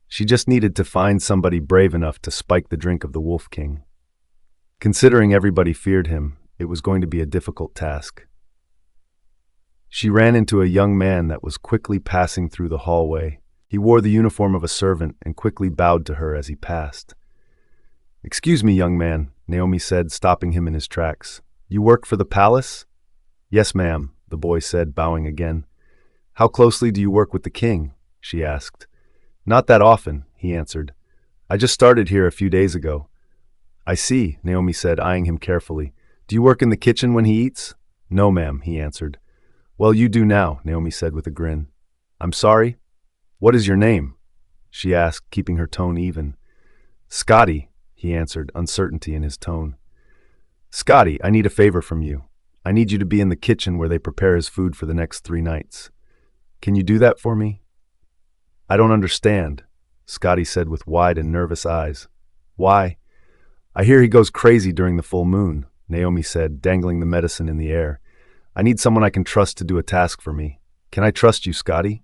S1: She just needed to find somebody brave enough to spike the drink of the Wolf King. Considering everybody feared him, it was going to be a difficult task. She ran into a young man that was quickly passing through the hallway. He wore the uniform of a servant and quickly bowed to her as he passed. "Excuse me, young man," Naomi said, stopping him in his tracks. "You work for the palace?" "Yes, ma'am," the boy said, bowing again. "How closely do you work with the king?" she asked. "Not that often," he answered. "I just started here a few days ago." "I see," Naomi said, eyeing him carefully. "Do you work in the kitchen when he eats?" "No, ma'am," he answered. "Well, you do now," Naomi said with a grin. "I'm sorry? What is your name?" she asked, keeping her tone even. "Scotty," he answered, uncertainty in his tone. "Scotty, I need a favor from you. I need you to be in the kitchen where they prepare his food for the next 3 nights. Can you do that for me?" "I don't understand," Scotty said with wide and nervous eyes. "Why?" "I hear he goes crazy during the full moon," Naomi said, dangling the medicine in the air. "I need someone I can trust to do a task for me. Can I trust you, Scotty?"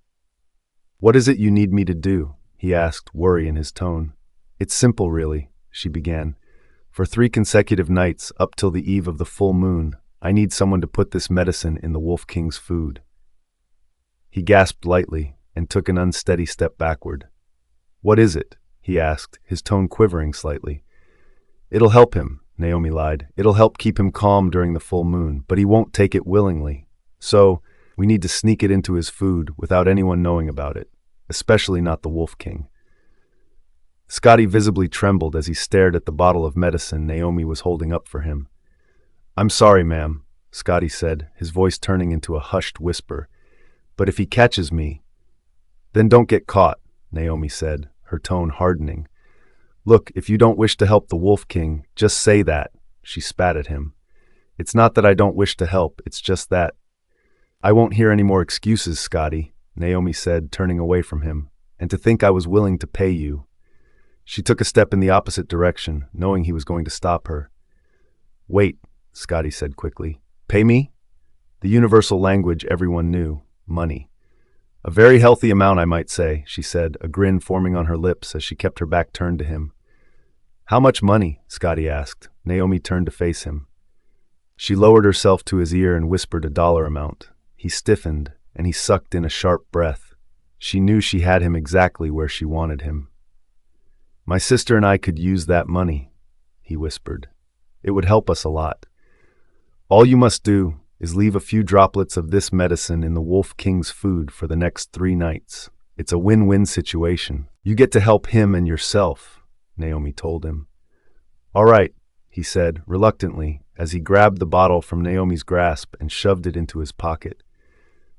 S1: "What is it you need me to do?" he asked, worry in his tone. "It's simple, really," she began. "For 3 consecutive nights, up till the eve of the full moon, I need someone to put this medicine in the Wolf King's food." He gasped lightly and took an unsteady step backward. "What is it?" he asked, his tone quivering slightly. "It'll help him," Naomi lied. "It'll help keep him calm during the full moon, but he won't take it willingly. So, we need to sneak it into his food without anyone knowing about it, especially not the Wolf King." Scotty visibly trembled as he stared at the bottle of medicine Naomi was holding up for him. "I'm sorry, ma'am," Scotty said, his voice turning into a hushed whisper. "But if he catches me—" "Then don't get caught," Naomi said, her tone hardening. "Look, if you don't wish to help the Wolf King, just say that," she spat at him. "It's not that I don't wish to help, it's just that—" "I won't hear any more excuses, Scotty," Naomi said, turning away from him. "And to think I was willing to pay you." She took a step in the opposite direction, knowing he was going to stop her. "Wait," Scotty said quickly. "Pay me?" The universal language everyone knew, money. "A very healthy amount, I might say," she said, a grin forming on her lips as she kept her back turned to him. "How much money?" Scotty asked. Naomi turned to face him. She lowered herself to his ear and whispered a dollar amount. He stiffened, and he sucked in a sharp breath. She knew she had him exactly where she wanted him. "My sister and I could use that money," he whispered. "It would help us a lot. All you must do is leave a few droplets of this medicine in the Wolf King's food for the next 3 nights. It's a win-win situation. You get to help him and yourself," Naomi told him. "All right," he said, reluctantly, as he grabbed the bottle from Naomi's grasp and shoved it into his pocket.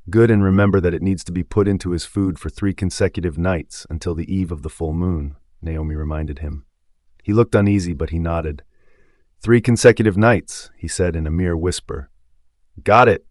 S1: "Good, and remember that it needs to be put into his food for 3 consecutive nights until the eve of the full moon," Naomi reminded him. He looked uneasy, but he nodded. 3 consecutive nights," he said in a mere whisper. "Got it,"